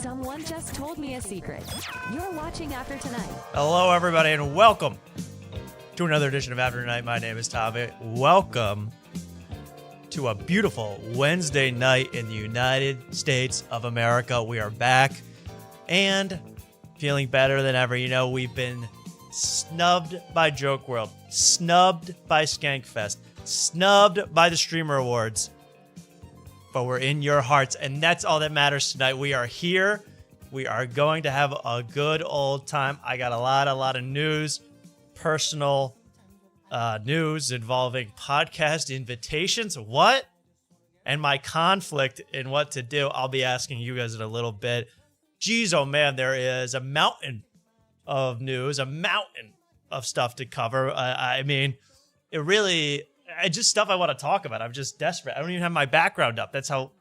Someone just told me a secret. You're watching After Tonight. Hello, everybody, and welcome to another edition of After Tonight. My name is Tommy. Welcome to a beautiful Wednesday night in the United States of America. We are back and feeling better than ever. You know, we've been snubbed by Joke World, snubbed by Skankfest, snubbed by the Streamer Awards. But we're in your hearts, and that's all that matters tonight. We are here. We are going to have a good old time. I got a lot of news, personal news involving podcast invitations. What? And my conflict in what to do. I'll be asking you guys in a little bit. Geez, oh man, there is a mountain of news, a mountain of stuff to cover. I mean, it really... It's just stuff I want to talk about. I'm just desperate. I don't even have my background up. That's how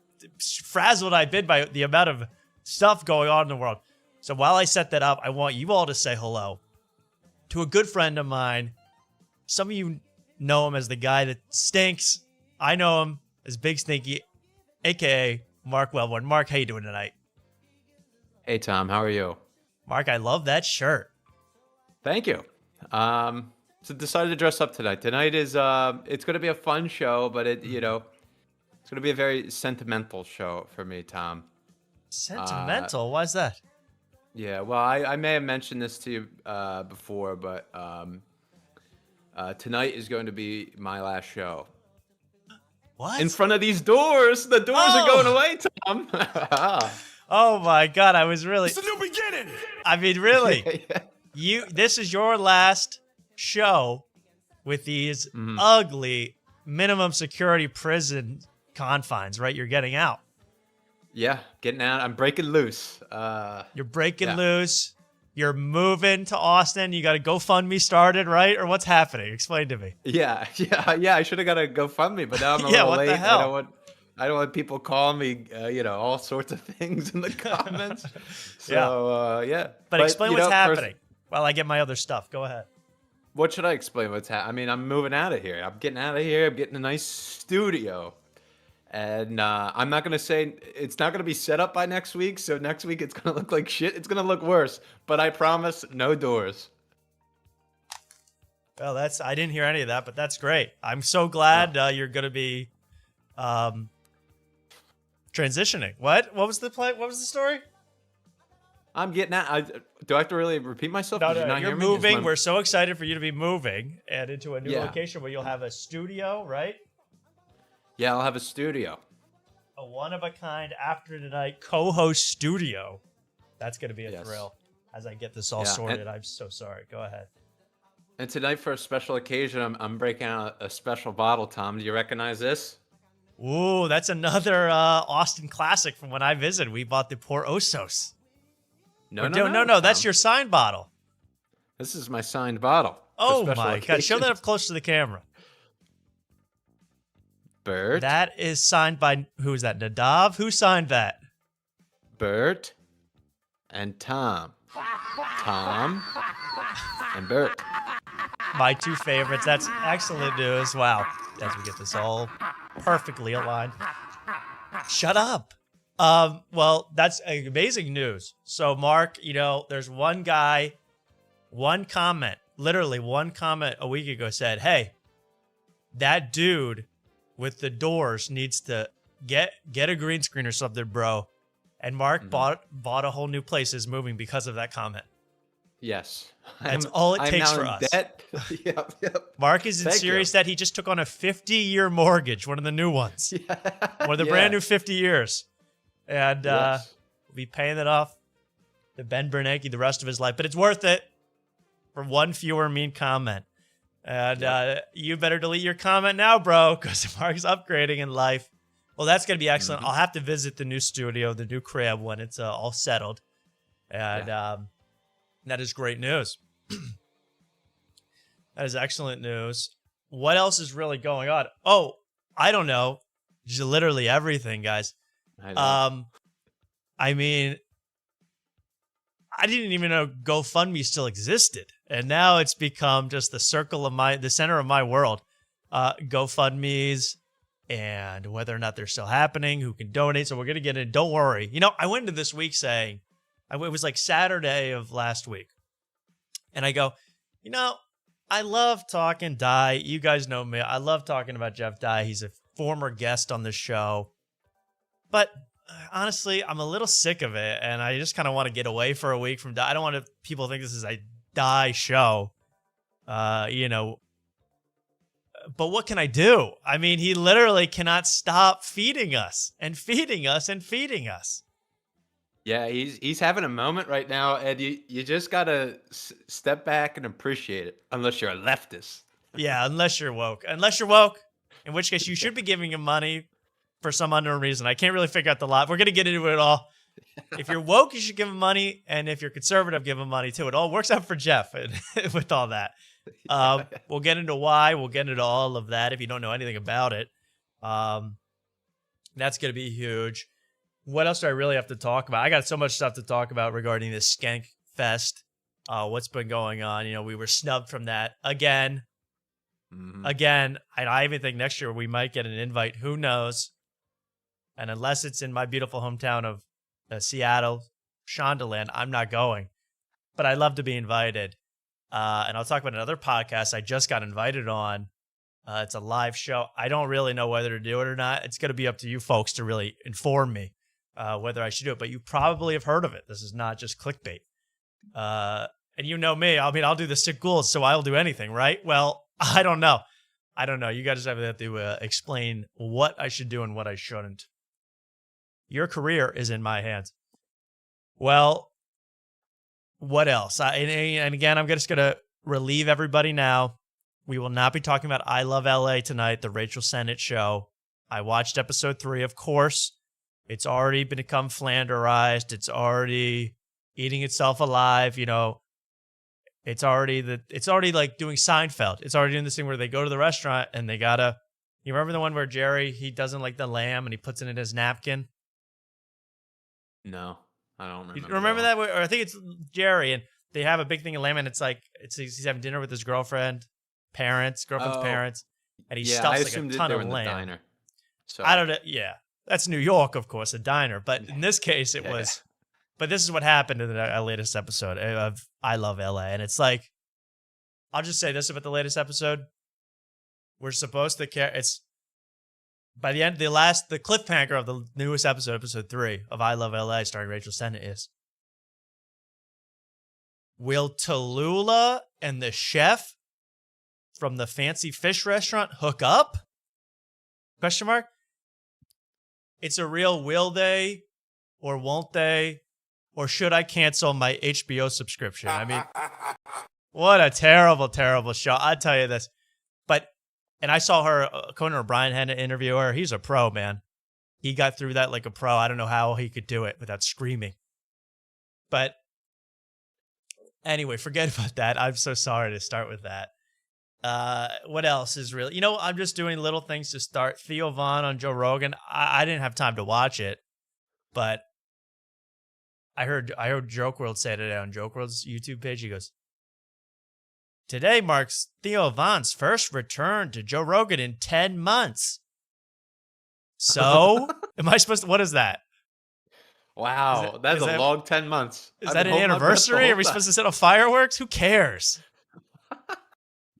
frazzled I've been by the amount of stuff going on in the world. So while I set that up, I want you all to say hello to a good friend of mine. Some of you know him as the guy that stinks. I know him as Big Stinky, a.k.a. Mark Wellborn. Mark, how you doing tonight? Hey, Tom. How are you? Mark, I love that shirt. Thank you. So decided to dress up tonight. Tonight is it's going to be a fun show, but it's going to be a very sentimental show for me, Tom. Sentimental? Why is that? Yeah, well, I may have mentioned this to you before, but tonight is going to be my last show. What? In front of these doors. The doors are going away, Tom. Oh my God, I was really... It's a new beginning. I mean, really? Yeah. This is your last show with these ugly minimum security prison confines, right? You're getting out. Yeah, getting out. I'm breaking loose. You're breaking loose. You're moving to Austin. You got a GoFundMe started, right? Or what's happening? Explain to me. Yeah. I should have got a GoFundMe, but now I'm a little what late. The hell? I don't want people calling me, all sorts of things in the comments. So, yeah. But explain what's happening while I get my other stuff. Go ahead. What should I explain what's happening? I mean, I'm moving out of here. I'm getting out of here. I'm getting a nice studio. And I'm not going to say it's not going to be set up by next week. So next week it's going to look like shit. It's going to look worse. But I promise, no doors. Well, I didn't hear any of that, but that's great. I'm so glad you're going to be transitioning. What? What was the plan? What was the story? I'm getting out. Do I have to really repeat myself? No, Did you not you're hear me? moving. We're so excited for you to be moving and into a new Yeah. location where you'll have a studio, right? Yeah, I'll have a studio. A one-of-a-kind After Tonight co-host studio. That's going to be a thrill as I get this all sorted. I'm so sorry. Go ahead. And tonight, for a special occasion, I'm breaking out a special bottle, Tom. Do you recognize this? Ooh, that's another Austin classic from when I visited. We bought the Por Osos. No. That's your signed bottle. This is my signed bottle. Oh my God! Show that up close to the camera. Bert. That is signed by who is that? Nadav? Who signed that? Bert and Tom. Tom and Bert. My two favorites. That's excellent news. Wow. As we get this all perfectly aligned. Shut up. Well, that's amazing news. So, Mark, there's one guy, one comment, literally one comment a week ago said, hey, that dude with the doors needs to get a green screen or something, bro. And Mark bought a whole new place, is moving because of that comment. Yes. That's all it takes for us. Yep. Mark is in serious debt. He just took on a 50-year mortgage, one of the new ones. One of the brand new 50 years. And we'll be paying it off to Ben Bernanke the rest of his life. But it's worth it for one fewer mean comment. And you better delete your comment now, bro, because Mark's upgrading in life. Well, that's going to be excellent. I'll have to visit the new studio, the new crib, when it's all settled. And that is great news. That is excellent news. What else is really going on? Oh, I don't know. Just literally everything, guys. I mean, I didn't even know GoFundMe still existed, and now it's become just the center of my world. GoFundMe's and whether or not they're still happening, who can donate. So we're going to get in. Don't worry. I went into this week saying, it was like Saturday of last week. And I go, I love talking Dye. You guys know me. I love talking about Jeff Dye. He's a former guest on the show. But honestly, I'm a little sick of it. And I just kind of want to get away for a week from Dye. I don't want people to think this is a Dye show. But what can I do? I mean, he literally cannot stop feeding us and feeding us and feeding us. Yeah, he's having a moment right now, and you just gotta step back and appreciate it. Unless you're a leftist. Yeah, unless you're woke. Unless you're woke, in which case you should be giving him money for some unknown reason. I can't really figure out the lot. We're gonna get into it all. If you're woke, you should give him money, and if you're conservative, give him money too. It all works out for Jeff with all that. We'll get into why. We'll get into all of that if you don't know anything about it. That's going to be huge. What else do I really have to talk about? I got so much stuff to talk about regarding this Skankfest. What's been going on? We were snubbed from that again. Mm-hmm. Again, and I even think next year we might get an invite. Who knows? And unless it's in my beautiful hometown of Seattle, Shondaland, I'm not going. But I love to be invited. And I'll talk about another podcast I just got invited on. It's a live show. I don't really know whether to do it or not. It's going to be up to you folks to really inform me whether I should do it. But you probably have heard of it. This is not just clickbait. And you know me. I mean, I'll do the sick ghouls, so I'll do anything, right? Well, I don't know. You guys have to explain what I should do and what I shouldn't. Your career is in my hands. Well, what else? And again, I'm just going to relieve everybody now. We will not be talking about I Love LA tonight, the Rachel Sennett show. I watched episode 3, of course. It's already become flanderized. It's already eating itself alive. It's already like doing Seinfeld. It's already doing this thing where they go to the restaurant and they gotta. You remember the one where Jerry, he doesn't like the lamb and he puts it in his napkin? No. I don't remember. You remember that? Or I think it's Jerry, and they have a big thing of lamb, and it's like he's having dinner with his girlfriend's parents, and he stuffs like a ton of lamb. Diner. So I don't know. Yeah, that's New York, of course, a diner. But in this case, it was. But this is what happened in the latest episode of I Love LA, and it's like, I'll just say this about the latest episode: we're supposed to care. It's. By the end, the cliffhanger of the newest episode 3 of I Love LA, starring Rachel Sennett, is: will Tallulah and the chef from the fancy fish restaurant hook up? Question mark. It's a real will they or won't they, or should I cancel my HBO subscription? I mean, what a terrible, terrible show. I'll tell you this. And I saw her, Conan O'Brien had to interview her. He's a pro, man. He got through that like a pro. I don't know how he could do it without screaming. But anyway, forget about that. I'm so sorry to start with that. What else is really... I'm just doing little things to start. Theo Von on Joe Rogan. I didn't have time to watch it, but I heard Joke World say today on Joke World's YouTube page. He goes, today marks Theo Von's first return to Joe Rogan in 10 months. So, am I supposed to... What is that? Wow, that's a long 10 months. Is that an anniversary? Are we supposed to set off fireworks? Who cares?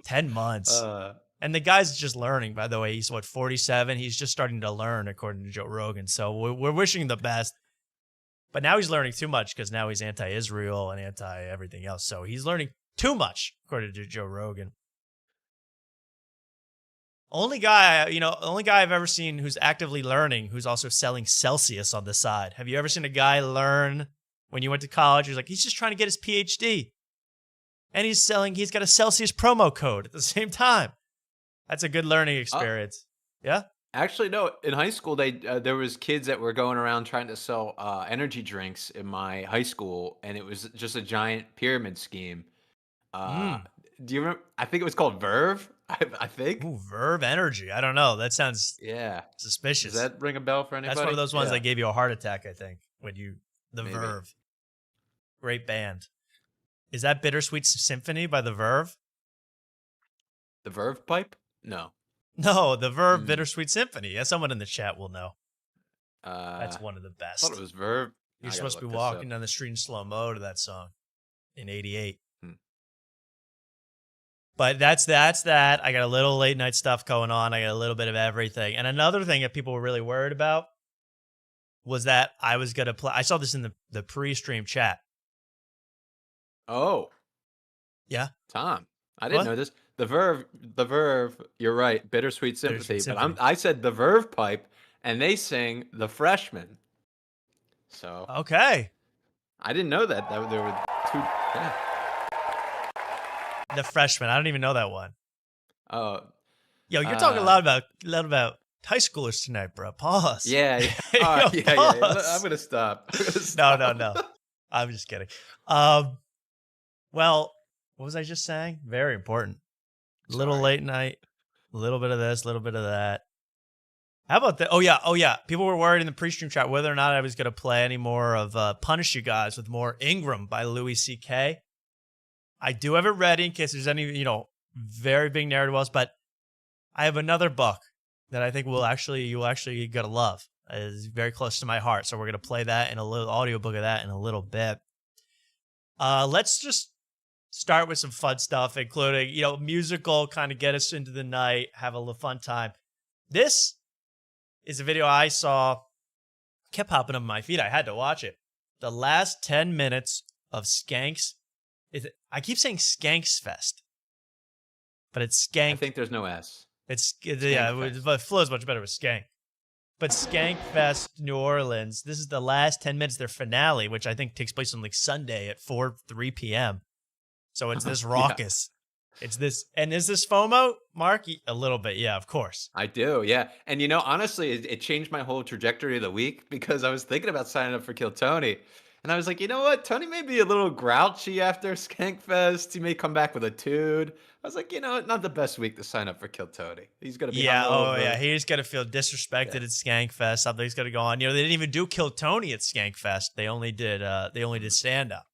10 months. And the guy's just learning, by the way. He's, 47? He's just starting to learn, according to Joe Rogan. So, we're wishing the best. But now he's learning too much because now he's anti-Israel and anti-everything else. So, he's learning too much, according to Joe Rogan. Only guy I've ever seen who's actively learning, who's also selling Celsius on the side. Have you ever seen a guy learn when you went to college? He's just trying to get his PhD. And he's got a Celsius promo code at the same time. That's a good learning experience. Yeah? Actually, no. In high school, there was kids that were going around trying to sell energy drinks in my high school, and it was just a giant pyramid scheme. Do you remember? I think it was called Verve. I think. Ooh, Verve Energy. I don't know. That sounds suspicious. Does that ring a bell for anybody? That's one of those ones that gave you a heart attack, I think, Maybe. Verve. Great band. Is that Bittersweet Symphony by the Verve? The Verve Pipe? No. No, the Verve Bittersweet Symphony. As someone in the chat will know. That's one of the I best. thought it was Verve. You're supposed to be walking down the street in slow mo to that song in '88. But that's that. I got a little late night stuff going on. I got a little bit of everything. And another thing that people were really worried about was that I was going to play. I saw this in the pre-stream chat. Oh. Yeah. Tom, I didn't know this. The Verve, you're right, Bittersweet Sympathy. But I said the Verve Pipe, and they sing The Freshman. So. Okay. I didn't know that there were two. Yeah. The Freshman. I don't even know that one. Oh. Yo, you're talking a lot about high schoolers tonight, bro. Pause. Yeah. Yeah. Yeah. I'm going to stop. No. I'm just kidding. Well, what was I just saying? Very important. Little late night, a little bit of this, a little bit of that. How about that? Oh, yeah. People were worried in the pre-stream chat whether or not I was going to play any more of Punish You Guys with more Ingram by Louis C.K. I do have it ready in case there's any, very big narrative wells, but I have another book that I think you'll actually gonna love. It's very close to my heart, so we're gonna play that in a little audiobook of that in a little bit. Let's just start with some fun stuff, including musical, kind of get us into the night, have a little fun time. This is a video I saw, kept popping up on my feed. I had to watch it. The last 10 minutes of Skanks. I keep saying Skankfest, but it's Skank. I think there's no S. It flows much better with Skank. But Skankfest New Orleans, this is the last 10 minutes, their finale, which I think takes place on Sunday at 3 p.m. So it's this raucous. It's this, and is this FOMO, Mark? A little bit, yeah, of course. I do, yeah. And honestly, it changed my whole trajectory of the week because I was thinking about signing up for Kill Tony. And I was like, you know what? Tony may be a little grouchy after Skankfest. He may come back with a tude. I was like, not the best week to sign up for Kill Tony. He's going to be he's going to feel disrespected at Skankfest. Something's going to go on. They didn't even do Kill Tony at Skankfest. They only did stand up.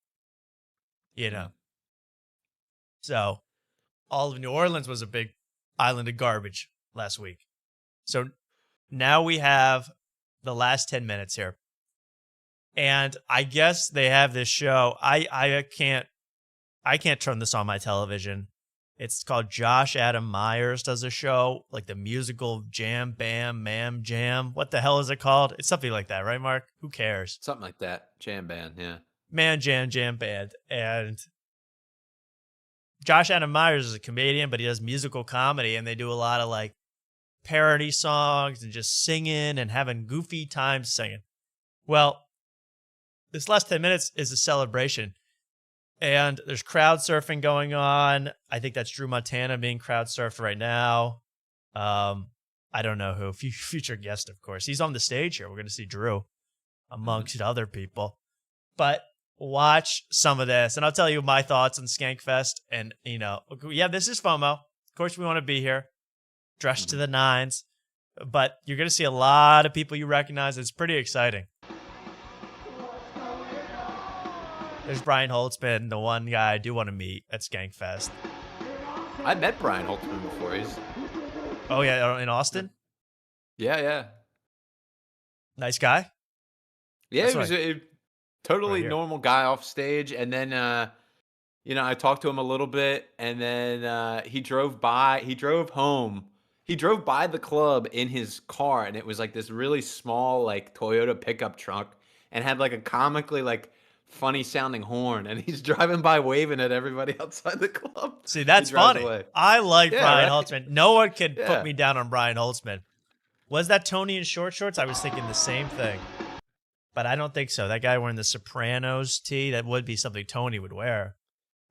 So all of New Orleans was a big island of garbage last week. So now we have the last 10 minutes here. And I guess they have this show. I can't turn this on my television. It's called Josh Adam Myers does a show, like the musical Jam Bam Mam Jam. What the hell is it called? It's something like that, right, Mark? Who cares? Something like that. Jam Band, yeah. Man Jam Band. And Josh Adam Myers is a comedian, but he does musical comedy, and they do a lot of parody songs and just singing and having goofy times singing. Well, this last 10 minutes is a celebration, and there's crowd surfing going on. I think that's Drew Montana being crowd surfed right now. I don't know who. Future guest, of course. He's on the stage here. We're going to see Drew amongst other people. But watch some of this, and I'll tell you my thoughts on Skankfest. And, this is FOMO. Of course, we want to be here, dressed to the nines. But you're going to see a lot of people you recognize. It's pretty exciting. There's Brian Holtzman, the one guy I do want to meet at Skankfest. I met Brian Holtzman before. Oh, yeah, in Austin? Yeah. Nice guy? Yeah, he was a totally normal guy off stage. And then, I talked to him a little bit. And then he drove by the club in his car. And it was this really small, Toyota pickup truck. And had a comically, funny sounding horn, and he's driving by waving at everybody outside the club. See, that's funny. Away. I like Brian Holtzman. No one can put me down on Brian Holtzman. Was that Tony in short shorts? I was thinking the same thing, but I don't think so. That guy wearing the Sopranos tee, that would be something Tony would wear,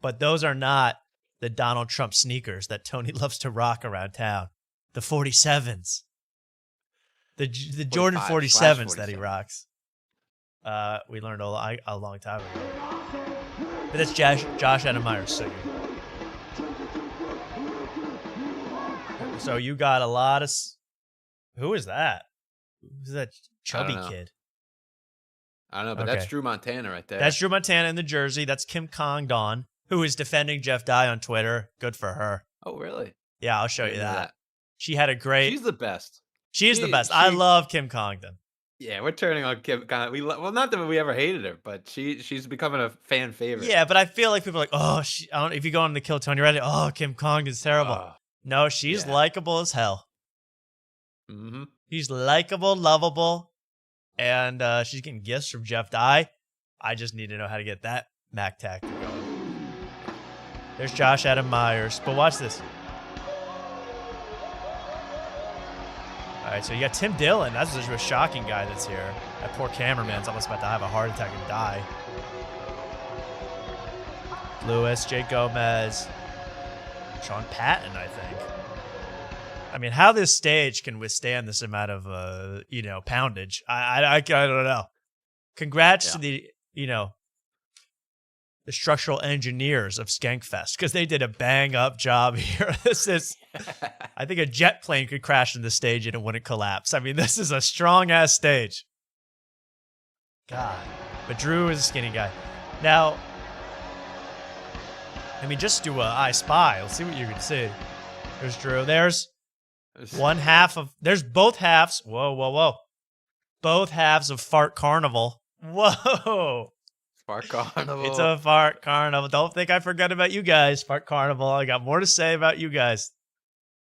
but those are not the Donald Trump sneakers that Tony loves to rock around town. The 47s, the Jordan 47s that he rocks. We learned a long time ago. But that's Josh Adam Myers singing. So you got a lot of... Who is that? Who's that chubby kid? I don't know, but that's Drew Montana right there. That's Drew Montana in the jersey. That's Kim Kong-don, who is defending Jeff Dye on Twitter. Good for her. Oh, really? Yeah, I'll show you that. She had a great. She's the best. She is the best. I love Kim Congdon. Yeah, we're turning on Kim. Well, not that we ever hated her, but she's becoming a fan favorite. Yeah, but I feel like people are like, oh, I don't. If you go on the Kill Tony Reddit, oh, Kim Congdon's terrible. No, she's likable as hell. Mm-hmm. She's likable, lovable, and she's getting gifts from Jeff Dye. I just need to know how to get that Mac tactic going. There's Josh Adam Myers, but watch this. All right, so you got Tim Dillon. That's just a shocking guy that's here. That poor cameraman's almost about to have a heart attack and die. Lewis, Jake Gomez, Sean Patton, I think. I mean, how this stage can withstand this amount of, poundage, I don't know. Congrats to the, the structural engineers of Skankfest, because they did a bang-up job here. This is, I think a jet plane could crash in the stage and it wouldn't collapse. I mean, this is a strong-ass stage. God. But Drew is a skinny guy. Now, I mean, just do a I Spy. Let's see what you can see. There's Drew. There's one half of, there's both halves. Whoa. Both halves of Fart Carnival. Whoa. Fart Carnival. It's a Fart Carnival. Don't think I forgot about you guys. Fart Carnival. I got more to say about you guys.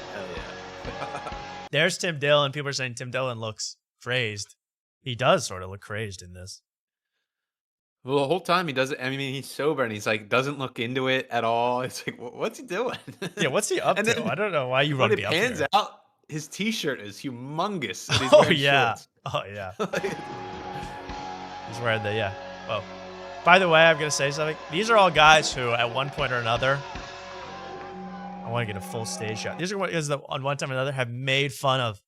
Hell yeah. There's Tim Dillon. People are saying Tim Dillon looks crazed. He does sort of look crazed in this. Well, the whole time he doesn't. I mean, he's sober and he's like doesn't look into it at all. It's like, what's he doing? Yeah, what's he up to? Then, I don't know why you run me up here. Pans out, his T-shirt is humongous. And he's Oh wearing yeah. shorts. Oh yeah. He's wearing the Whoa. By the way, I'm gonna say something. These are all guys who, at one point or another, I want to get a full stage shot. These are guys that, on one time or another, have made fun of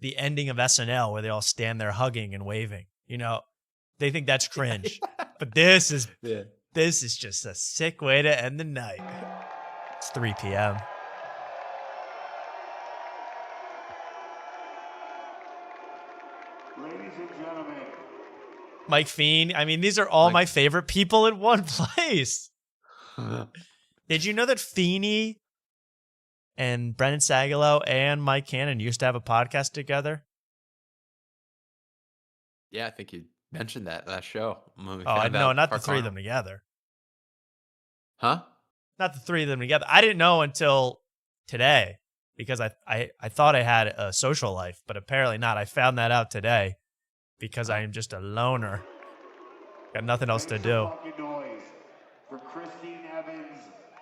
the ending of SNL where they all stand there hugging and waving. They think that's cringe. But this is just a sick way to end the night. It's 3 p.m. Ladies and gentlemen. Mike Fiend. I mean, these are all my favorite people in one place. Did you know that Feeney and Brendan Sagalow and Mike Cannon used to have a podcast together? Yeah, I think you mentioned that last show. No, not the three of them together. Huh? Not the three of them together. I didn't know until today because I thought I had a social life, but apparently not. I found that out today because I am just a loner. Got nothing else to do.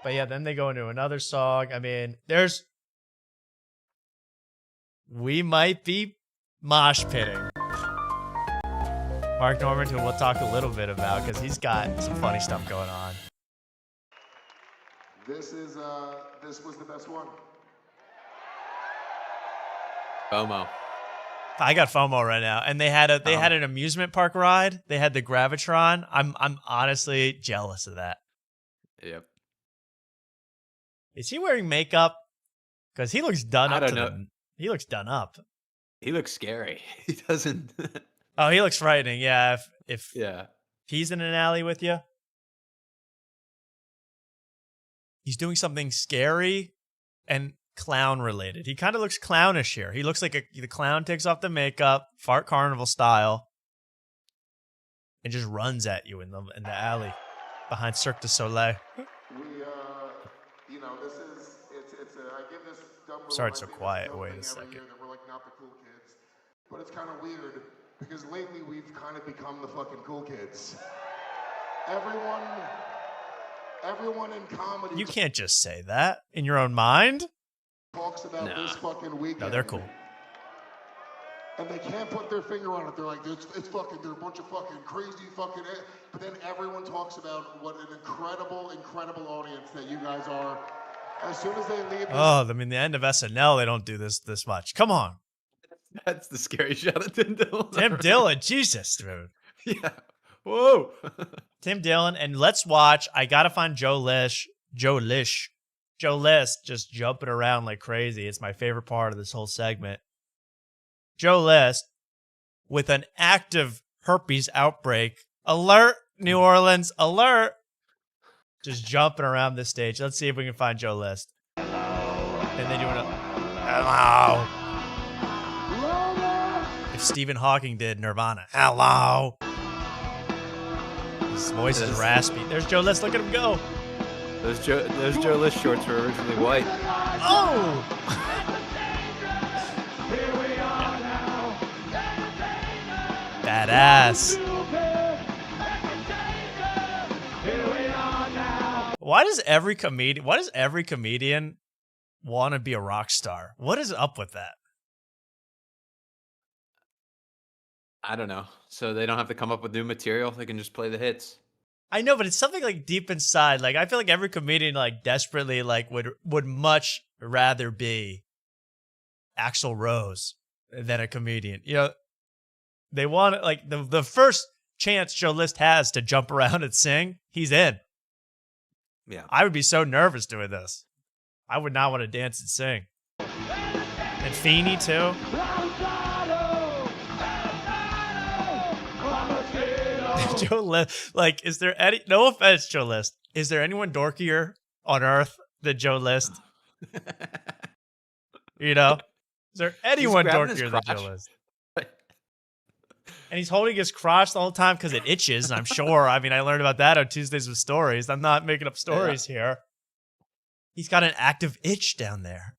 But yeah, then they go into another song. I mean, we might be mosh pitting. Mark Norman, who we'll talk a little bit about because he's got some funny stuff going on. This was the best one. FOMO. I got FOMO right now, and they had an amusement park ride. They had the Gravitron. I'm honestly jealous of that. Yep. Is he wearing makeup? Because he looks done up. I don't know. He looks done up. He looks scary. He doesn't. Oh, he looks frightening. Yeah. If Yeah. he's in an alley with you, he's doing something scary and clown related. He kind of looks clownish here. He looks like the clown takes off the makeup, Fart Carnival style, and just runs at you in the alley behind Cirque du Soleil. I give this dumb little Sorry it's so quiet. Wait a second. that we're like not the cool kids, but it's kind of weird because lately we've kind of become the fucking cool kids. Everyone in comedy. You can't just say that in your own mind. Talks about this fucking weekend. No, they're cool. And they can't put their finger on it. They're like, it's fucking, they're a bunch of fucking crazy fucking. But then everyone talks about what an incredible, incredible audience that you guys are. As soon as they leave. I mean, the end of SNL, they don't do this much. Come on. That's the scary shot of Tim Dillon. Tim Dillon, Jesus, dude. Yeah. Whoa. Tim Dillon, and let's watch. I gotta find Joe List just jumping around like crazy. It's my favorite part of this whole segment. Joe List with an active herpes outbreak. Alert, New Orleans, alert. Just jumping around this stage. Let's see if we can find Joe List. And they do Hello. If Stephen Hawking did Nirvana, hello. His voice is raspy. There's Joe List. Look at him go. Those Joe List shorts were originally white. Oh! Badass. Why does every comedian want to be a rock star? What is up with that? I don't know. So they don't have to come up with new material. They can just play the hits. I know, but it's something like deep inside. Like I feel like every comedian like desperately like would much rather be Axl Rose than a comedian. You know, they want like the first chance Joe List has to jump around and sing, he's in. Yeah. I would be so nervous doing this. I would not want to dance and sing. And Feeney too. Joe List, like, is there any? No offense, Joe List. Is there anyone dorkier on earth than Joe List? You know, is there anyone dorkier than Joe List? And he's holding his crotch the whole time because it itches. I'm sure. I mean, I learned about that on Tuesdays with Stories. I'm not making up stories here. He's got an active itch down there.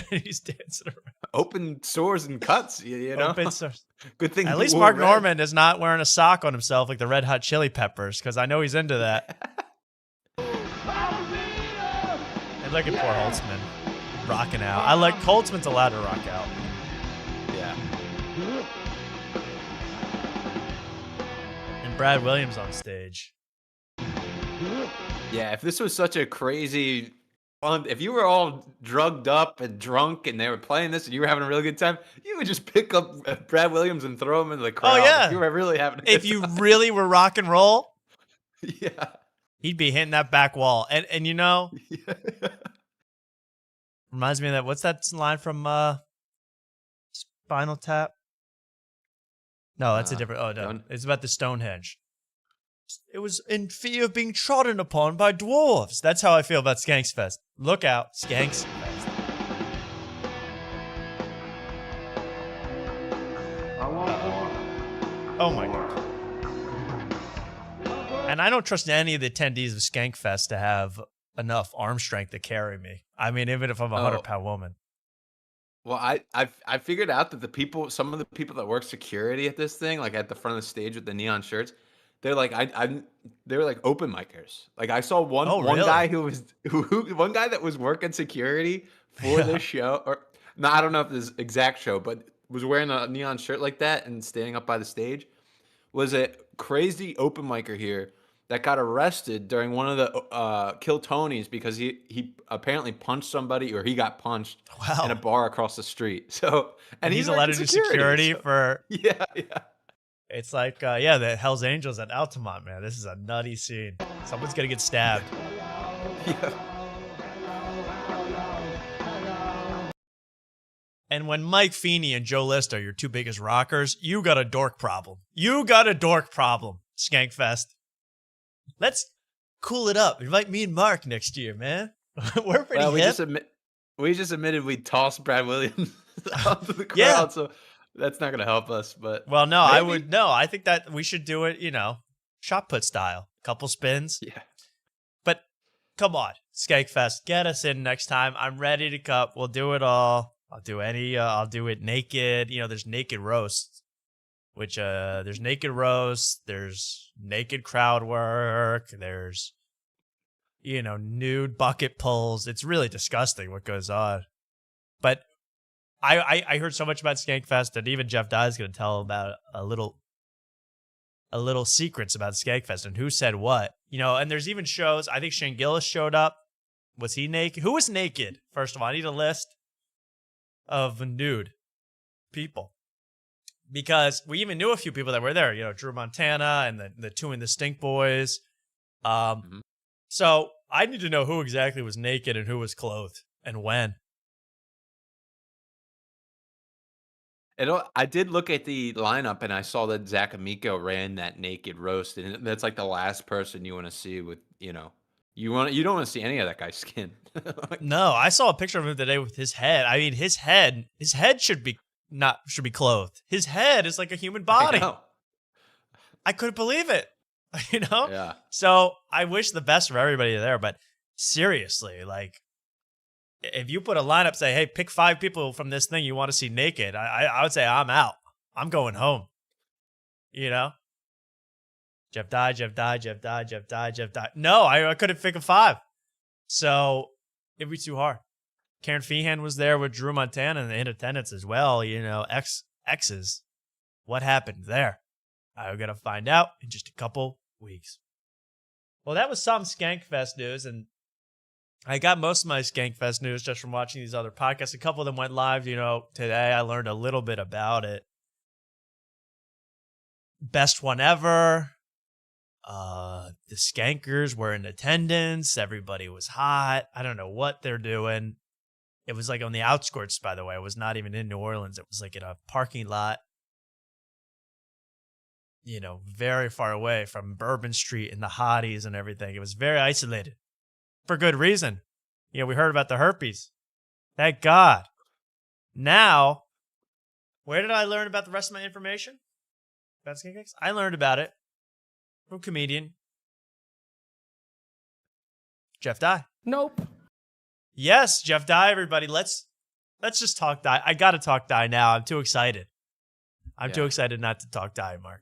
He's dancing around. Open sores and cuts, you know? Open sores. Good thing. At least Mark Norman is not wearing a sock on himself like the Red Hot Chili Peppers, because I know he's into that. And look at poor Holtzman rocking out. I like Holtzman's allowed to rock out. Yeah. And Brad Williams on stage. Yeah, if this was such a crazy fun, if you were all drugged up and drunk and they were playing this and you were having a really good time, you would just pick up Brad Williams and throw him into the crowd. Oh, yeah. If you were really having a good If you time. really were rock and roll, Yeah. he'd be hitting that back wall. And you know, Yeah. reminds me of that. What's that line from Spinal Tap? No, that's a different. Oh, no. It's about the Stonehenge. It was in fear of being trodden upon by dwarves. That's how I feel about Skankfest. Look out, Skankfest. Oh my god. And I don't trust any of the attendees of Skankfest to have enough arm strength to carry me. I mean, even if I'm a 100-pound woman. Well, I figured out that some of the people that work security at this thing, like at the front of the stage with the neon shirts, they're like they're like open micers. Like I saw one really? guy one guy that was working security for this show, or no, I don't know if this exact show, but was wearing a neon shirt like that and standing up by the stage. Was a crazy open micer here that got arrested during one of the Kill Tonys because he apparently punched somebody, or he got punched in a bar across the street. So and he's allowed to do security for yeah. It's like, the Hells Angels at Altamont, man. This is a nutty scene. Someone's going to get stabbed. Yeah. And when Mike Feeney and Joe List are your two biggest rockers, you got a dork problem. You got a dork problem, Skankfest. Let's cool it up. Invite me and Mark next year, man. We're pretty hip. We just admitted we tossed Brad Williams onto the crowd, so that's not going to help us. But well, no, maybe. I think that we should do it, shot put style. Couple spins. Yeah. But come on, Skankfest, get us in next time. I'm ready to cup. We'll do it all. I'll do it naked. There's naked roasts, which there's naked roasts, there's naked crowd work, there's nude bucket pulls. It's really disgusting what goes on. But I heard so much about Skankfest that even Jeff Dye is going to tell about a little secrets about Skankfest and who said what. And there's even shows. I think Shane Gillis showed up. Was he naked? Who was naked? First of all, I need a list of nude people, because we even knew a few people that were there. Drew Montana and the two in the Stink Boys. So I need to know who exactly was naked and who was clothed and when. I did look at the lineup and I saw that Zach Amico ran that naked roast, and that's like the last person you want to see with, You don't want to see any of that guy's skin. No, I saw a picture of him today with his head. I mean, his head should be clothed. His head is like a human body. I couldn't believe it. You know? Yeah. So I wish the best for everybody there, but seriously, like, if you put a lineup, say, hey, pick 5 people from this thing you want to see naked, I would say I'm out. I'm going home. You know? Jeff Dye. No, I couldn't pick a 5. So it'd be too hard. Karen Feehan was there with Drew Montana and in attendance as well. You know, exes. What happened there? I'm going to find out in just a couple weeks. Well, that was some Skankfest news, and I got most of my Skankfest news just from watching these other podcasts. A couple of them went live, you know, today. I learned a little bit about it. Best one ever. The Skankers were in attendance. Everybody was hot. I don't know what they're doing. It was like on the outskirts, by the way. It was not even in New Orleans. It was like in a parking lot, you know, very far away from Bourbon Street and the hotties and everything. It was very isolated for good reason. You know, we heard about the herpes. Thank God. Now, where did I learn about the rest of my information about Skankfest? I learned about it from comedian Jeff Dye. Nope. Yes, Jeff Dye, everybody. Let's just talk Dye. I got to talk Dye now. I'm too excited. I'm too excited not to talk Dye, Mark.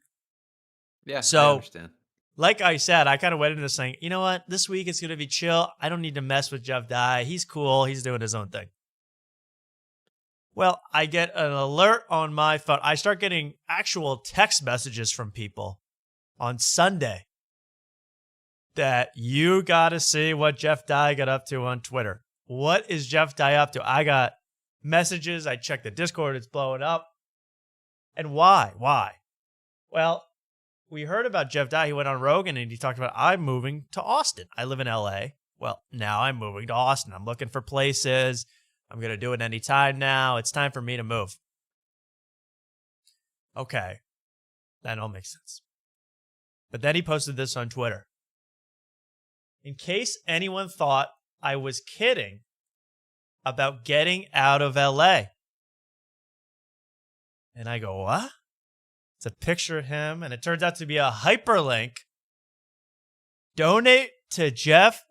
Yeah, so, I understand. Like I said, I kind of went into this saying, you know what? This week it's going to be chill. I don't need to mess with Jeff Dye. He's cool. He's doing his own thing. Well, I get an alert on my phone. I start getting actual text messages from people on Sunday that you got to see what Jeff Dye got up to on Twitter. What is Jeff Dye up to? I got messages. I checked the Discord. It's blowing up. And why? Why? Well, we heard about Jeff Dye. He went on Rogan and he talked about, I'm moving to Austin. I live in LA. Well, now I'm moving to Austin. I'm looking for places. I'm going to do it anytime now. It's time for me to move. Okay. That all makes sense. But then he posted this on Twitter. In case anyone thought I was kidding about getting out of LA. And I go, what? It's a picture of him, and it turns out to be a hyperlink. Donate to Jeff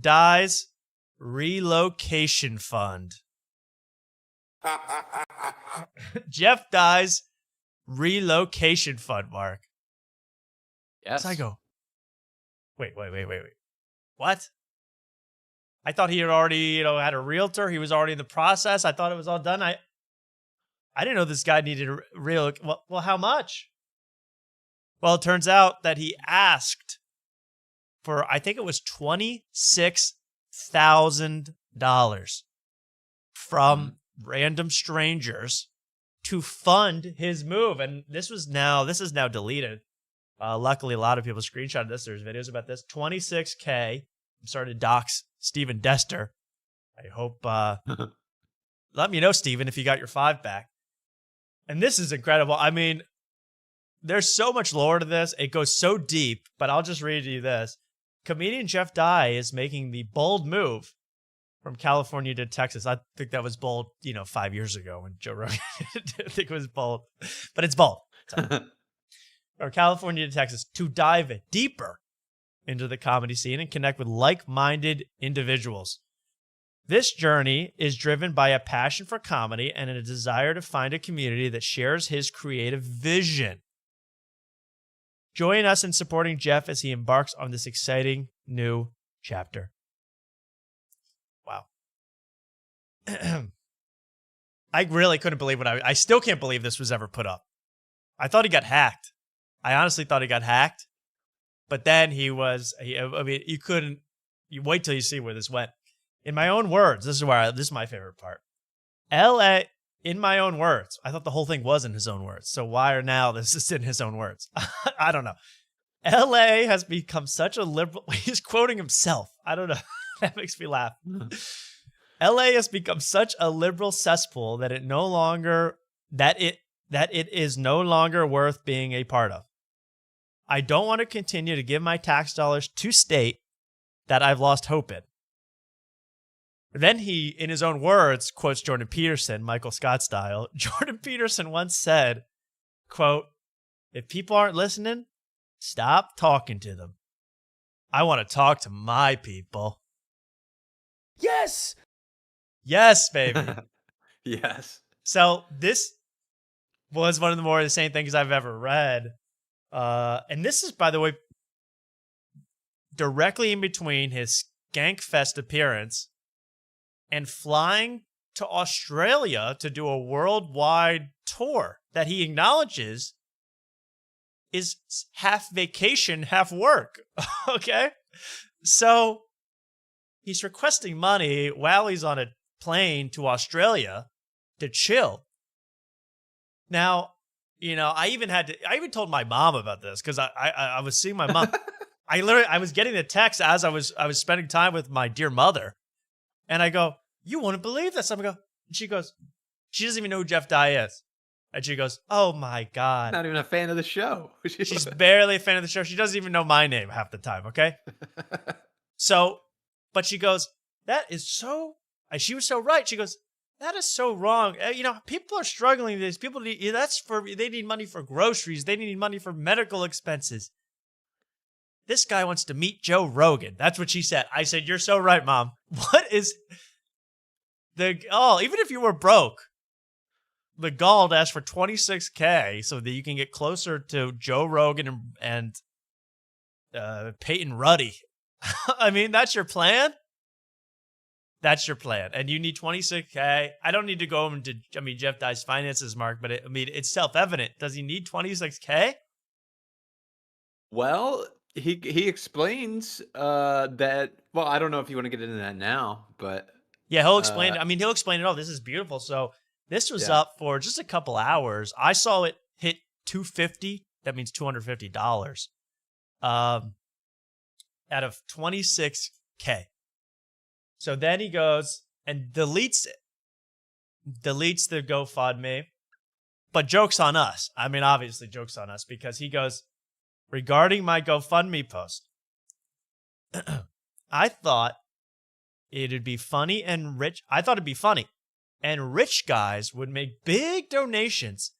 Dye's relocation fund. Jeff Dye's relocation fund, Mark. Yes. So I go, wait. What? I thought he had already, had a realtor. He was already in the process. I thought it was all done. I didn't know this guy needed a real. Well, how much? Well, it turns out that he asked for, I think it was $26,000 from random strangers to fund his move. And this is now deleted. Luckily, a lot of people screenshotted this. There's videos about this. $26K. I'm starting to dox Steven Dester. I hope, let me know, Steven, if you got your 5 back. And this is incredible. I mean, there's so much lore to this. It goes so deep, but I'll just read you this. Comedian Jeff Dye is making the bold move from California to Texas. I think that was bold, 5 years ago when Joe Rogan didn't think it was bold, but it's bold. From California to Texas to dive deeper into the comedy scene and connect with like-minded individuals. This journey is driven by a passion for comedy and a desire to find a community that shares his creative vision. Join us in supporting Jeff as he embarks on this exciting new chapter. Wow. I really couldn't believe I still can't believe this was ever put up. I thought he got hacked. I honestly thought he got hacked. But then you wait till you see where this went. In my own words, this is my favorite part. LA, in my own words. I thought the whole thing was in his own words. So why are now this is in his own words? I don't know. LA has become such a liberal. He's quoting himself. I don't know. That makes me laugh. LA has become such a liberal cesspool that it is no longer worth being a part of. I don't want to continue to give my tax dollars to state that I've lost hope in. Then he, in his own words, quotes Jordan Peterson, Michael Scott style. Jordan Peterson once said, quote, "If people aren't listening, stop talking to them. I want to talk to my people." Yes! Yes, baby. Yes. So this was one of the more insane things I've ever read. And this is, by the way, directly in between his Skankfest appearance and flying to Australia to do a worldwide tour that he acknowledges is half vacation, half work. Okay? So he's requesting money while he's on a plane to Australia to chill. Now, I even told my mom about this because I was seeing my mom. I was getting the text as I was spending time with my dear mother. And I go, "You wouldn't believe this." And she goes, she doesn't even know who Jeff Dye is. And she goes, "Oh my God." Not even a fan of the show. She's barely a fan of the show. She doesn't even know my name half the time, okay? But she goes, "That is so," she was so right. She goes, "That is so wrong. People are struggling with this. People they need money for groceries. They need money for medical expenses. This guy wants to meet Joe Rogan." That's what she said. I said, "You're so right, Mom." What is even if you were broke, the gall to ask for $26K so that you can get closer to Joe Rogan and Peyton Ruddy. I mean, that's your plan? That's your plan. And you need $26K. I don't need to go into, Jeff Dye's finances, Mark, but it's self-evident. Does he need $26K? Well, he explains that, well, I don't know if you want to get into that now, but yeah, he'll explain it. He'll explain it all. This is beautiful. So this was up for just a couple hours. I saw it hit $250. That means $250. Out of $26K. So then he goes and deletes it. Deletes the GoFundMe. But joke's on us. Obviously joke's on us because he goes, "Regarding my GoFundMe post, I thought it'd be funny and rich. I thought it'd be funny. And rich guys would make big donations.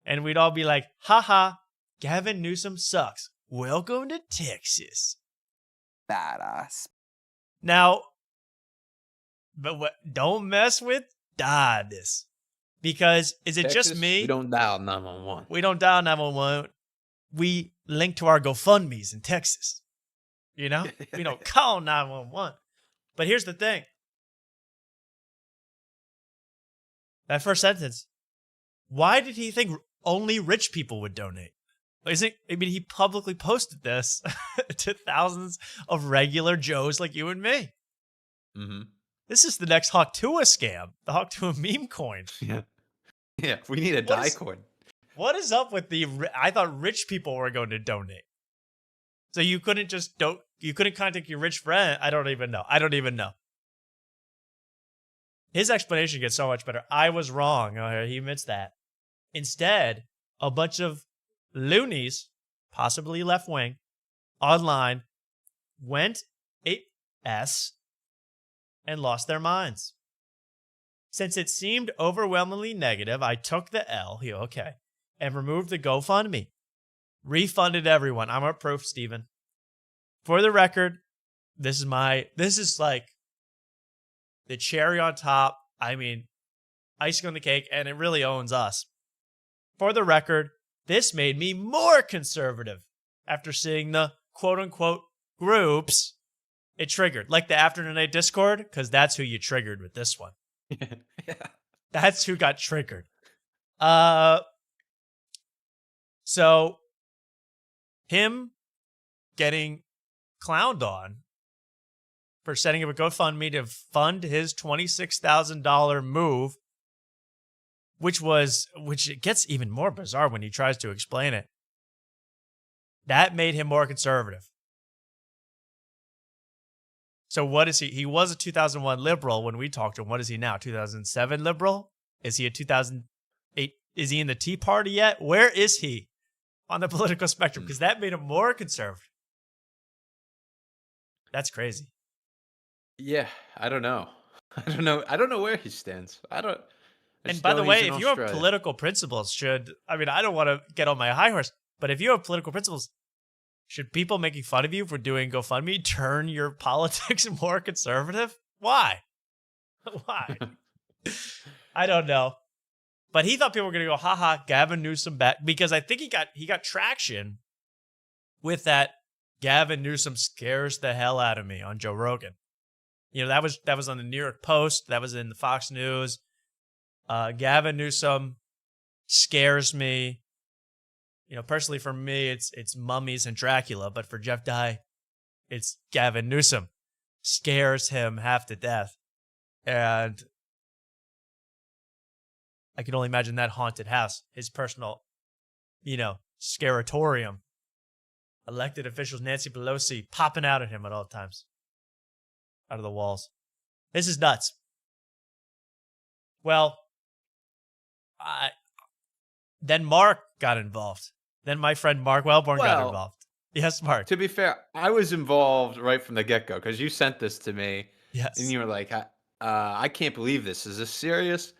And we'd all be like, haha, Gavin Newsom sucks. Welcome to Texas." Badass. Now, but don't mess with this. Because is it Texas, just me? we don't dial 911. We don't dial 911. We link to our GoFundMes in Texas. We don't call 911. But here's the thing. That first sentence. Why did he think only rich people would donate? He publicly posted this to thousands of regular Joes like you and me. Mm-hmm. This is the next Hawk Tuah scam. The Hawk Tuah meme coin. Yeah. Yeah, we need a die coin. What is up with I thought rich people were going to donate. So you couldn't you couldn't contact your rich friend. I don't even know. His explanation gets so much better. I was wrong. He admits that. Instead, a bunch of loonies, possibly left wing, online, went AS and lost their minds. Since it seemed overwhelmingly negative, I took the L, and removed the GoFundMe. Refunded everyone. I'm a proof, Steven. For the record, this is like the cherry on top. Icing on the cake, and it really owns us. For the record, this made me more conservative after seeing the quote-unquote groups it triggered. Like the Afternoon Night Discord, because that's who you triggered with this one. Yeah. That's who got triggered. So, him getting clowned on for setting up a GoFundMe to fund his $26,000 move, which it gets even more bizarre when he tries to explain it. That made him more conservative. So what is he? He was a 2001 liberal when we talked to him. What is he now? 2007 liberal? Is he a 2008? Is he in the Tea Party yet? Where is he on the political spectrum? Because that made him more conservative. That's crazy. Yeah, I don't know. I don't know where he stands. I And just by know the he's way, in if you have Australia. political principles, I don't want to get on my high horse, but if you have political principles, should people making fun of you for doing GoFundMe turn your politics more conservative? Why? Why? I don't know. But he thought people were going to go, haha, Gavin Newsom back, because I think he got traction with that Gavin Newsom scares the hell out of me on Joe Rogan. You know, that was on the New York Post, that was in the Fox News. Gavin Newsom scares me. You know, personally for me, it's mummies and Dracula, but for Jeff Dye, it's Gavin Newsom. Scares him half to death. And I can only imagine that haunted house, his personal, scaratorium. Elected officials, Nancy Pelosi, popping out at him at all times. Out of the walls. This is nuts. Well, then Mark got involved. Then my friend Mark Wellborn got involved. Yes, Mark. To be fair, I was involved right from the get-go because you sent this to me. Yes. And you were like, I can't believe this. Is this serious?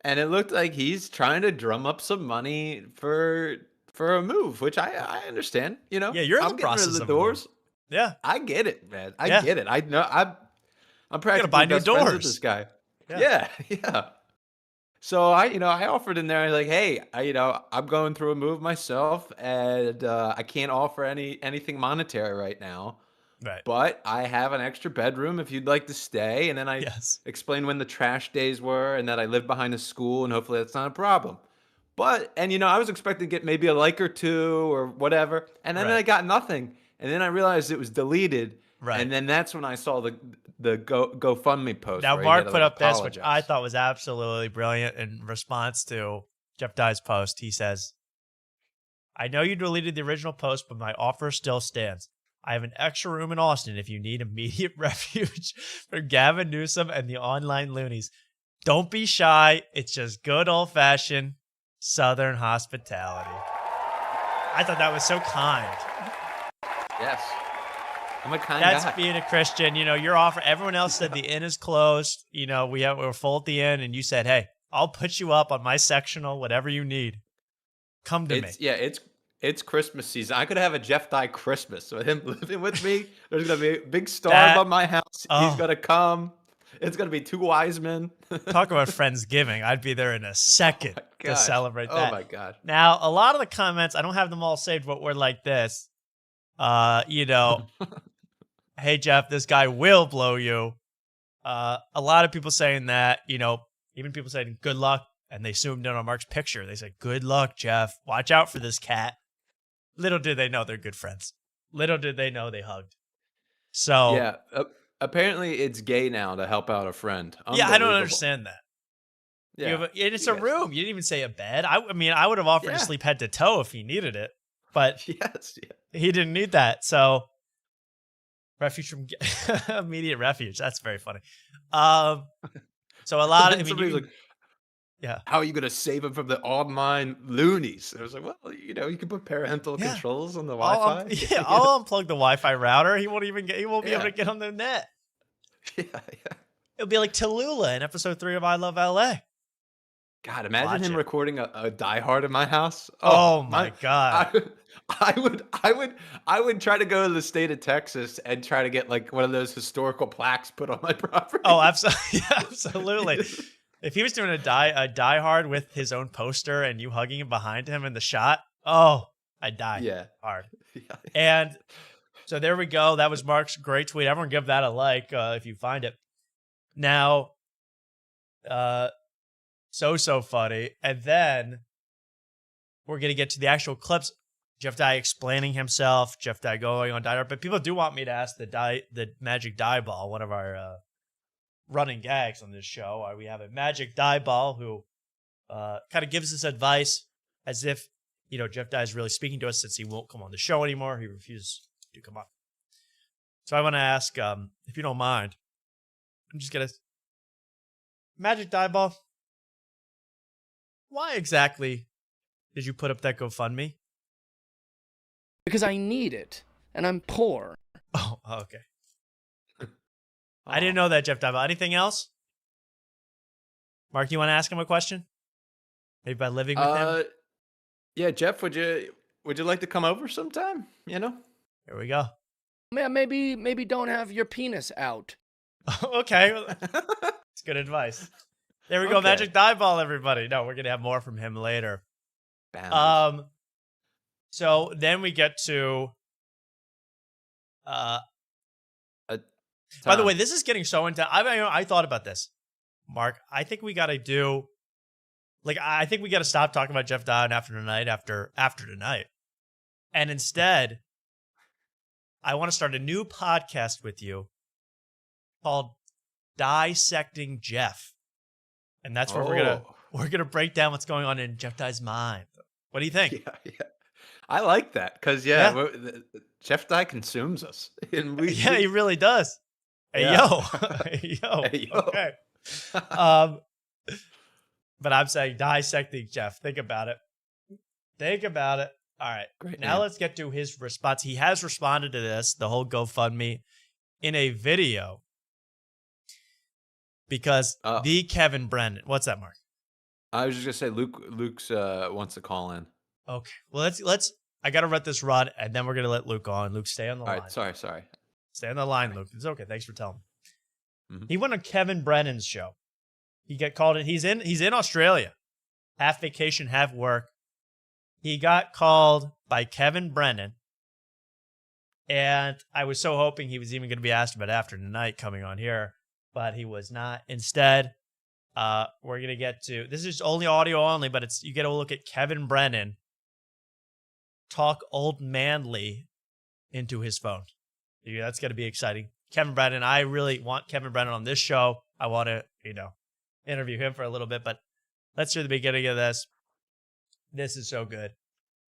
And it looked like he's trying to drum up some money for a move, which I understand. You know, Yeah, you're in I'm the getting rid process of the of a move. doors. Yeah. I get it, man. I Yeah. get it. I know. I'm practically buy new best friends with doors. this guy. Yeah. Yeah. So I offered in there like, hey, I'm going through a move myself, and I can't offer anything monetary right now. Right. But I have an extra bedroom if you'd like to stay. And then I explained when the trash days were and that I live behind a school and hopefully that's not a problem. But, I was expecting to get maybe a like or two or whatever. And then I got nothing. And then I realized it was deleted. Right. And then that's when I saw the GoFundMe post. Now, where he Mark had to, put like, up this, which apologize. I thought was absolutely brilliant in response to Jeff Dye's post. He says, I know you deleted the original post, but my offer still stands. I have an extra room in Austin if you need immediate refuge for Gavin Newsom and the online loonies. Don't be shy. It's just good old-fashioned Southern hospitality. I thought that was so kind. Yes. I'm a kind guy. That's being a Christian. You know, your offer, everyone else said the inn is closed. You know, we're full at the inn, and you said, hey, I'll put you up on my sectional, whatever you need. Come to me. Yeah, it's Christmas season. I could have a Jeff Dye Christmas with him living with me. There's gonna be a big star above my house. He's gonna come. It's gonna be 2 wise men. Talk about Friendsgiving. I'd be there in a second to celebrate that. Oh my god. Now, a lot of the comments, I don't have them all saved, but were like this. Hey Jeff, this guy will blow you. A lot of people saying that, even people saying good luck, and they zoomed in on Mark's picture. They said, good luck, Jeff. Watch out for this cat. Little did they know they're good friends. Little did they know they hugged. So Yeah, apparently it's gay now to help out a friend. Yeah, I don't understand that. Yeah, and it's a room. You didn't even say a bed. I would have offered to sleep head to toe if he needed it, but he didn't need that. So refuge from immediate refuge. That's very funny. So a lot of how are you going to save him from the online loonies? And I was like, well, you can put parental controls on the Wi-Fi. I'll unplug the Wi-Fi router. He won't be able to get on the net. Yeah. It'll be like Tallulah in episode 3 of I Love LA. God, imagine him recording a Die Hard in my house. Oh my God. I would try to go to the state of Texas and try to get like one of those historical plaques put on my property. Oh, absolutely. Absolutely. If he was doing a Die Hard with his own poster and you hugging him behind him in the shot, I'd die. Yeah. Hard. Yeah. And so there we go. That was Mark's great tweet. Everyone give that a like if you find it. Now, so funny. And then we're going to get to the actual clips. Jeff Dye explaining himself, Jeff Dye going on Die Hard. But people do want me to ask the Magic Die Ball, one of our running gags on this show. We have a Magic Die Ball who kind of gives us advice as if, Jeff Dye is really speaking to us since he won't come on the show anymore. He refuses to come up. So I want to ask, if you don't mind, I'm just going to... Magic Die Ball, why exactly did you put up that GoFundMe? Because I need it, and I'm poor. Oh, okay. I didn't know that, Jeff Dival. Anything else? Mark, you want to ask him a question? Maybe by living with him? Yeah, Jeff, would you like to come over sometime? You know? Here we go. Man, maybe don't have your penis out. Okay. It's good advice. There we go. Okay. Magic Die Ball, everybody. No, we're going to have more from him later. Bounds. So then we get to... by the way, this is getting so intense. I thought about this, Mark. I think we got to do... I think we got to stop talking about Jeff Dye after tonight, after tonight. And instead, I want to start a new podcast with you called Dissecting Jeff. And that's where we're gonna break down what's going on in Jeff Dye's mind. What do you think? Yeah. I like that because Jeff Dye consumes us. And he really does. Hey, Yeah. yo. Hey, yo. Okay. But I'm saying dissecting Jeff. Think about it. All right. Great Now name. let's get to his response. He has responded to this, the whole GoFundMe, in a video. Because the Kevin Brennan. What's that, Mark? I was just gonna say Luke's wants to call in. Okay. Well, let's. I gotta let this run, and then we're gonna let Luke on. Luke, stay on the All line. right, sorry. Stay on the line, Luke. It's okay. Thanks for telling me. Mhm. He went on Kevin Brennan's show. He got called in. He's in Australia. Half vacation, half work. He got called by Kevin Brennan. And I was so hoping he was even going to be asked about After Tonight coming on here, but he was not. Instead, we're going to get to, this is only audio only, but you get a look at Kevin Brennan talk old manly into his phone. Yeah, that's going to be exciting. Kevin Brennan, I really want Kevin Brennan on this show. I want to, interview him for a little bit, but let's hear the beginning of this. This is so good.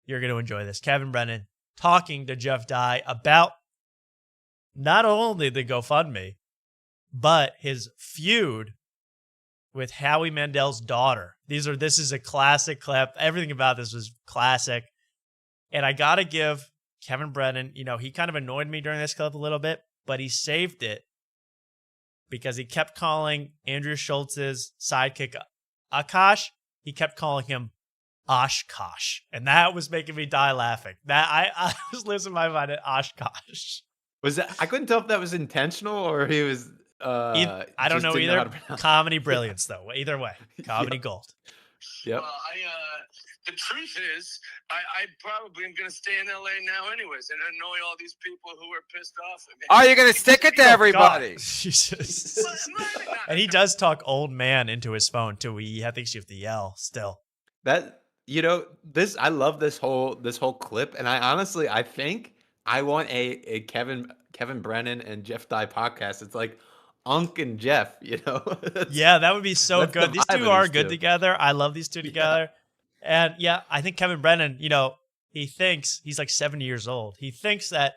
You're going to enjoy this. Kevin Brennan talking to Jeff Dye about not only the GoFundMe, but his feud with Howie Mandel's daughter. This is a classic clip. Everything about this was classic. And I got to give Kevin Brennan, he kind of annoyed me during this clip a little bit, but he saved it because he kept calling Andrew Schultz's sidekick Akash. He kept calling him Oshkosh. And that was making me die laughing. That I was losing my mind at Oshkosh. Was that? I couldn't tell if that was intentional or he was. I don't know either. Comedy brilliance, though. Either way, comedy gold. Yep. The truth is, I probably am going to stay in LA now anyways and annoy all these people who are pissed off at me. Are you going to stick it to everybody? Jesus. And he does talk old man into his phone, too. I think you have to yell still. That, I love this whole clip. And I think I want a Kevin Brennan and Jeff Dye podcast. It's like Unc and Jeff, Yeah, that would be so That's good. the These vibe two of are these good two. together. I love these two together. And yeah, I think Kevin Brennan, he thinks he's like 70 years old. He thinks that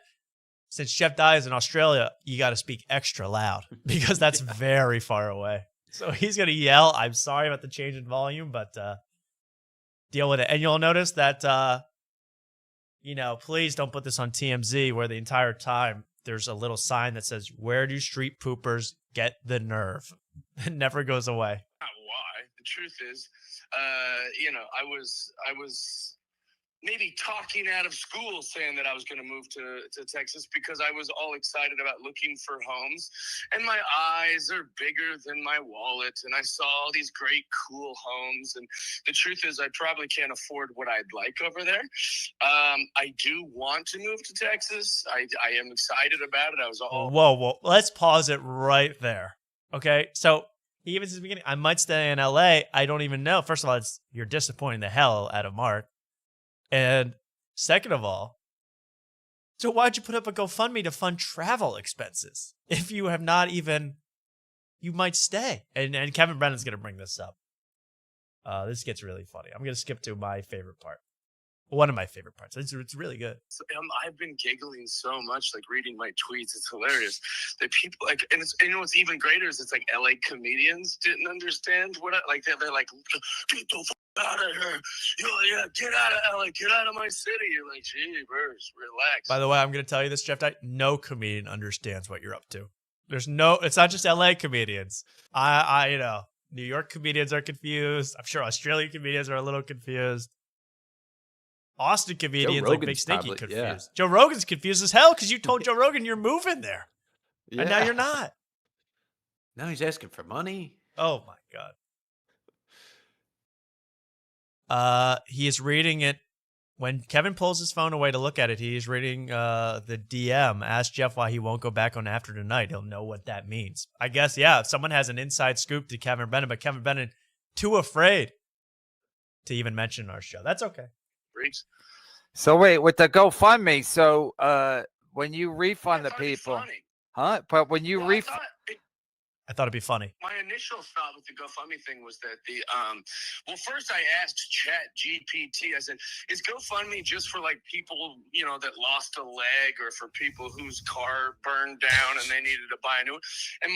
since Jeff Dye is in Australia, you got to speak extra loud because that's very far away. So he's going to yell, I'm sorry about the change in volume, but deal with it. And you'll notice that, please don't put this on TMZ where the entire time there's a little sign that says, where do street poopers get the nerve? It never goes away. Not why. The truth is, I was maybe talking out of school saying that I was going to move to Texas because I was all excited about looking for homes, and my eyes are bigger than my wallet, and I saw all these great, cool homes, and the truth is I probably can't afford what I'd like over there. I do want to move to Texas. I am excited about it. I was all... Whoa. Let's pause it right there. Okay, so even since the beginning, I might stay in LA. I don't even know. First of all, you're disappointing the hell out of Mark. And second of all, so why'd you put up a GoFundMe to fund travel expenses if you have not even, you might stay? And Kevin Brennan's going to bring this up. This gets really funny. I'm going to skip to my favorite part. One of my favorite parts. It's really good. I've been giggling so much, like reading my tweets. It's hilarious that people and what's even greater is it's like LA comedians didn't understand what they're like, get the fuck out of here. Get out of LA, get out of my city. You're like, gee, relax. By the way, I'm going to tell you this, Jeff Dye. No comedian understands what you're up to. It's not just LA comedians. New York comedians are confused. I'm sure Australian comedians are a little confused. Austin comedians like Big Stinky confused. Yeah. Joe Rogan's confused as hell because you told Joe Rogan you're moving there. Yeah. And now you're not. Now he's asking for money. Oh my God. He is reading it. When Kevin pulls his phone away to look at it, he's reading the DM. Ask Jeff why he won't go back on After Tonight. He'll know what that means. I guess, yeah, someone has an inside scoop to Kevin Brennan, but Kevin Brennan too afraid to even mention our show. That's okay. So wait, with the GoFundMe, so when you refund the people, huh? But when you refund. I thought it'd be funny. My initial thought with the GoFundMe thing was that first I asked ChatGPT, I said, is GoFundMe just for like people, that lost a leg or for people whose car burned down and they needed to buy a new one? And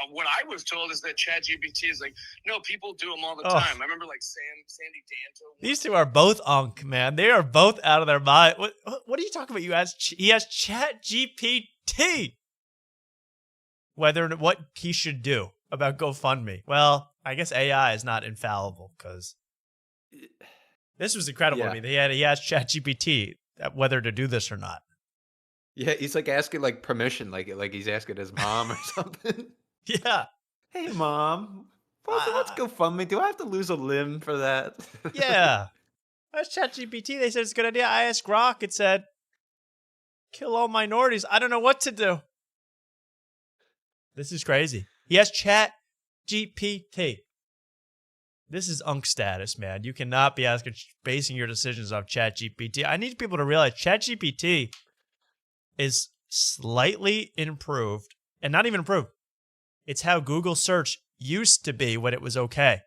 what I was told is that ChatGPT is like, no, people do them all the time. I remember like Sandy Danto. These two are both unk, man. They are both out of their mind. What are you talking about? He has ChatGPT. What he should do about GoFundMe. Well, I guess AI is not infallible because this was incredible to me. He asked ChatGPT whether to do this or not. Yeah, he's like asking like permission, like he's asking his mom or something. Yeah. Hey, Mom, what's GoFundMe? Do I have to lose a limb for that? Yeah. I asked ChatGPT. They said it's a good idea. I asked Grok. It said, kill all minorities. I don't know what to do. This is crazy. He has ChatGPT. This is unk status, man. You cannot be basing your decisions off ChatGPT. I need people to realize ChatGPT is slightly improved, and not even improved. It's how Google search used to be when it was okay.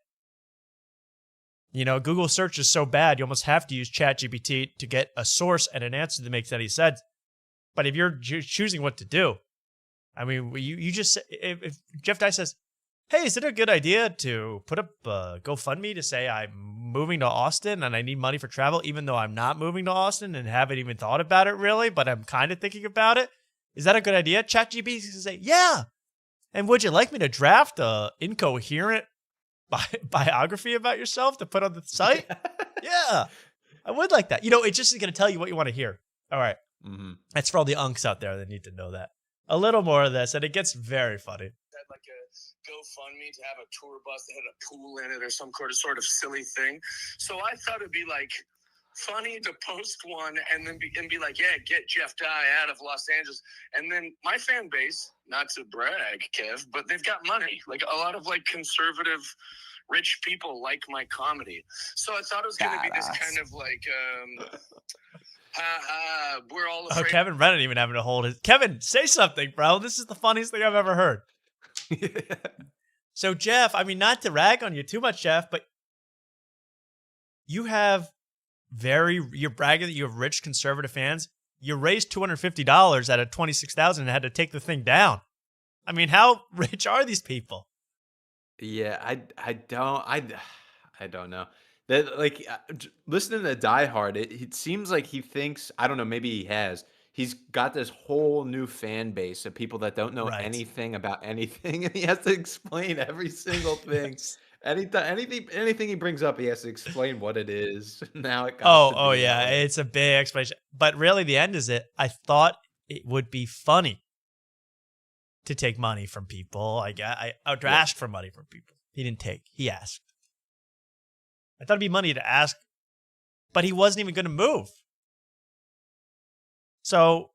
Google search is so bad, you almost have to use ChatGPT to get a source and an answer that makes any sense. But if you're choosing what to do, I mean, you just, if Jeff Dye says, hey, is it a good idea to put up a GoFundMe to say I'm moving to Austin and I need money for travel, even though I'm not moving to Austin and haven't even thought about it really, but I'm kind of thinking about it. Is that a good idea? ChatGPT is going to say, yeah. And would you like me to draft a incoherent biography about yourself to put on the site? Yeah, I would like that. It's just going to tell you what you want to hear. All right. Mm-hmm. That's for all the unks out there that need to know that. A little more of this, and it gets very funny. Had like a GoFundMe to have a tour bus that had a pool in it or some sort of silly thing. So I thought it'd be like funny to post one and then be like, yeah, get Jeff Dye out of Los Angeles. And then my fan base, not to brag, Kev, but they've got money. Like a lot of like conservative rich people like my comedy. So I thought it was going to be this kind of like... we're all afraid. Oh, Kevin Brennan even having to hold his... Kevin, say something, bro. This is the funniest thing I've ever heard. So, Jeff, I mean, not to rag on you too much, Jeff, but you have you're bragging that you have rich conservative fans. You raised $250 out of $26,000 and had to take the thing down. I mean, how rich are these people? Yeah, I don't know. That like listening to Die Hard, it seems like he thinks, I don't know, maybe he's got this whole new fan base of people that don't know anything about anything, and he has to explain every single thing. Yes. Anything he brings up, he has to explain what it is. Now it yeah, it's a big explanation. But really, the end is it. I thought it would be funny to take money from people. I would ask for money from people. He didn't take. He asked. I thought it'd be money to ask, but he wasn't even going to move. So,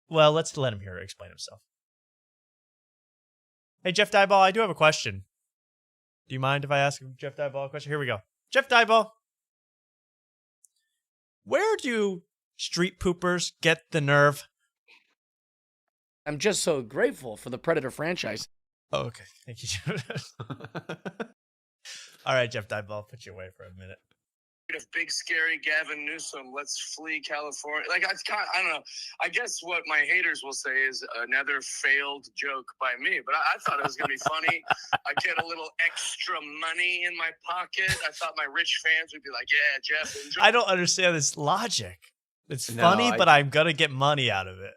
well, let's let him explain himself. Hey, Jeff Dyball, I do have a question. Do you mind if I ask Jeff Dyball a question? Here we go. Jeff Dyball, where do street poopers get the nerve? I'm just so grateful for the Predator franchise. Oh, okay. Thank you. All right, Jeff Dyball, put you away for a minute. If big scary Gavin Newsom, let's flee California. Like I don't know. I guess what my haters will say is another failed joke by me. But I thought it was gonna be funny. I get a little extra money in my pocket. I thought my rich fans would be like, "Yeah, Jeff, enjoy." I don't understand this logic. It's funny, but I'm gonna get money out of it.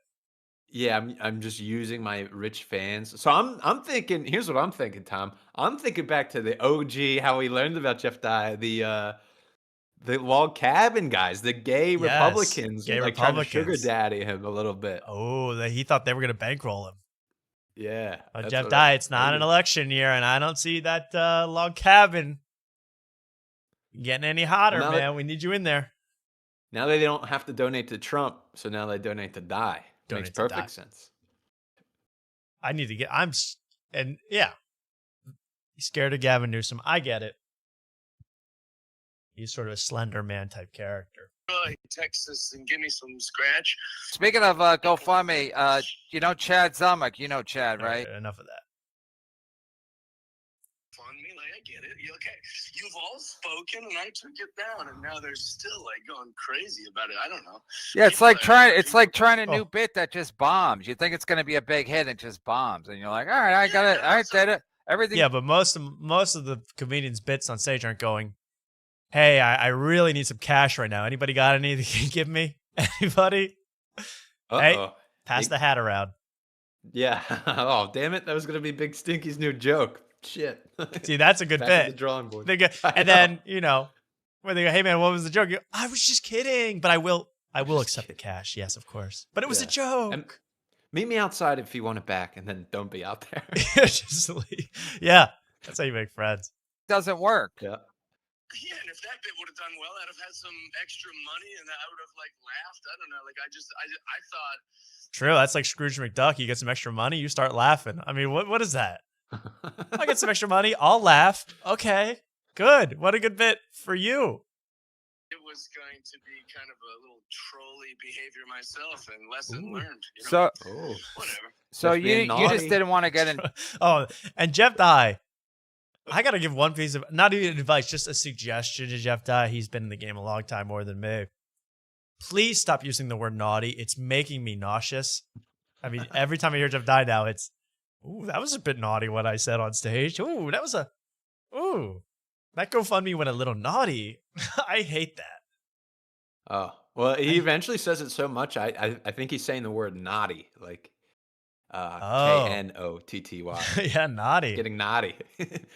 Yeah, I'm just using my rich fans. So I'm thinking. Here's what I'm thinking, Tom. I'm thinking back to the OG, how we learned about Jeff Dye, the log cabin guys, the gay Yes, Republicans, gay were like trying to sugar Republicans. daddy him a little bit. Oh, he thought they were going to bankroll him. Yeah, that's Jeff what Dye, it's not an maybe. election year, and I don't see that log cabin getting any hotter, Well, man. We need you in there. Now they don't have to donate to Trump, so now they donate to Dye. Makes Donate to perfect Dye. sense. I need to get. And yeah, he's scared of Gavin Newsom. I get it. He's sort of a Slender Man type character. Texas and give me some scratch. Speaking of GoFundMe, you know Chad Zumick. You know Chad, right? Okay, enough of that. Fund me, like I get it. Okay, you've all spoken, and I took it down, and now they're still like going crazy about it. I don't know. Yeah, it's like trying a new Oh. bit that just bombs. You think it's going to be a big hit and it just bombs, and you're like, all right, I got it, I did it. Everything. Yeah, but most of the comedians' bits on stage aren't going, hey, I really need some cash right now. Anybody got any that can give me? Anybody? Hey, pass the hat around. Yeah. Oh, damn it. That was going to be Big Stinky's new joke. Shit. See, that's a good Back to the bit. drawing board. They go, I and know. then, when they go, hey, man, what was the joke? You go, I was just kidding, but I will just accept the kidding. cash. Yes, of course. But it was a Yeah. joke. And meet me outside if you want it back, and then don't be out there. Just leave. Yeah, that's how you make friends. Doesn't work. Yeah. Yeah, and if that bit would have done well, I'd have had some extra money, and I would have like laughed. I don't know, like I thought. True. That's like Scrooge McDuck. You get some extra money, you start laughing. I mean, what is that? I get some extra money, I'll laugh. Okay, good. What a good bit for you. It was going to be kind of a little trolly behavior myself, and lesson learned. So Oh. Whatever. so Just you being just naughty. didn't want to get in. Oh, and Jeff Dye. I got to give one piece of, not even advice, just a suggestion to Jeff Dye. He's been in the game a long time, more than me. Please stop using the word naughty. It's making me nauseous. I mean, every time I hear Jeff Dye now, it's, ooh, that was a bit naughty what I said on stage. Ooh, that GoFundMe went a little naughty. I hate that. Oh. Well, he eventually says it so much, I think he's saying the word naughty, like Oh. Knotty. Yeah, naughty. Getting naughty.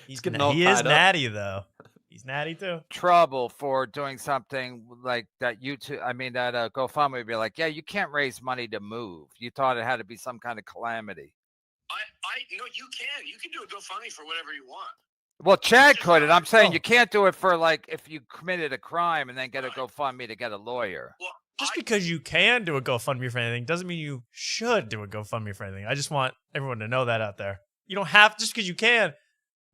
He's getting all he is tied up. natty, though. He's natty, too. Trouble for doing something like that. That GoFundMe would be like, yeah, you can't raise money to move. You thought it had to be some kind of calamity. No, you can do a GoFundMe for whatever you want. Well, Chad could, and I'm saying Oh. you can't do it for like if you committed a crime and then get a GoFundMe to get a lawyer. Well, Just because you can do a GoFundMe for anything doesn't mean you should do a GoFundMe for anything. I just want everyone to know that out there. You don't have, just because you can,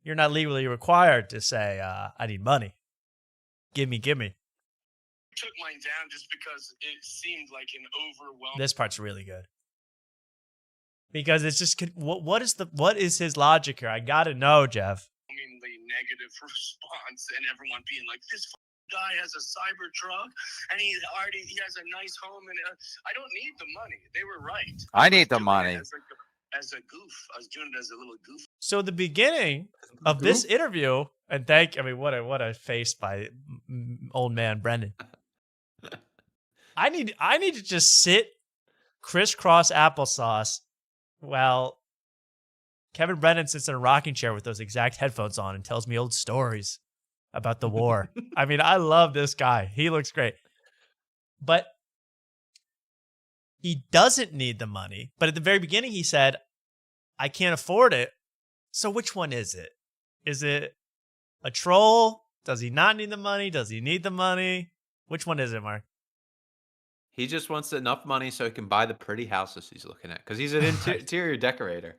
you're not legally required to say, I need money. Give me. took mine down just because it seemed like an overwhelming. This part's really good. Because it's just, what is his logic here? I got to know, Jeff. Negative response, and everyone being like, "This guy has a cyber truck, and he has a nice home, and I don't need the money." They were right. I need the doing it money. as a goof. I was doing it as a little goof. So the beginning of this interview, and what a face by old man Brendan. I need to just sit crisscross applesauce while Kevin Brennan sits in a rocking chair with those exact headphones on and tells me old stories about the war. I mean, I love this guy. He looks great. But he doesn't need the money. But at the very beginning, he said, I can't afford it. So which one is it? Is it a troll? Does he not need the money? Does he need the money? Which one is it, Mark? He just wants enough money so he can buy the pretty houses he's looking at, because he's an interior decorator.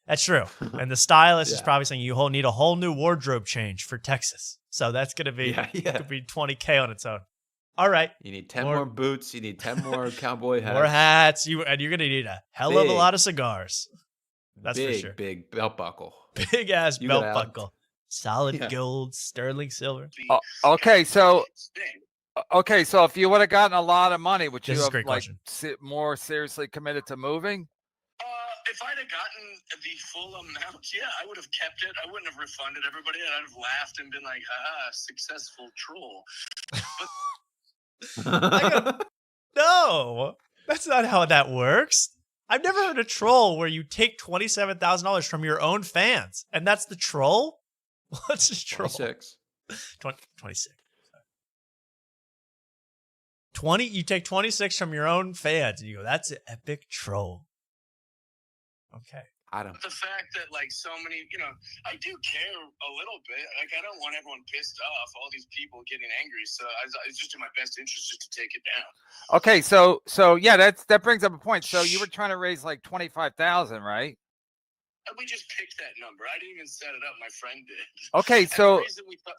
That's true. And the stylist is Yeah. probably saying you need a whole new wardrobe change for Texas. So that's going to be, could be $20K on its own. All right. You need 10 more boots. You need 10 more cowboy hats. More hats. And you're going to need a hell of a Big. lot of cigars. That's big, for sure. Big belt buckle. Big ass You belt got out. buckle. Solid Yeah. gold, sterling silver. Okay, so if you would have gotten a lot of money, would you This is a have great like question. more seriously committed to moving? If I'd have gotten the full amount, yeah, I would have kept it. I wouldn't have refunded everybody. I'd have laughed and been like, successful troll. No, that's not how that works. I've never heard a troll where you take $27,000 from your own fans, and that's the troll. What's this troll? 26. 26. 20. You take 26 from your own fans, and you go, "That's an epic troll." Okay. I don't. The fact that like so many, I do care a little bit. Like I don't want everyone pissed off, all these people getting angry. So it's just in my best interest just to take it down. Okay, so yeah, that brings up a point. So you were trying to raise like 25,000, right? We just picked that number. I didn't even set it up. My friend did. Okay, And so the reason we thought,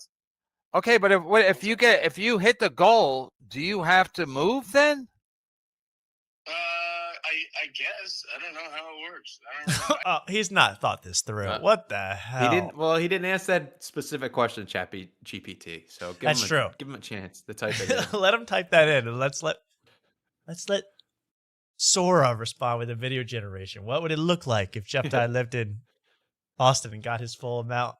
okay, but if you hit the goal, do you have to move then? I guess I don't know how it works. I don't know. Oh, he's not thought this through. What the hell? He didn't ask that specific question, GPT. So That's true. Give him a chance to type it in. Let him type that in, and let's let Sora respond with a video generation. What would it look like if Jeff Dye lived in Austin and got his full amount?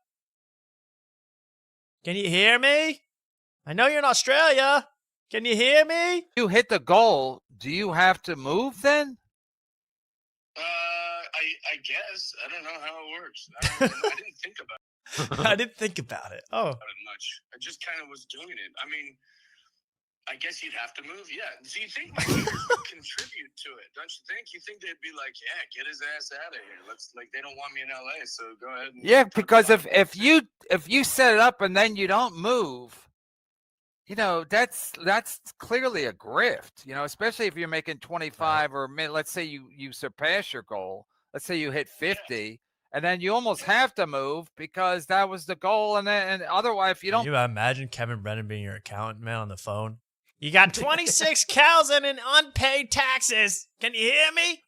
Can you hear me? I know you're in Australia. Can you hear me? You hit the goal, do you have to move then? I guess I don't know how it works. I didn't think about it. I didn't think about it. Oh, Much. I just kind of was doing it. I mean, I guess you'd have to move. Yeah. Do you think my viewers would contribute to it? Don't you think? You think they'd be like, yeah, get his ass out of here. They don't want me in LA, so go ahead. Yeah, because if you set it up and then you don't move, that's clearly a grift. Especially if you're making 25 or let's say you surpass your goal. Let's say you hit 50, and then you almost have to move because that was the goal, and otherwise if you don't. Can you imagine Kevin Brennan being your accountant man on the phone? You got 26,000 in unpaid taxes. Can you hear me?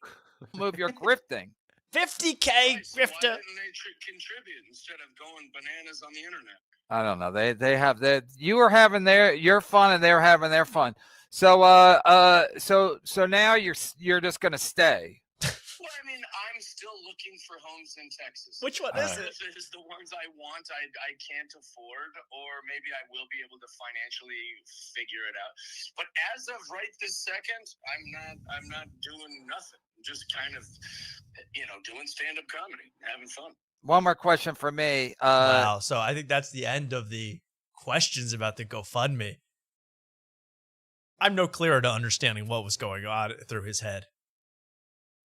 Move your grifting. 50K Why grifter. didn't they contribute instead of going bananas on the internet? I don't know. They have that. You were having your fun, and they were having their fun. So so now you're just gonna stay. Well, I mean, I'm still looking for homes in Texas. Which one is it? If it's the ones I want, I can't afford, or maybe I will be able to financially figure it out. But as of right this second, I'm not doing nothing. I'm just kind of, doing stand-up comedy, having fun. One more question for me. Wow. So I think that's the end of the questions about the GoFundMe. I'm no clearer to understanding what was going on through his head.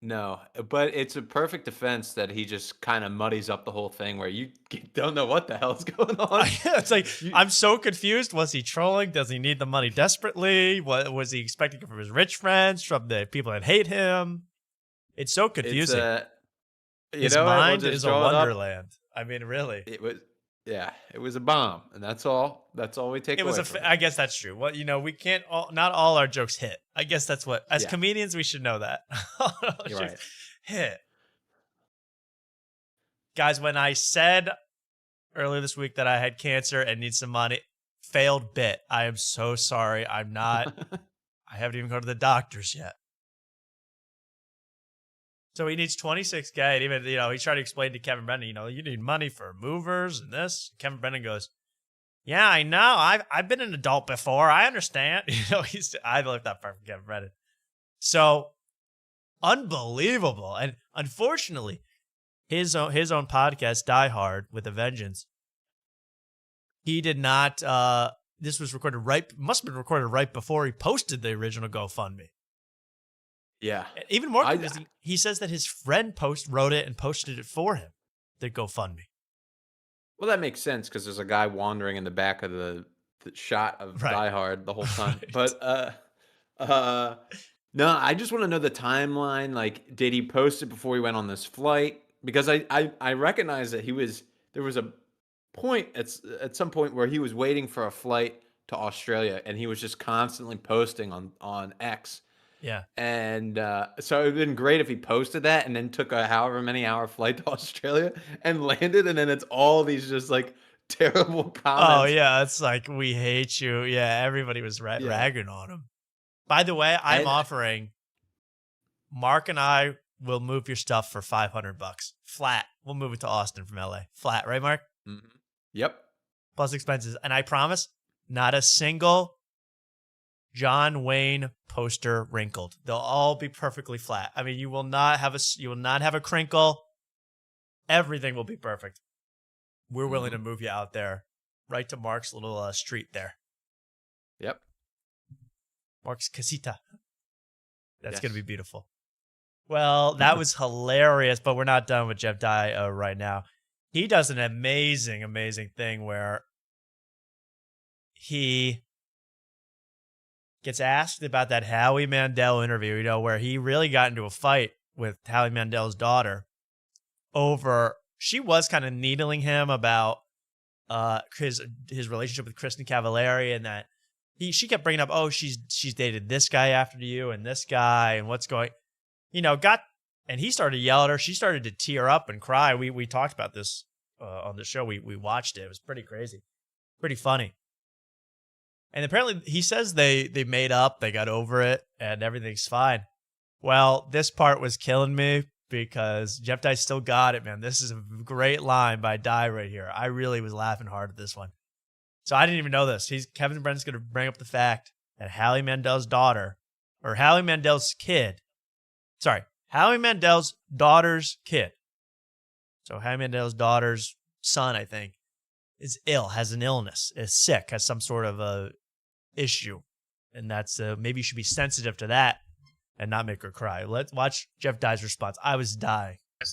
No, but it's a perfect defense that he just kind of muddies up the whole thing where you don't know what the hell's going on. It's like, I'm so confused. Was he trolling? Does he need the money desperately? What was he expecting from his rich friends, from the people that hate him? It's so confusing. His mind is a wonderland. I mean, really. It was a bomb, and that's all we take away from it. I guess that's true. Well, we can't not all our jokes hit. I guess that's what, as comedians, we should know that. You're right. Hit. Guys, when I said earlier this week that I had cancer and need some money, failed bit. I am so sorry. I'm not, I haven't even gone to the doctors yet. So he needs 26K. And even, he tried to explain to Kevin Brennan, you need money for movers and this. Kevin Brennan goes, yeah, I know. I've been an adult before. I understand. I love that part from Kevin Brennan. So unbelievable. And unfortunately, his own podcast, Die Hard with a Vengeance, he did not, this was recorded must have been recorded right before he posted the original GoFundMe. Yeah. Even more confusing, he says that his friend wrote it and posted it for him, the GoFundMe. Well, that makes sense because there's a guy wandering in the back of the shot of Die Hard the whole time. Right. But no, I just want to know the timeline. Like, did he post it before he went on this flight? Because I recognize that there was a point at some point where he was waiting for a flight to Australia, and he was just constantly posting on X. Yeah. And so it would have been great if he posted that and then took a however many hour flight to Australia and landed. And then it's all these just like terrible comments. Oh, yeah. It's like, we hate you. Yeah. Everybody was ragging on him. By the way, I'm offering Mark and I will move your stuff for $500 flat. We'll move it to Austin from LA. Flat. Right, Mark? Mm-hmm. Yep. Plus expenses. And I promise not a single John Wayne poster wrinkled. They'll all be perfectly flat. I mean, you will not have a crinkle. Everything will be perfect. We're willing to move you out there, right to Mark's little street there. Yep. Mark's casita. That's Yes. going to be beautiful. Well, that was hilarious, but we're not done with Jeff Dye right now. He does an amazing, amazing thing where he gets asked about that Howie Mandel interview, where he really got into a fight with Howie Mandel's daughter over, she was kind of needling him about his relationship with Kristen Cavallari, and that she kept bringing up, oh, she's dated this guy after you and this guy and what's going, and he started to yell at her. She started to tear up and cry. We talked about this on the show. We watched it. It was pretty crazy, pretty funny. And apparently he says they made up, they got over it, and everything's fine. Well, this part was killing me because Jeff Dye still got it, man. This is a great line by Dye right here. I really was laughing hard at this one. So I didn't even know this. Kevin Brennan's going to bring up the fact that Howie Mandel's daughter, or Howie Mandel's daughter's kid. So Howie Mandel's daughter's son, I think, is ill, has an illness, is sick, has some sort of a issue. And that's maybe you should be sensitive to that and not make her cry. Let's watch Jeff Dye's response. I was dying. 9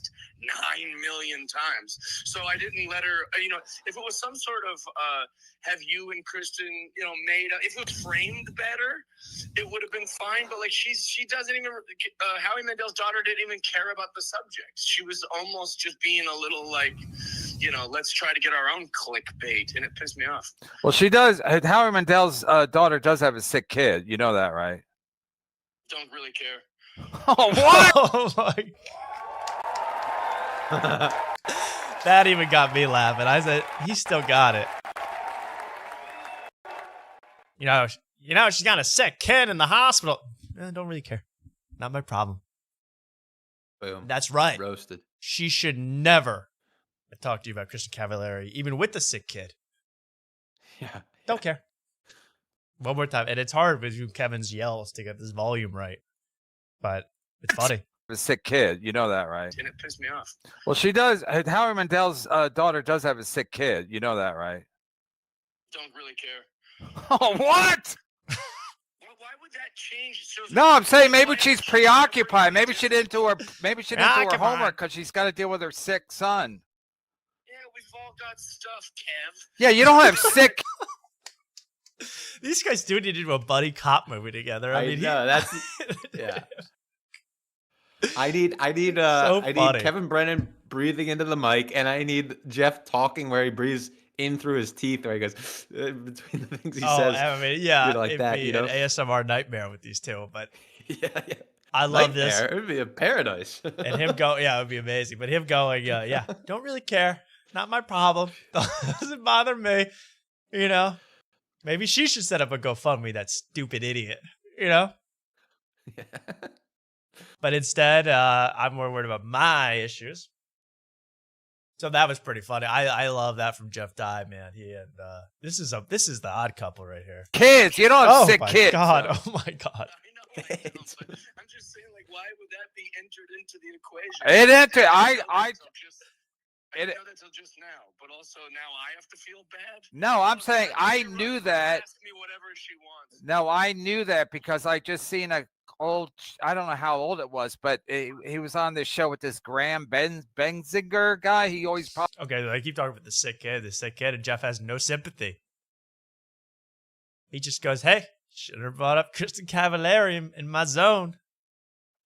million times. So I didn't let her, if it was some sort of, have you and Kristen, made up, if it was framed better, it would have been fine. But like she doesn't even, Howie Mandel's daughter didn't even care about the subject. She was almost just being a little like, let's try to get our own clickbait. And it pissed me off. Well, she does. Howie Mandel's daughter does have a sick kid. You know that, right? Don't really care. Oh, what? Oh my. That even got me laughing. I said, he still got it. She's got a sick kid in the hospital. Don't really care. Not my problem. Boom. That's right. Roasted. She should never talk to you about Kristen Cavallari, even with the sick kid. Yeah. Don't care. One more time. And it's hard with Kevin's yells to get this volume right. But it's funny. A sick kid. You know that, right? And it pissed me off. Well, she does. Howie Mandel's daughter does have a sick kid. You know that, right? Don't really care. Oh, what? Why would that change? No, I'm saying maybe she's preoccupied. Maybe she didn't do her homework because she's got to deal with her sick son. Yeah, we've all got stuff, Kev. Yeah, you don't have sick. These guys do need to do a buddy cop movie together. I mean, that's yeah. I need Kevin Brennan breathing into the mic, and I need Jeff talking where he breathes in through his teeth, where he goes between the things he says. I mean, yeah, like it'd that, be an ASMR nightmare with these two. But yeah. I love Nightmare. this. It would be a paradise. And him go, yeah, it would be amazing. But him going, don't really care. Not my problem. Doesn't bother me. Maybe she should set up a GoFundMe, that stupid idiot. Yeah. But instead, I'm more worried about my issues. So that was pretty funny. I love that from Jeff Dye, man. This is the odd couple right here. Kids, you don't have sick kids. Oh my god. I know, I'm just saying, like, why would that be entered into the equation? It entered. I know that till just now, but also now I have to feel bad. No, I'm saying I knew that. Ask me whatever she wants. No, I knew that because I just seen a old. I don't know how old it was, but he was on this show with this Graham Benzinger guy. He always okay. I keep talking about the sick kid, and Jeff has no sympathy. He just goes, "Hey, should have brought up Kristen Cavallari in my zone."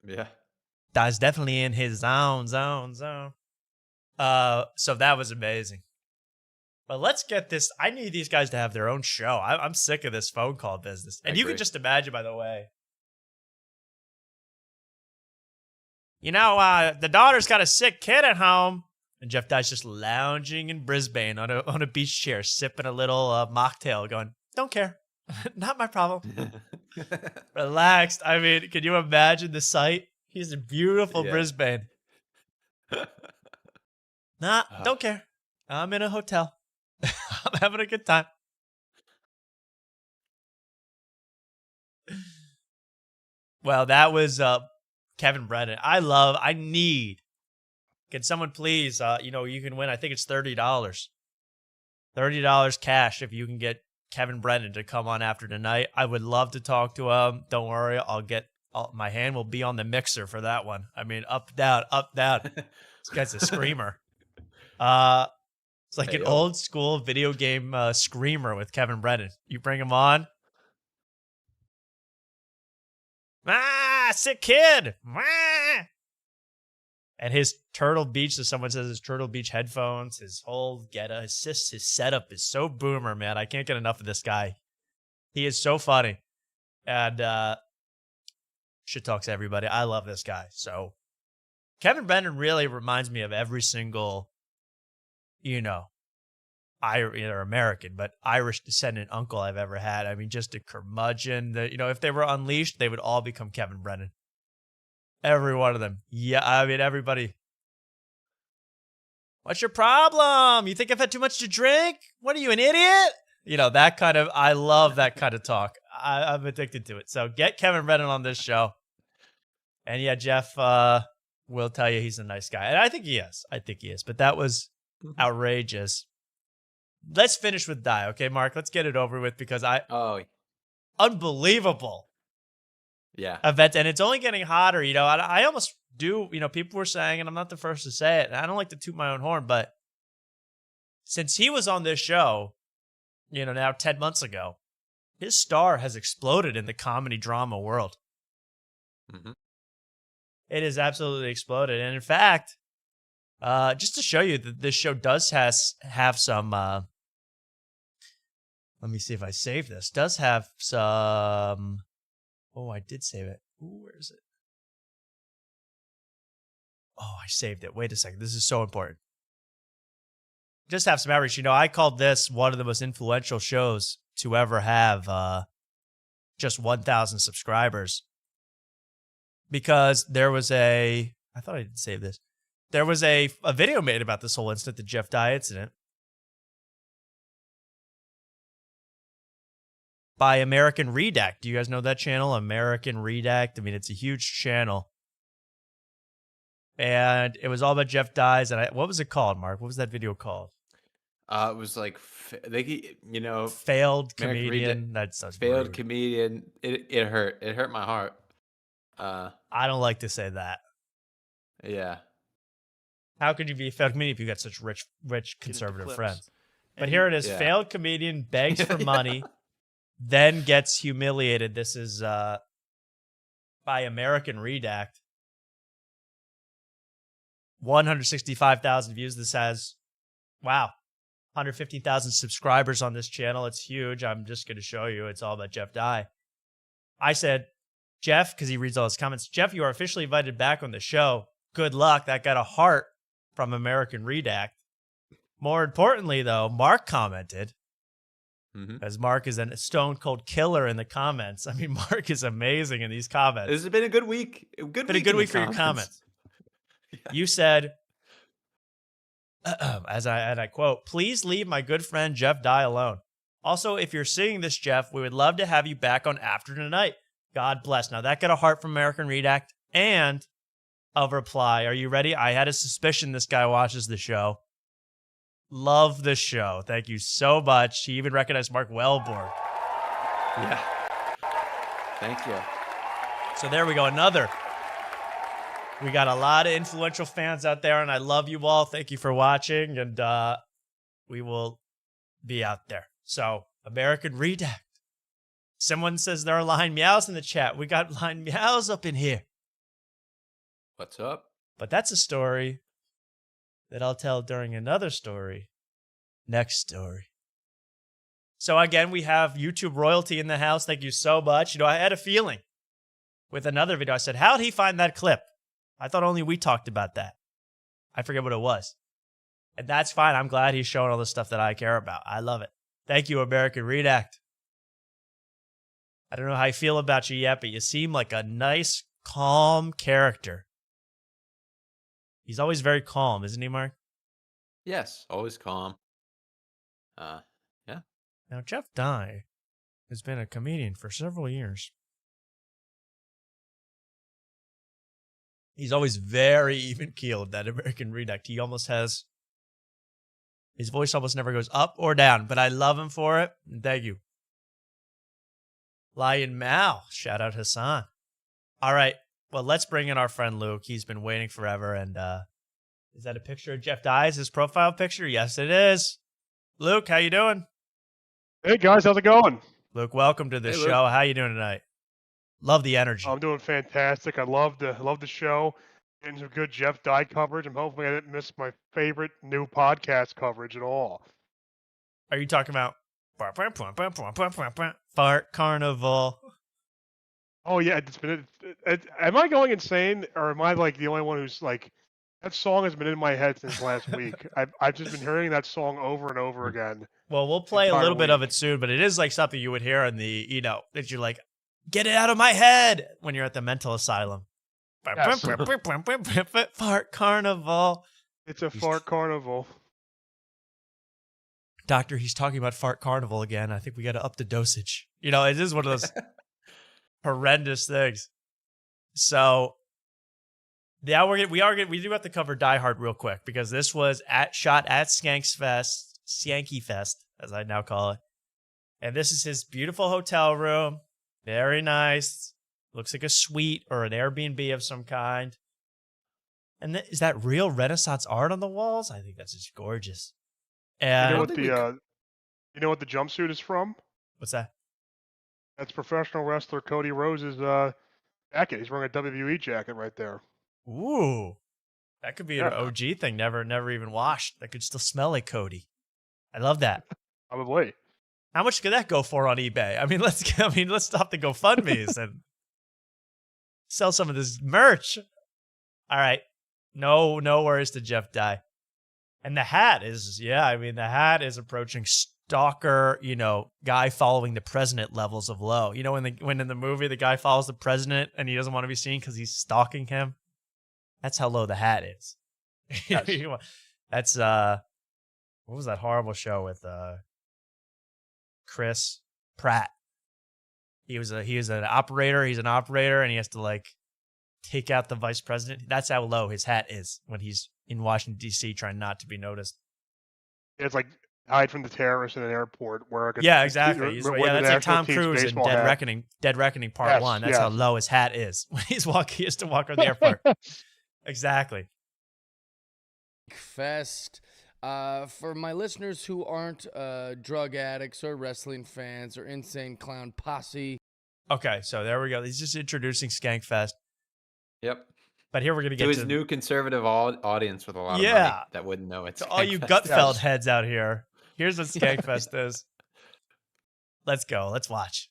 Yeah, that's definitely in his zone. So that was amazing. But let's get this. I need these guys to have their own show. I'm sick of this phone call business. And you can just imagine, by the way. The daughter's got a sick kid at home. And Jeff Dye's just lounging in Brisbane on a beach chair, sipping a little mocktail, going, don't care. Not my problem. Relaxed. I mean, can you imagine the sight? He's in beautiful Brisbane. Nah, don't care. I'm in a hotel. I'm having a good time. Well, that was Kevin Brennan. Can someone please, you can win, I think it's $30. $30 cash if you can get Kevin Brennan to come on after tonight. I would love to talk to him. Don't worry, my hand will be on the mixer for that one. I mean, up, down, up, down. This guy's a screamer. It's like an old school video game screamer with Kevin Brennan. You bring him on. Sick kid. And his Turtle Beach, as someone says, his Turtle Beach headphones, his whole his setup is so boomer, man. I can't get enough of this guy. He is so funny. And shit talks everybody. I love this guy. So Kevin Brennan really reminds me of every single, either American, but Irish descendant uncle I've ever had. I mean, just a curmudgeon. If they were unleashed, they would all become Kevin Brennan. Every one of them. Yeah, I mean, everybody. What's your problem? You think I've had too much to drink? What are you, an idiot? That kind of, I love that kind of talk. I'm addicted to it. So get Kevin Brennan on this show. And yeah, Jeff will tell you he's a nice guy. And I think he is. But that was outrageous. Let's finish with Die, okay, Mark? Let's get it over with because unbelievable. Yeah. Event, and it's only getting hotter. I almost do. People were saying, and I'm not the first to say it. And I don't like to toot my own horn, but since he was on this show, now 10 months ago, his star has exploded in the comedy drama world. Mm-hmm. It has absolutely exploded, and in fact, just to show you that this show does have some. Let me see if I saved this. Does have some. Oh, I did save it. Ooh, where is it? Oh, I saved it. Wait a second. This is so important. Just have some average. I called this one of the most influential shows to ever have just 1,000 subscribers. Because there was I thought I didn't save this. There was a video made about this whole incident, the Jeff Dye incident. By American Redact. Do you guys know that channel? American Redact. I mean, it's a huge channel. And it was all about Jeff Dye's. And what was it called, Mark? What was that video called? It was like, failed comedian. That's failed rude. Comedian. It hurt. It hurt my heart. I don't like to say that. Yeah. How could you be a failed comedian if you got such rich conservative friends? But here it is. Yeah. Failed comedian begs for money. Then gets humiliated. This is by American Redact. 165,000 views. This has, 150,000 subscribers on this channel. It's huge. I'm just going to show you. It's all about Jeff Dye. I said, Jeff, because he reads all his comments, Jeff, you are officially invited back on the show. Good luck. That got a heart from American Redact. More importantly, though, Mark commented. As Mark is a stone cold killer in the comments. I mean, Mark is amazing in these comments. This has been a good week. A good week for your comments. Yeah. You said, as I quote, please leave my good friend Jeff Dye alone. Also, if you're seeing this, Jeff, we would love to have you back on after tonight. God bless. Now, that got a heart from American Redact and a reply. Are you ready? I had a suspicion this guy watches the show. Love the show. Thank you so much. He even recognized Mark Wellborn. Yeah. Thank you. So there we go. We got a lot of influential fans out there, and I love you all. Thank you for watching, and we will be out there. So, American Redact. Someone says there are line meows in the chat. We got line meows up in here. What's up? But that's a story that I'll tell during another story. Next story. So again, we have YouTube royalty in the house. Thank you so much. I had a feeling with another video. I said, how did he find that clip? I thought only we talked about that. I forget what it was. And that's fine. I'm glad he's showing all the stuff that I care about. I love it. Thank you, American Redact. I don't know how I feel about you yet, but you seem like a nice, calm character. He's always very calm, isn't he, Mark? Yes, always calm. Yeah. Now, Jeff Dye has been a comedian for several years. He's always very even keeled, that American Redux. He almost has, his voice almost never goes up or down, but I love him for it. And thank you. Lion Mal, shout out Hassan. All right, well, let's bring in our friend Luke. He's been waiting forever. And is that a picture of Jeff Dye? His profile picture? Yes, it is. Luke, how you doing? Hey guys, how's it going? Luke, welcome to the Hey, show. Luke. How you doing tonight? Love the energy. I'm doing fantastic. I love the show. Getting some good Jeff Dye coverage. I'm hoping I didn't miss my favorite new podcast coverage at all. Are you talking about Fart Carnival? Oh yeah, it's been. Am I going insane, or am I like the only one who's like? That song has been in my head since last week. I've just been hearing that song over and over again. Well, we'll play a Entire little bit of week. it soon, but it is like something you would hear in the, you know, that you're like, get it out of my head when you're at the mental asylum. Yes. Fart Carnival. It's a fart carnival. Doctor, he's talking about Fart Carnival again. I think we got to up the dosage. You know, it is one of those horrendous things. So, yeah, we do have to cover Die Hard real quick because this was shot at Skanky Fest, as I now call it. And this is his beautiful hotel room. Very nice. Looks like a suite or an Airbnb of some kind. And is that real Renaissance art on the walls? I think that's just gorgeous. And You know what the jumpsuit is from? what's that? That's professional wrestler Cody Rhodes' jacket. He's wearing a WWE jacket right there. Ooh, that could be an Yeah. OG thing. Never even washed. That could still smell like Cody. I love that. Probably. How much could that go for on eBay? I mean, let's stop the GoFundMe's and sell some of this merch. All right, no worries to Jeff Dye. And the hat is, the hat is approaching stalker, guy following the president levels of low. You know, when in the movie the guy follows the president and he doesn't want to be seen because he's stalking him. That's how low the hat is. Yes. That's what was that horrible show with Chris Pratt? He was an operator. He's an operator, and he has to take out the vice president. That's how low his hat is when he's in Washington D.C. trying not to be noticed. It's like hide from the terrorists in an airport where Yeah, exactly. That's like Tom Cruise in Dead Reckoning. Dead Reckoning Part Yes, 1. That's yes. how low his hat is when he has to walk around the airport. Exactly. Fest. For my listeners who aren't drug addicts or wrestling fans or insane clown posse. Okay, so there we go. He's just introducing Skankfest. Yep. But here we're going to get To to his new conservative audience with a lot of Yeah. money that wouldn't know it. to all you Skankfest. Gutfeld Yes. heads out here. Here's what Skankfest is. Let's go. Let's watch.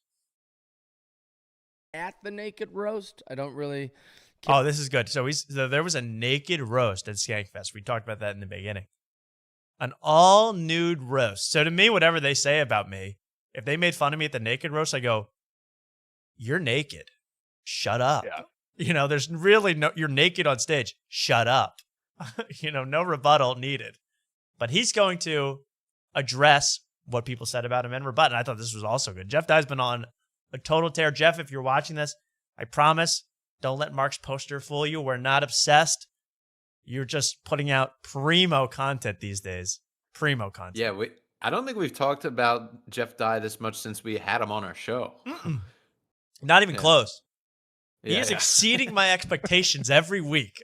At the Naked Roast, I don't really. Oh, this is good. So there was a naked roast at Skankfest. We talked about that in the beginning. An all nude roast. So to me, whatever they say about me, if they made fun of me at the naked roast, I go, "You're naked. Shut up." Yeah. There's really you're naked on stage. Shut up. No rebuttal needed. But he's going to address what people said about him and rebut. And I thought this was also good. Jeff Dye's been on a total tear. Jeff, if you're watching this, I promise, don't let Mark's poster fool you. We're not obsessed. You're just putting out primo content these days. Primo content. Yeah, I don't think we've talked about Jeff Dye this much since we had him on our show. Not even Yeah. close. He Yeah, is yeah. exceeding my expectations every week.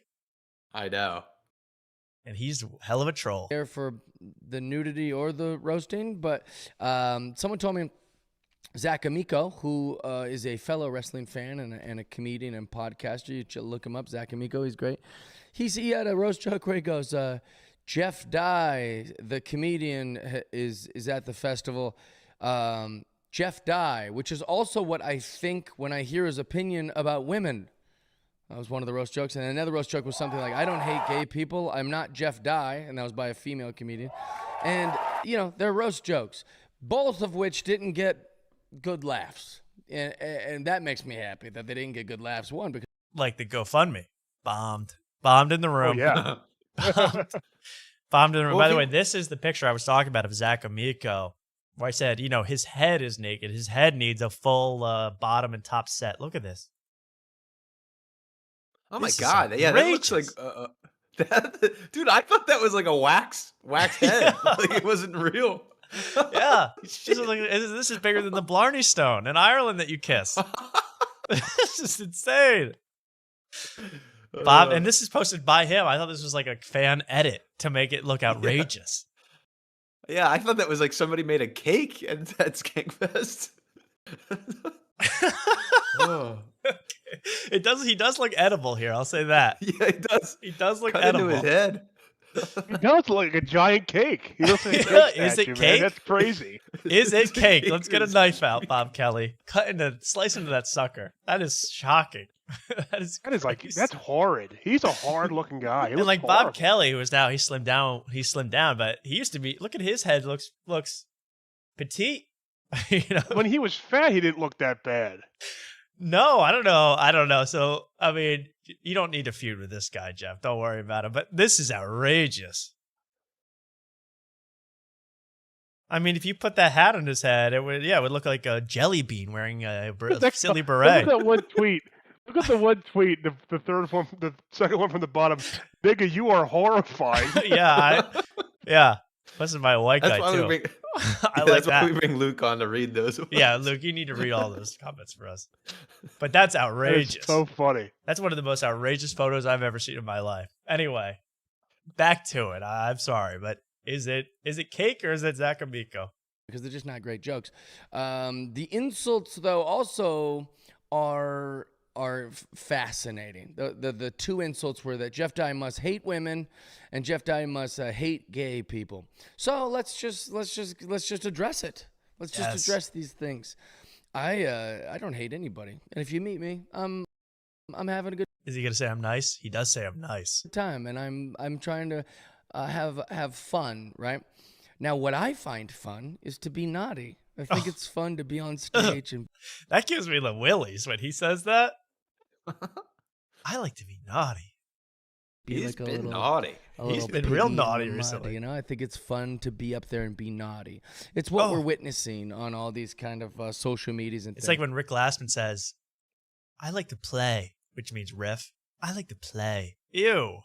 I know. And he's a hell of a troll. There for the nudity or the roasting, but someone told me Zach Amico, who is a fellow wrestling fan and a comedian and podcaster, you should look him up. Zach Amico, he's great. He had a roast joke where he goes, Jeff Dye, the comedian, is at the festival. Jeff Dye, which is also what I think when I hear his opinion about women. That was one of the roast jokes. And another roast joke was something like, I don't hate gay people. I'm not Jeff Dye. And that was by a female comedian. And, they're roast jokes, both of which didn't get good laughs. And that makes me happy that they didn't get good laughs. One, because Like the GoFundMe. Bombed in the Oh room. yeah. Bombed in the room. Well, By the he- way, this is the picture I was talking about of Zach Amico, where I said, his head is naked. His head needs a full bottom and top set. Look at this. Oh my This is god! Yeah, that looks like outrageous. dude. I thought that was like a wax head. Like it wasn't real. Yeah, Holy this shit. is, like, this is bigger than the Blarney Stone in Ireland that you kiss. This is insane. Bob, and this is posted by him. I thought this was like a fan edit to make it look outrageous. Yeah, I thought that was like somebody made a cake at Skankfest. Oh. It does. He does look edible here. I'll say that. Yeah, he does. He does look Cut edible. into his head. He does look like a giant cake. He looks like a cake Is it statue, cake? Man. That's crazy. Is it cake? Let's get a knife out, Bob Kelly. Slice into that sucker. That is shocking. That is like that's horrid. He's a hard-looking guy. He and looks like horrible. Bob Kelly, who is now he slimmed down. He slimmed down, but he used to be. Look at his head. Looks petite. You know? When he was fat, he didn't look that bad. No, I don't know. So I mean, you don't need to feud with this guy, Jeff. Don't worry about it. But this is outrageous. I mean, if you put that hat on his head, it would look like a jelly bean wearing a silly beret. Look at that one tweet. Look at the one tweet. The third one, the second one from the bottom. Nigga, you are horrifying. Yeah. This is my white That's guy why too. we bring, I like that's that. why we bring Luke on to read those. Yeah, Luke, you need to read all those comments for us. But that's outrageous. It's so funny. That's one of the most outrageous photos I've ever seen in my life. Anyway, back to it. I'm sorry, but is it cake or is it Zach Amico? Because they're just not great jokes. The insults, though, also are fascinating. The two insults were that Jeff Dye must hate women and Jeff Dye must hate gay people. So let's just address it. Let's just address these things. I don't hate anybody, and if you meet me, I'm having a good. Is he gonna say I'm nice? He does say I'm nice. Time, and I'm trying to have fun, right? Now, what I find fun is to be naughty. I think it's fun to be on stage and that gives me the willies when he says that. I like to be naughty. be He's like been naughty. He's been real naughty recently. You know, I think it's fun to be up there and be naughty. It's what we're witnessing on all these kind of social medias and It's things. like when Rick Glassman says, I like to play, which means riff. I like to play. Ew.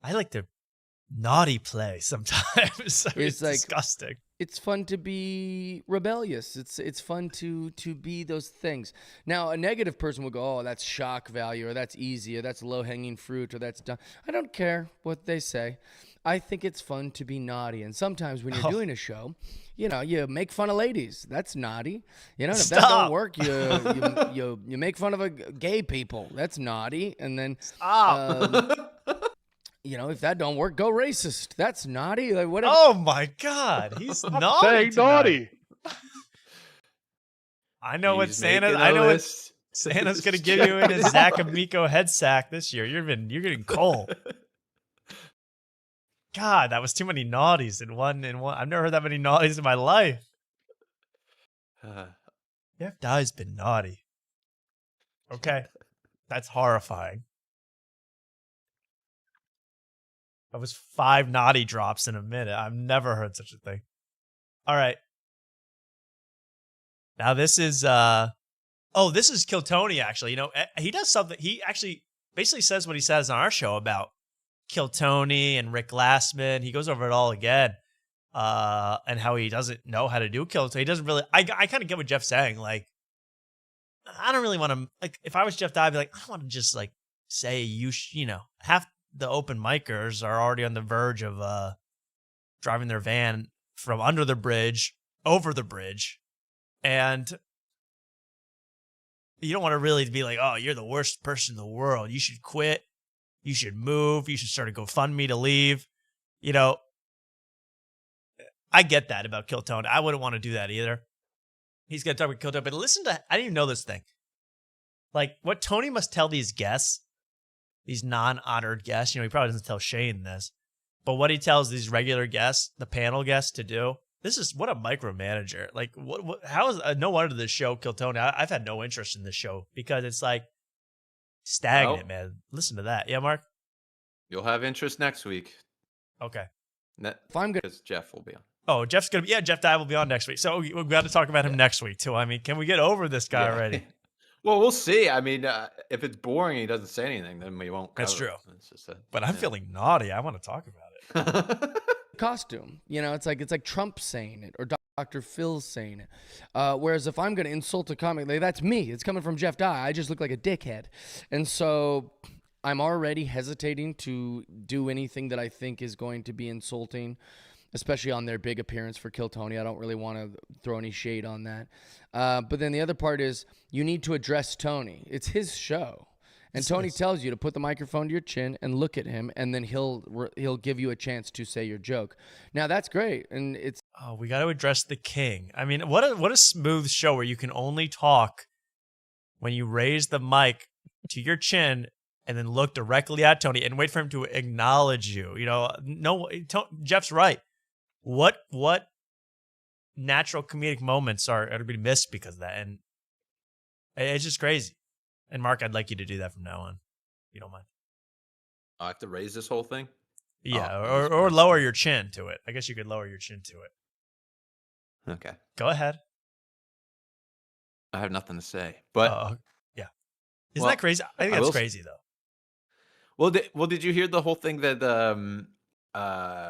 I like to naughty play sometimes. It's like disgusting. It's fun to be rebellious. It's fun to be those things. Now, a negative person will go, "Oh, that's shock value, or that's easy, or that's low-hanging fruit, or that's done." I don't care what they say. I think it's fun to be naughty. And sometimes when you're doing a show, you know, you make fun of ladies. That's naughty. You know, and if that don't work, you make fun of gay people. That's naughty. And then you know, if that don't work, go racist. That's naughty. Like, what? Oh my God, he's naughty. Saying naughty. I know what He's Santa. making I a know what list. Santa's gonna give you in his Zach Amico head sack this year. You're getting coal. God, that was too many naughties in one. I've never heard that many naughties in my life. Jeff Dye's been naughty. Okay, that's horrifying. That was 5 naughty drops in a minute. I've never heard such a thing. All right. Now this is this is Kill Tony, actually. You know, he does something. He actually basically says what he says on our show about Kill Tony and Rick Glassman. He goes over it all again. And how he doesn't know how to do Kill Tony. He doesn't really I kind of get what Jeff's saying. Like, I don't really want to, like, if I was Jeff Dye, I'd be like, I don't want to just like say you know, half the open micers are already on the verge of driving their van from under the bridge over the bridge, and you don't want to really be like, oh, you're the worst person in the world, you should quit, you should move, you should start a GoFundMe to leave. You know, I get that about Kill Tony. I wouldn't want to do that either. He's gonna talk about Kill Tony, but listen to, I didn't even know this thing. Like, what Tony must tell these guests, these non-honored guests, you know, he probably doesn't tell Shane this, but what he tells these regular guests, the panel guests, to do, this is, what a micromanager. Like, how is, no wonder this show, Kill Tony, I've had no interest in this show, because it's like stagnant, man. Listen to that. Yeah, Mark? You'll have interest next week. Okay. If I'm good, Because Jeff will be on. Oh, Jeff's going to be, yeah, Jeff Dye will be on next week. So we've got to talk about him next week, too. I mean, can we get over this guy already? Well, we'll see. I mean, if it's boring, he doesn't say anything, then we won't. That's cover true. it. It's just But I'm feeling naughty. I want to talk about it. Costume. You know, it's like Trump saying it or Dr. Phil saying it. Whereas if I'm going to insult a comic, like, that's me. It's coming from Jeff Dye. I just look like a dickhead. And so I'm already hesitating to do anything that I think is going to be insulting, especially on their big appearance for Kill Tony. I don't really want to throw any shade on that. But then the other part is you need to address Tony. It's his show. And Tony tells you to put the microphone to your chin and look at him, and then he'll give you a chance to say your joke. Now, that's great. And it's... Oh, we got to address the king. I mean, what a smooth show where you can only talk when you raise the mic to your chin and then look directly at Tony and wait for him to acknowledge you. You know, no, Jeff's right. What natural comedic moments are to be missed because of that? And it's just crazy. And Mark, I'd like you to do that from now on. If you don't mind. I have to raise this whole thing? Yeah, or lower your chin to it. I guess you could lower your chin to it. Okay. Go ahead. I have nothing to say. But yeah. Isn't that crazy? I think that's crazy though. Well, did you hear the whole thing that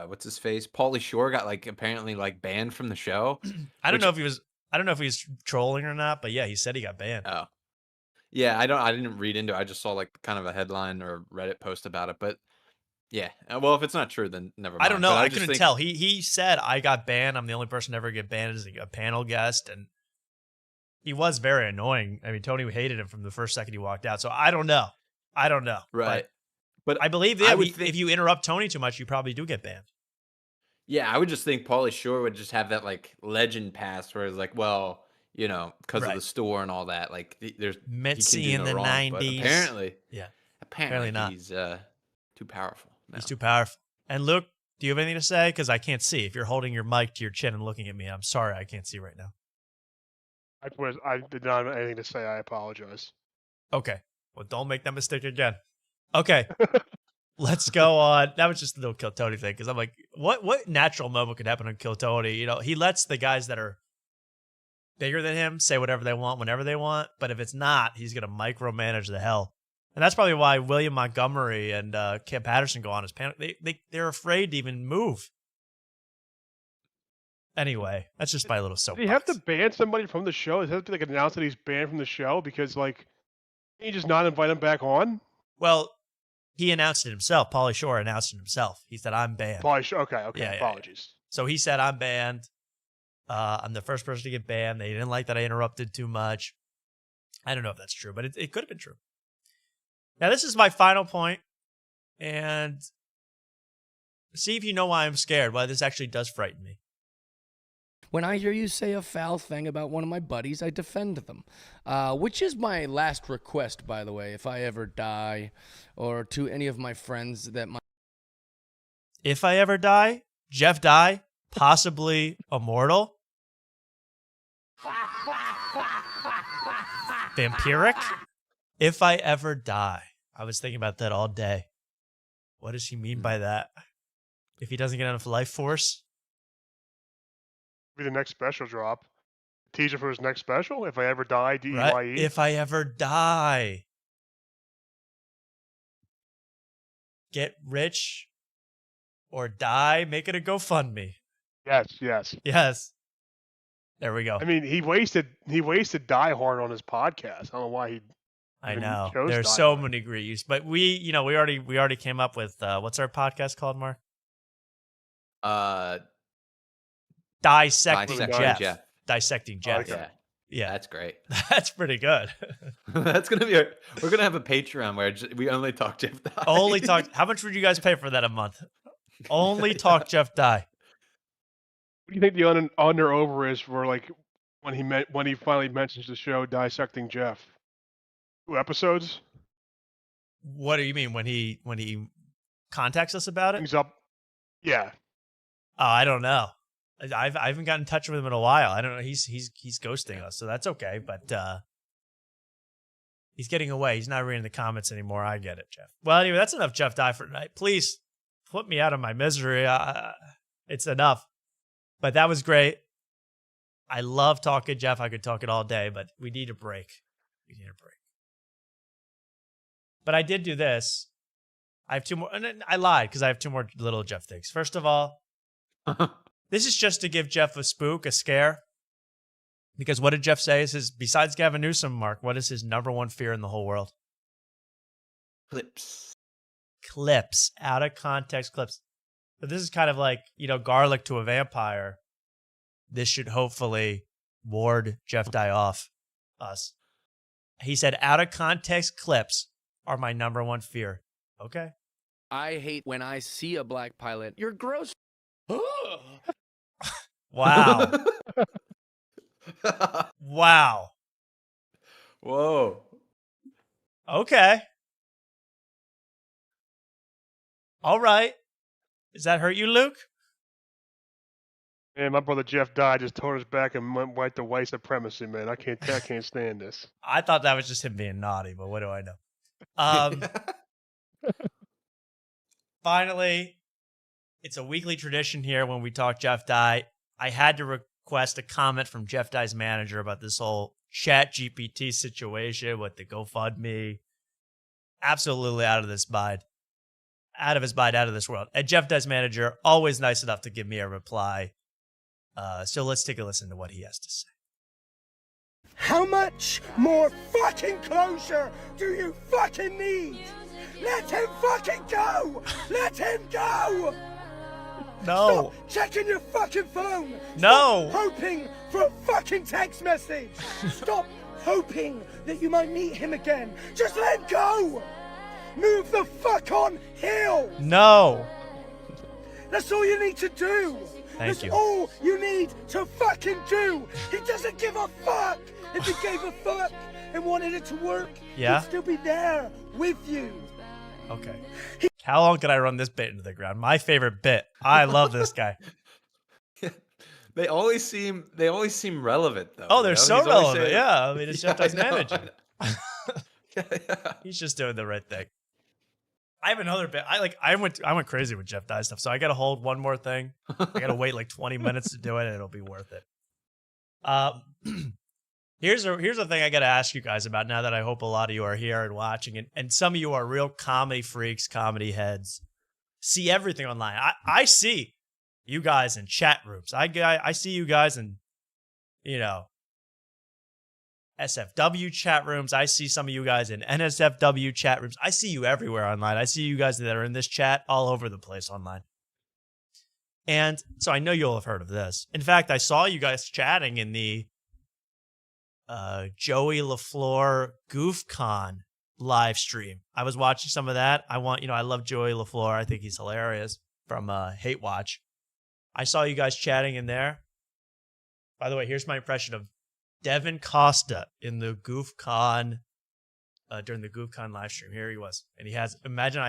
what's his face? Pauly Shore got apparently banned from the show? I don't know if he was trolling or not, but yeah, he said he got banned. Oh. Yeah, I didn't read into it. I just saw kind of a headline or Reddit post about it, but yeah. Well, if it's not true, then never mind. I don't know. But I couldn't tell. He said I got banned. I'm the only person to ever get banned as a panel guest, and he was very annoying. I mean, Tony hated him from the first second he walked out. So I don't know. Right. But I believe that if you interrupt Tony too much, you probably do get banned. Yeah, I would just think Pauly Shore would just have that legend pass where it's well, you know, because of the store and all that. There's Mitzi in the 90s. Apparently not. He's too powerful. No. He's too powerful. And Luke, do you have anything to say? Because I can't see. If you're holding your mic to your chin and looking at me, I'm sorry, I can't see right now. I did not have anything to say. I apologize. Okay. Well, don't make that mistake again. Okay. Let's go on. That was just a little Kill Tony thing because I'm like, what natural moment could happen on Kill Tony? You know, he lets the guys that are bigger than him say whatever they want whenever they want, but if it's not, he's gonna micromanage the hell. And that's probably why William Montgomery and Kim Patterson go on his panel. They're afraid to even move. Anyway, that's just my little soapbox. Do you have to ban somebody from the show? Does it have to be announced that he's banned from the show because can you just not invite him back on? Well, he announced it himself. Pauly Shore announced it himself. He said, "I'm banned." Pauly Shore. Okay. Yeah, Apologies. Yeah. So he said, "I'm banned. I'm the first person to get banned. They didn't like that I interrupted too much." I don't know if that's true, but it could have been true. Now, this is my final point, and see if you know why I'm scared, why this actually does frighten me. When I hear you say a foul thing about one of my buddies, I defend them, which is my last request, by the way, if I ever die, or to any of my friends that might. If I ever die, Jeff Dye, possibly immortal. Vampiric? If I ever die. I was thinking about that all day. What does he mean by that? If he doesn't get enough life force? Be the next special drop. Teaser for his next special. If I ever die, DEYE. Right? If I ever die. Get rich or die. Make it a GoFundMe. Yes. There we go. I mean, he wasted Die Hard on his podcast. I don't know why he. I know. There's so many great use, but we already came up with what's our podcast called, Mark? Dissecting Jeff. Dissecting Jeff. Yeah, that's great. That's pretty good. That's gonna be we're gonna have a Patreon where we only talk Jeff Dye. Only talk. How much would you guys pay for that a month? Only talk Jeff Dye. What do you think the under over is for when he finally mentions the show Dissecting Jeff? 2 episodes? What do you mean when he contacts us about it? Brings up, yeah. Oh, I don't know. I haven't gotten in touch with him in a while. I don't know. He's ghosting us, so that's okay. But he's getting away. He's not reading the comments anymore. I get it, Jeff. Well, anyway, that's enough Jeff Dye for tonight. Please put me out of my misery. It's enough. But that was great. I love talking Jeff. I could talk it all day, but we need a break. We need a break. But I did do this. I have two more. And I lied because I have two more little Jeff things. First of all, this is just to give Jeff a spook, a scare. Because what did Jeff say? Is his, besides Gavin Newsom, Mark, what is his number one fear in the whole world? Clips. Clips. Out of context clips. But this is kind of like, garlic to a vampire. This should hopefully ward Jeff Dye off us. He said, out of context clips are my number one fear. Okay. I hate when I see a black pilot. You're gross. Wow. Wow. Whoa. Okay. All right. Does that hurt you, Luke? Man, my brother Jeff Dye just turned his back and went white to white supremacy, man. I can't stand this. I thought that was just him being naughty, but what do I know? Finally, it's a weekly tradition here when we talk Jeff Dye. I had to request a comment from Jeff Dye's manager about this whole Chat GPT situation with the GoFundMe. Absolutely out of this mind. Out of his mind, out of this world. And Jeff Dye's manager, always nice enough to give me a reply. So let's take a listen to what he has to say. How much more fucking closure do you fucking need? Let him fucking go! Let him go! No. Stop checking your fucking phone! No. Stop hoping for a fucking text message! Stop hoping that you might meet him again! Just let him go! Move the fuck on, heal! No. That's all you need to do! Thank you. That's all you need to fucking do! He doesn't give a fuck! If he gave a fuck and wanted it to work, yeah, he'd still be there with you. Okay. How long can I run this bit into the ground? My favorite bit. I love this guy. They always seem relevant though. Oh, they're so relevant. Yeah, I mean, it's Jeff Dye's I know. manager. He's just doing the right thing. I have another bit. I went crazy with Jeff Dye stuff, so I got to hold one more thing. I got to wait like 20 minutes to do it, and it'll be worth it. Here's a thing I got to ask you guys about now that I hope a lot of you are here and watching, and some of you are real comedy freaks, comedy heads, see everything online. I see you guys in chat rooms. I see you guys in, SFW chat rooms. I see some of you guys in NSFW chat rooms. I see you everywhere online. I see you guys that are in this chat all over the place online. And so I know you'll have heard of this. In fact, I saw you guys chatting in the Joey LaFleur GoofCon live stream. I was watching some of that. I love Joey LaFleur. I think he's hilarious from Hate Watch. I saw you guys chatting in there. By the way, here's my impression of Devin Costa in the GoofCon during the GoofCon live stream. Here he was, and he has. Imagine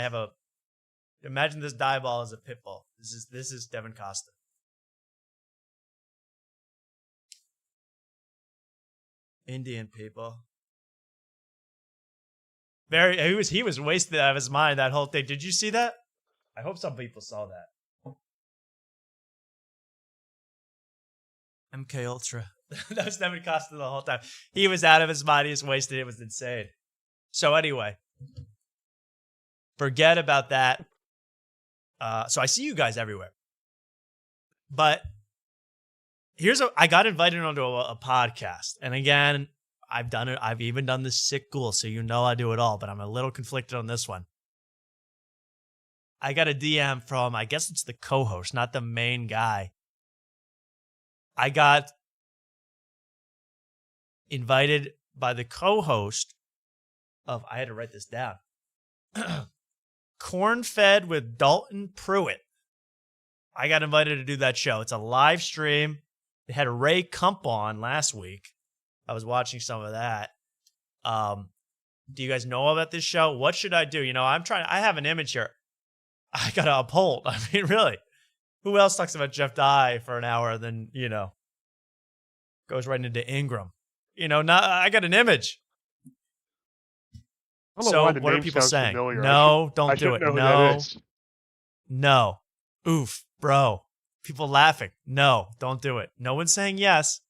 this dye ball is a pit bull. This is Devin Costa. Indian people. He was wasted out of his mind that whole thing. Did you see that? I hope some people saw that. MK Ultra. That was Devin Costa the whole time. He was out of his mind. He was wasted. It was insane. So anyway, forget about that. So I see you guys everywhere. But I got invited onto a podcast. And again, I've done it. I've even done the Sick Ghoul. So I do it all. But I'm a little conflicted on this one. I got a DM from, I guess it's the co-host, not the main guy. I got invited by the co-host of, I had to write this down, Cornfed with Dalton Pruitt. I got invited to do that show. It's a live stream. They had Ray Kump on last week. I was watching some of that. Do you guys know about this show? What should I do? I have an image here. I got to uphold. I mean, really. Who else talks about Jeff Dye for an hour, then, goes right into Ingram? I got an image. So what are people saying? Familiar. No, don't do it. Know who No, that is. no. Oof, bro. People laughing. No, don't do it. No one's saying yes.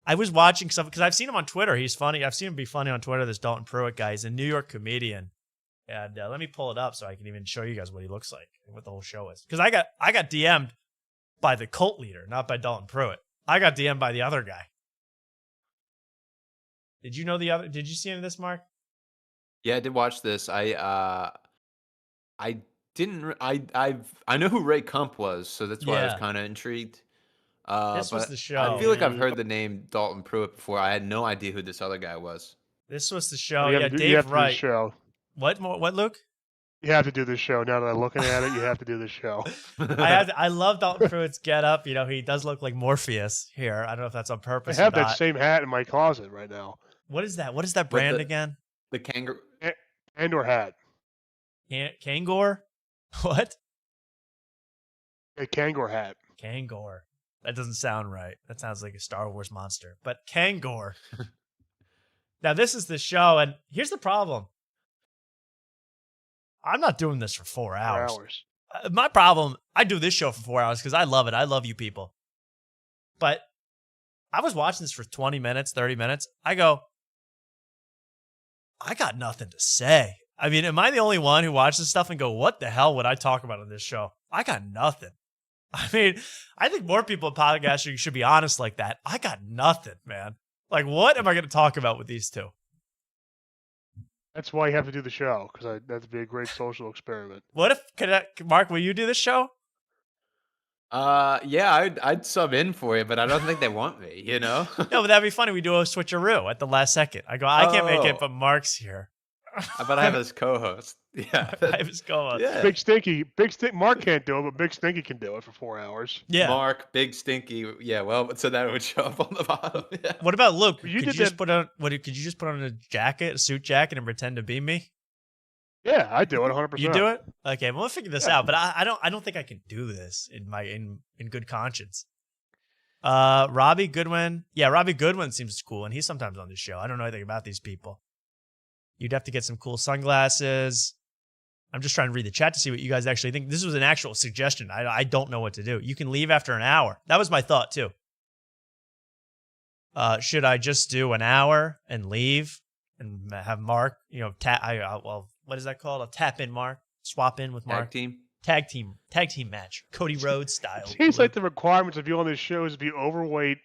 I was watching some because I've seen him on Twitter. He's funny. I've seen him be funny on Twitter. This Dalton Pruitt guy. He's a New York comedian. And let me pull it up so I can even show you guys what he looks like and what the whole show is. Because I got DM'd by the cult leader, not by Dalton Pruitt. I got DM'd by the other guy. Did you know the other? Did you see any of this, Mark? Yeah, I did watch this. I know who Ray Kump was, so that's why I was kind of intrigued. This was but the show. I feel like I've heard the name Dalton Pruitt before. I had no idea who this other guy was. This was the show. You Yeah, have to, you Dave have to do the Wright. show. What? What, Luke? You have to do this show. Now that I'm looking at it, you have to do the show. I love Dalton Pruitt's get up. You know, he does look like Morpheus here. I don't know if that's on I purpose. have or not. that same hat in my closet right now. What is that? What is that brand again? The kangaroo. And/or hat. Kangor? What? A Kangor hat. Kangor. That doesn't sound right. That sounds like a Star Wars monster. But Kangor. Now, this is the show, and here's the problem. I'm not doing this for 4 hours. 4 hours. My problem, I do this show for 4 hours because I love it. I love you people. But I was watching this for 20 minutes, 30 minutes. I go, I got nothing to say. I mean, am I the only one who watches stuff and go, what the hell would I talk about on this show? I got nothing. I mean, I think more people in podcasting should be honest like that. I got nothing, man. Like, what am I going to talk about with these two? That's why you have to do the show, because that'd be a great social experiment. What if, Mark, will you do this show? Yeah, I'd sub in for you, but I don't think they want me, you know? No, but that'd be funny. We do a switcheroo at the last second. I go, I can't make it, but Mark's here. But I have his co-host. Yeah. I have his co-host. Yeah. Big Stinky. Mark can't do it, but Big Stinky can do it for 4 hours. Yeah. Mark, Big Stinky. Yeah, well, so that would show up on the bottom. Yeah. What about Luke? You Could did you just that- put on could you just put on a jacket, a suit jacket, and pretend to be me? Yeah, I do it 100%. You do it? Okay, well, we'll figure this out. But I don't think I can do this in good conscience. Robbie Goodwin. Yeah, Robbie Goodwin seems cool, and he's sometimes on this show. I don't know anything about these people. You'd have to get some cool sunglasses. I'm just trying to read the chat to see what you guys actually think. This was an actual suggestion. I don't know what to do. You can leave after an hour. That was my thought, too. Should I just do an hour and leave and have Mark, what is that called? A tap in Mark? Swap in with Mark? Tag team match. Cody Rhodes style. It seems like the requirements of you on this show is to be overweight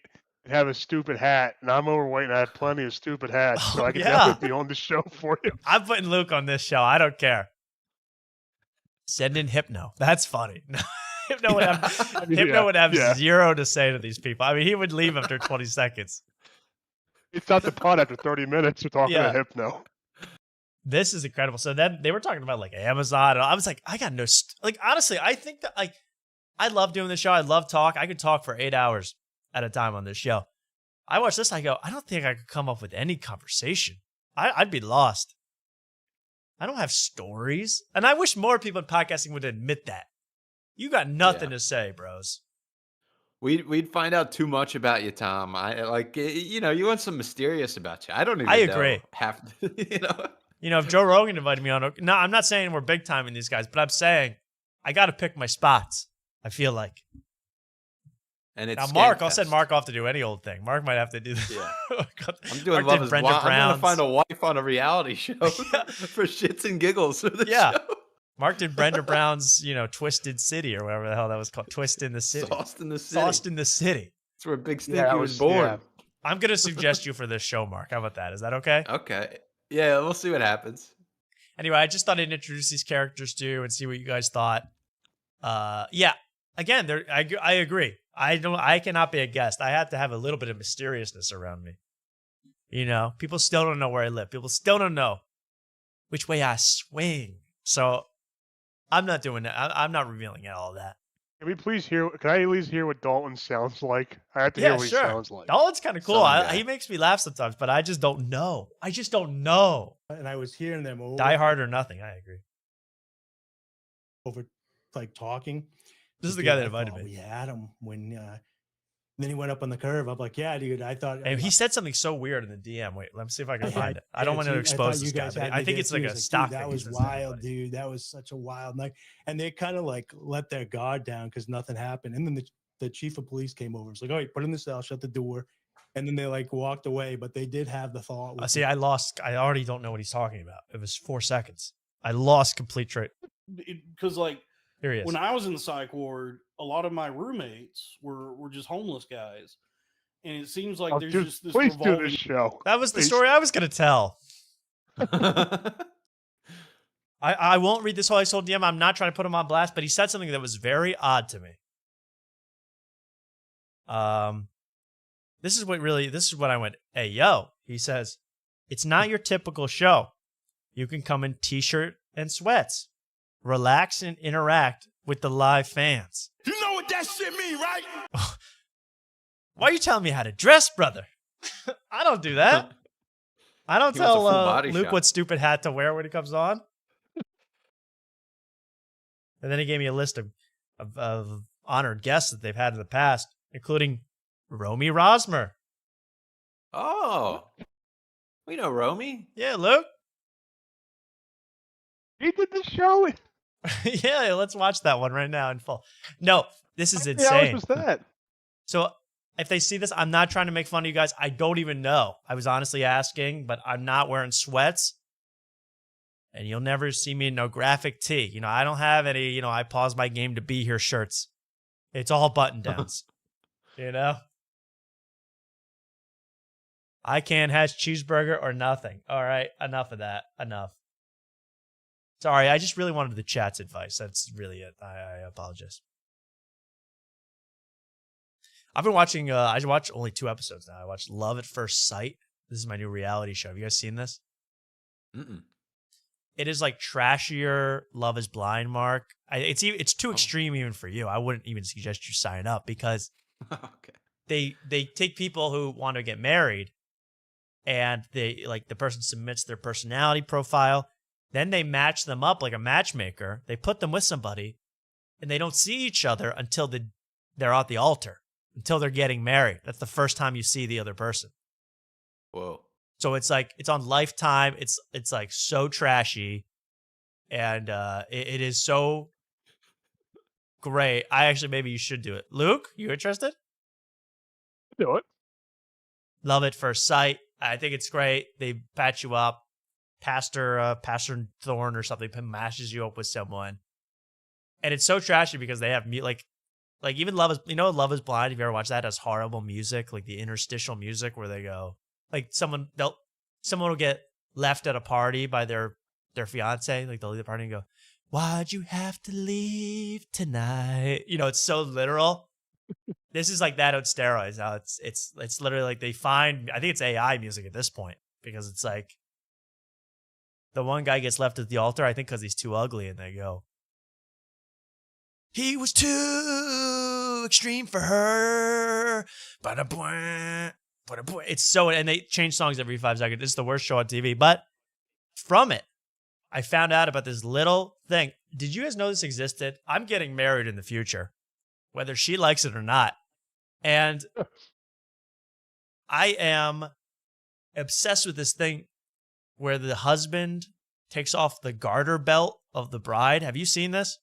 and have a stupid hat. And I'm overweight and I have plenty of stupid hats. So I can definitely be on the show for you. I'm putting Luke on this show. I don't care. Send in Hypno. That's funny. Hypno would have zero to say to these people. I mean, he would leave after 20 seconds. It's not the pot after 30 minutes. We're talking to Hypno. This is incredible. So then they were talking about like Amazon. And I was like, I got no, honestly, I think that I love doing the show. I love talk. I could talk for 8 hours at a time on this show. I watch this. I go, I don't think I could come up with any conversation. I'd be lost. I don't have stories. And I wish more people in podcasting would admit that. You got nothing to say, bros. We'd find out too much about you, Tom. You want some mysterious about you. I don't even I agree. know half, if Joe Rogan invited me on, no, I'm not saying we're big time in these guys, but I'm saying I got to pick my spots. I feel like. And it's now, Mark, Skankfest. I'll send Mark off to do any old thing. Mark might have to do this. Yeah. I'm Mark doing Love did is Brenda Blind. I'm Brown's. going to find a wife on a reality show for shits and giggles for the show. Mark did Brenda Brown's, Twisted City or whatever the hell that was called. Twist in the City. Sauced in the City. Sauced in the City. That's where Big Stinky was born. Yeah. I'm going to suggest you for this show, Mark. How about that? Is that okay? Okay. Yeah, we'll see what happens. Anyway, I just thought I'd introduce these characters to you and see what you guys thought. Again, I agree. I cannot be a guest. I have to have a little bit of mysteriousness around me. People still don't know where I live. People still don't know which way I swing. So I'm not doing that. I'm not revealing all of that. Can I at least hear what Dalton sounds like? I have to hear what he sounds like. Dalton's kind of cool. He makes me laugh sometimes, but I just don't know. And I was hearing them over. Die Hard or Nothing. I agree. Over, talking. This is the guy that invited me. We had him when. Then he went up on the curve. I'm like, yeah, dude. I thought. And he said something so weird in the DM. Wait, let me see if I can find it. I don't want to expose this guy. But I think it's like a stock thing. That was wild, dude. That was such a wild night. And they kind of let their guard down because nothing happened. And then the chief of police came over. It's like, all right, put in the cell, shut the door. and then they like walked away, but they did have the thought. with See, me. I already don't know what he's talking about. It was 4 seconds. I lost complete track. Because like Here he is. when I was in the psych ward, a lot of my roommates were just homeless guys, and it seems like Oh, there's dude, just this please do revolving. this show. That was the Please. story I was going to tell. I won't read this whole I sold DM. I'm not trying to put him on blast, but he said something that was very odd to me. This is what I went, hey, yo. He says, it's not your typical show. You can come in t-shirt and sweats. Relax and interact with the live fans. You know what that shit mean, right? Why are you telling me how to dress, brother? I don't do that. I don't He wants a tell full body Luke shot. what stupid hat to wear when he comes on. And then he gave me a list of honored guests that they've had in the past, including Romy Rosmer. Oh, we know Romy. Yeah, Luke. He did the show. Yeah, let's watch that one right now in full. No, this is How insane. many hours was that? So if they see this, I'm not trying to make fun of you guys. I don't even know. I was honestly asking, but I'm not wearing sweats. And you'll never see me in no graphic tee. You know, I don't have any, you know, I pause my game to be here shirts. It's all button downs. You know? I can't hash cheeseburger or nothing. All right, enough of that. Enough. Sorry, I just really wanted the chat's advice. That's really it. I apologize. I've been watching, I watched only 2 episodes now. I watched Love at First Sight. This is my new reality show. Have you guys seen this? Mm-mm. It is like trashier Love is Blind, Mark. It's too extreme even for you. I wouldn't even suggest you sign up because Okay. they take people who want to get married and they like the person submits their personality profile. Then they match them up like a matchmaker. They put them with somebody and they don't see each other until they're at the altar, until they're getting married. That's the first time you see the other person. Whoa. So it's like it's on Lifetime. It's like so trashy, and it is so great. Maybe you should do it. Luke, you interested? Do it. Love at First Sight. I think it's great. They patch you up. Pastor Thorne or something mashes you up with someone, and it's so trashy because they have like even Love is Blind. If you ever watched that, has horrible music, like the interstitial music where they go. Like someone will get left at a party by their fiance, like they'll leave the party and go, "Why'd you have to leave tonight?" You know, it's so literal. This is like that on steroids. Now it's literally like they find. I think it's AI music at this point because it's like the one guy gets left at the altar. I think because he's too ugly, and they go, "He was too extreme for her." It's so, and they change songs every 5 seconds. It's the worst show on TV. But from it, I found out about this little thing. Did you guys know this existed? I'm getting married in the future, whether she likes it or not. And I am obsessed with this thing where the husband takes off the garter belt of the bride. Have you seen this?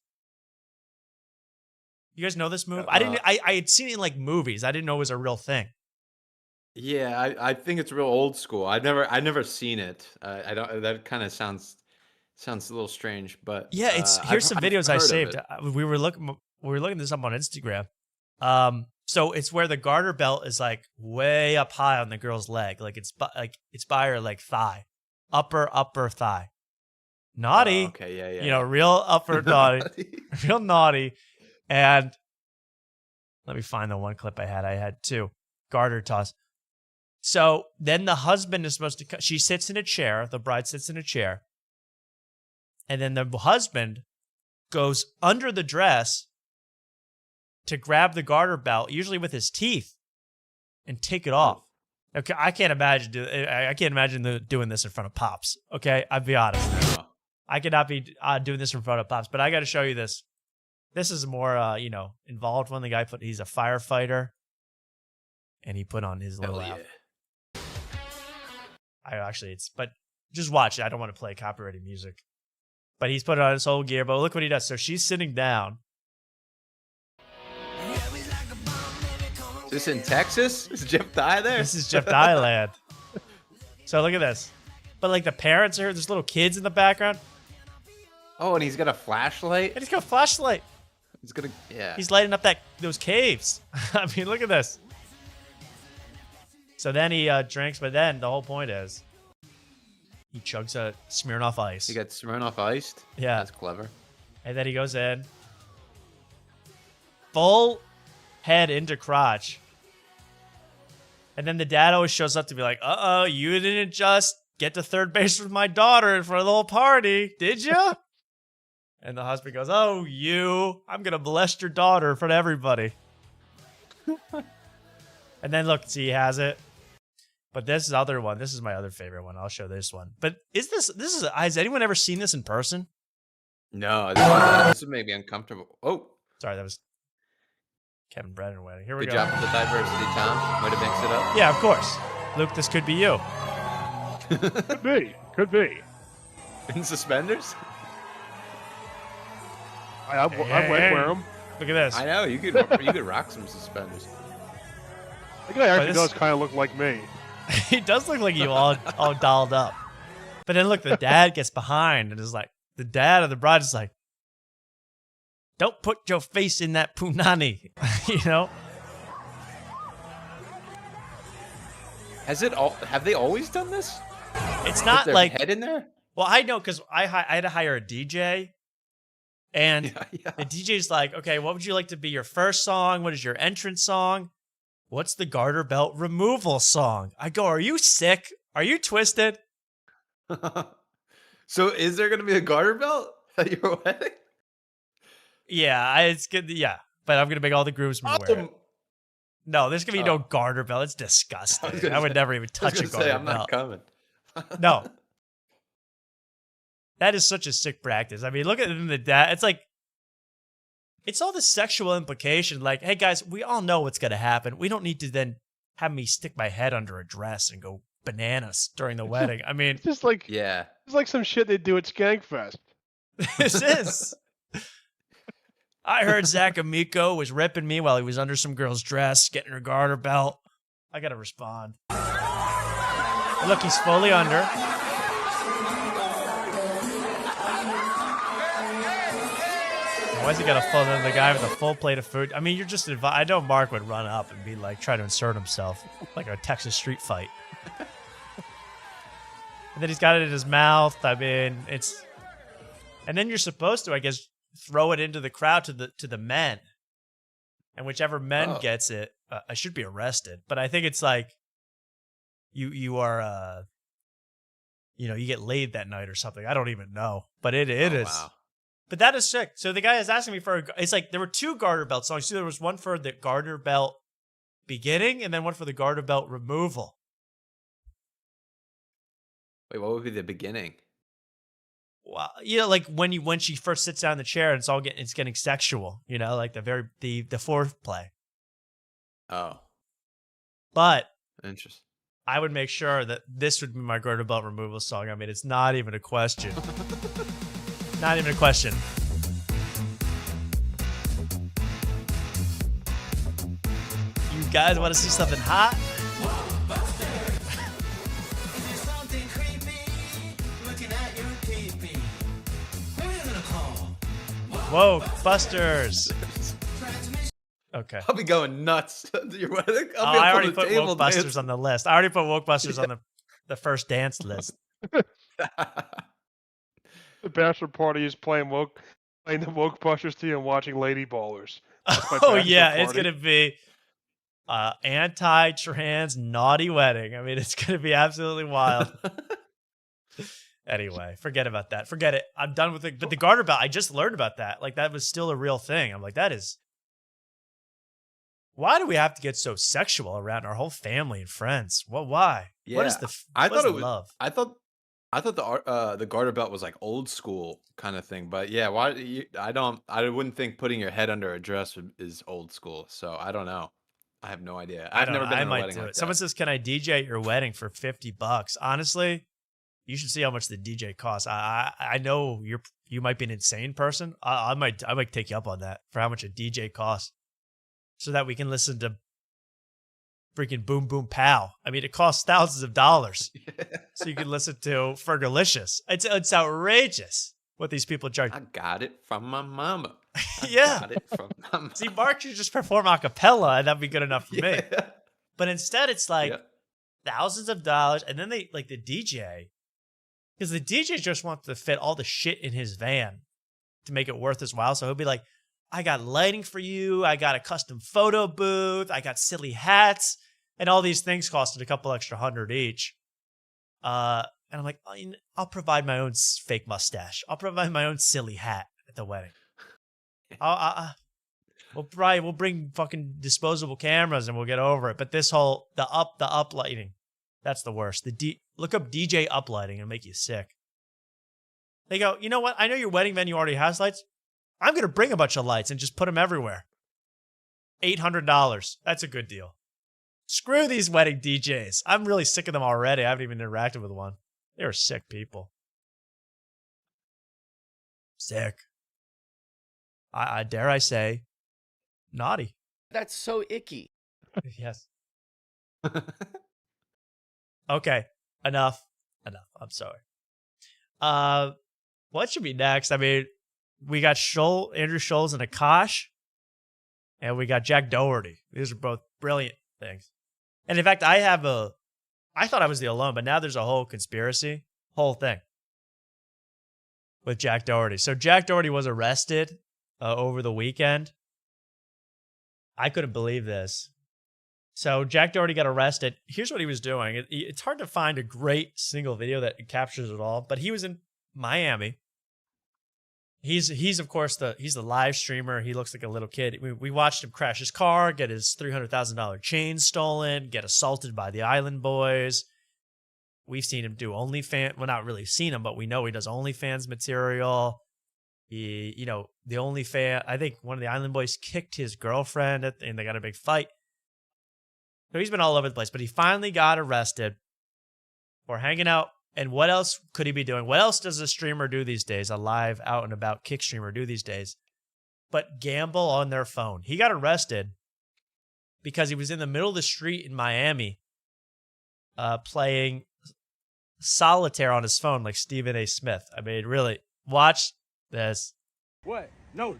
You guys know this move? I had seen it in like movies. I didn't know it was a real thing. Yeah, I think it's real old school. I've never seen it. I don't. That kind of sounds a little strange, but Yeah, here's some videos I heard of saved. it. We were looking this up on Instagram. So it's where the garter belt is like way up high on the girl's leg, like it's by her like thigh, upper thigh. Naughty. Oh, okay, yeah. You know, real upper naughty, real naughty. And let me find the one clip I had. I had 2 garter toss. So then the husband is supposed to. She sits in a chair. The bride sits in a chair, and then the husband goes under the dress to grab the garter belt, usually with his teeth, and take it off. Okay, I can't imagine doing this in front of pops. Okay, I'll be honest. No. I cannot be doing this in front of pops, but I got to show you this. This is more, involved one. The guy he's a firefighter, and he put on his little outfit. But just watch it. I don't want to play copyrighted music. But he's put on his whole gear. But look what he does. So she's sitting down. this in Texas? Is Jeff Dye there? This is Jeff Dye land. So look at this. But like the parents are here. There's little kids in the background. Oh, and he's got a flashlight. And he's got a flashlight. He's gonna, yeah. He's lighting up those caves. I mean, look at this. So then he drinks, but then the whole point is he chugs a Smirnoff Ice. He got Smirnoff iced. Yeah, that's clever. And then he goes in, full head into crotch. And then the dad always shows up to be like, "Uh-oh, you didn't just get to third base with my daughter in front of the whole party, did you?" And the husband goes, "Oh, I'm going to molest your daughter in front of everybody." And then look, see, he has it. But this is other one. This is my other favorite one. I'll show this one. But has anyone ever seen this in person? No, this would make me uncomfortable. Oh. Sorry, that was Kevin Brennan wedding. Here we Good go. job with the diversity, Tom. Way to mix it up. Yeah, of course. Luke, this could be you. Could be. Could be. In suspenders? I might wear them. Look at this. I know, you could rock some suspenders. The guy actually does kind of look like me. He does look like you all dolled up. But then look, the dad gets behind and is like, the dad of the bride is like, "Don't put your face in that punani," you know? Have they always done this? It's not Put their like head in there? Well, I know because I had to hire a DJ, and the DJ's like, "Okay, what would you like to be your first song? What is your entrance song? What's the garter belt removal song?" I go, "Are you sick? Are you twisted?" So is there going to be a garter belt at your wedding? Yeah, it's good. Yeah, but I'm gonna make all the groomsmen wear it. No, there's gonna be no garter belt. It's disgusting. I would never even touch a garter I'm not belt. coming. No, that is such a sick practice. I mean, look at the dad. It's like, it's all the sexual implication. Like, hey guys, we all know what's gonna happen. We don't need to then have me stick my head under a dress and go bananas during the wedding. I mean, It's just like Yeah. it's like some shit they do at Skankfest. this is. I heard Zach Amico was ripping me while he was under some girl's dress, getting her garter belt. I gotta respond. Look, he's fully under. Why is he got a full the guy with a full plate of food? I mean, you're just I know Mark would run up and be like, try to insert himself like a Texas street fight. And then he's got it in his mouth. I mean, it's, and then you're supposed to, I guess, throw it into the crowd to the men, and whichever men gets it, I should be arrested. But I think it's like you are you get laid that night or something. I don't even know, but it is. Wow. But that is sick. So the guy is asking me for it's like there were two garter belt songs. So there was one for the garter belt beginning and then one for the garter belt removal. Wait, what would be the beginning? Well, like when she first sits down in the chair and it's getting sexual, like the foreplay. Oh. But Interesting. I would make sure that this would be my garter belt removal song. I mean, it's not even a question. Not even a question. You guys want to see something hot? Whoa, Busters. Okay. I'll be going nuts at your wedding. I already put Woke Busters on the list. I already put Woke Busters on the first dance list. The bachelor party is playing the Woke Busters to you and watching Lady Ballers. Oh yeah, it's gonna be anti-trans naughty wedding. I mean, it's gonna be absolutely wild. Anyway, forget about that. Forget it. I'm done with it. But the garter belt, I just learned about that. Like, that was still a real thing. I'm like, that is. Why do we have to get so sexual around our whole family and friends? Well, why? Yeah. What is the? I thought it was love? I thought the garter belt was like old school kind of thing, but yeah, I wouldn't think putting your head under a dress is old school. So I don't know. I have no idea. I've never been to a wedding like that. Someone says, "Can I DJ at your wedding for $50?" Honestly, you should see how much the DJ costs. I know you might be an insane person. I might take you up on that for how much a DJ costs, so that we can listen to freaking Boom Boom Pow. I mean, it costs thousands of dollars so you can listen to Fergalicious. It's outrageous what these people charge. I got it from my mama. Yeah. Got it from my mama. See, Mark should just perform a cappella and that'd be good enough for me. Yeah. But instead, it's like Yeah. thousands of dollars. And then they, like the DJ, because the DJ just wants to fit all the shit in his van to make it worth his while. So he'll be like, I got lighting for you. I got a custom photo booth. I got silly hats. And all these things costed a couple extra $100 each. And I'm like, I'll provide my own fake mustache. I'll provide my own silly hat at the wedding. We'll bring fucking disposable cameras and we'll get over it. But this whole the up lighting, that's the worst. Look up DJ uplighting and make you sick. They go, you know what? I know your wedding venue already has lights. I'm gonna bring a bunch of lights and just put them everywhere. $800. That's a good deal. Screw these wedding DJs. I'm really sick of them already. I haven't even interacted with one. They're sick people. Sick. I dare I say, naughty. That's so icky. Yes. Okay. Enough. I'm sorry. What should be next? I mean, we got Andrew Scholes and Akash, and we got Jack Doherty. These are both brilliant things. And in fact, I thought I was the alone, but now there's a whole conspiracy, whole thing with Jack Doherty. So Jack Doherty was arrested over the weekend. I couldn't believe this. So Jack Doherty got arrested. Here's what he was doing. It's hard to find a great single video that captures it all, but he was in Miami. He's of course he's the live streamer. He looks like a little kid. We watched him crash his car, get his $300,000 chain stolen, get assaulted by the Island Boys. We've seen him do OnlyFans. Well, not really seen him, but we know he does OnlyFans material. The OnlyFans, I think one of the Island Boys kicked his girlfriend and they got a big fight. So he's been all over the place, but he finally got arrested for hanging out. And what else could he be doing? What else does a streamer do these days? A live out and about kick streamer do these days? But gamble on their phone. He got arrested because he was in the middle of the street in Miami playing solitaire on his phone like Stephen A. Smith. I mean, really, watch this. What? No.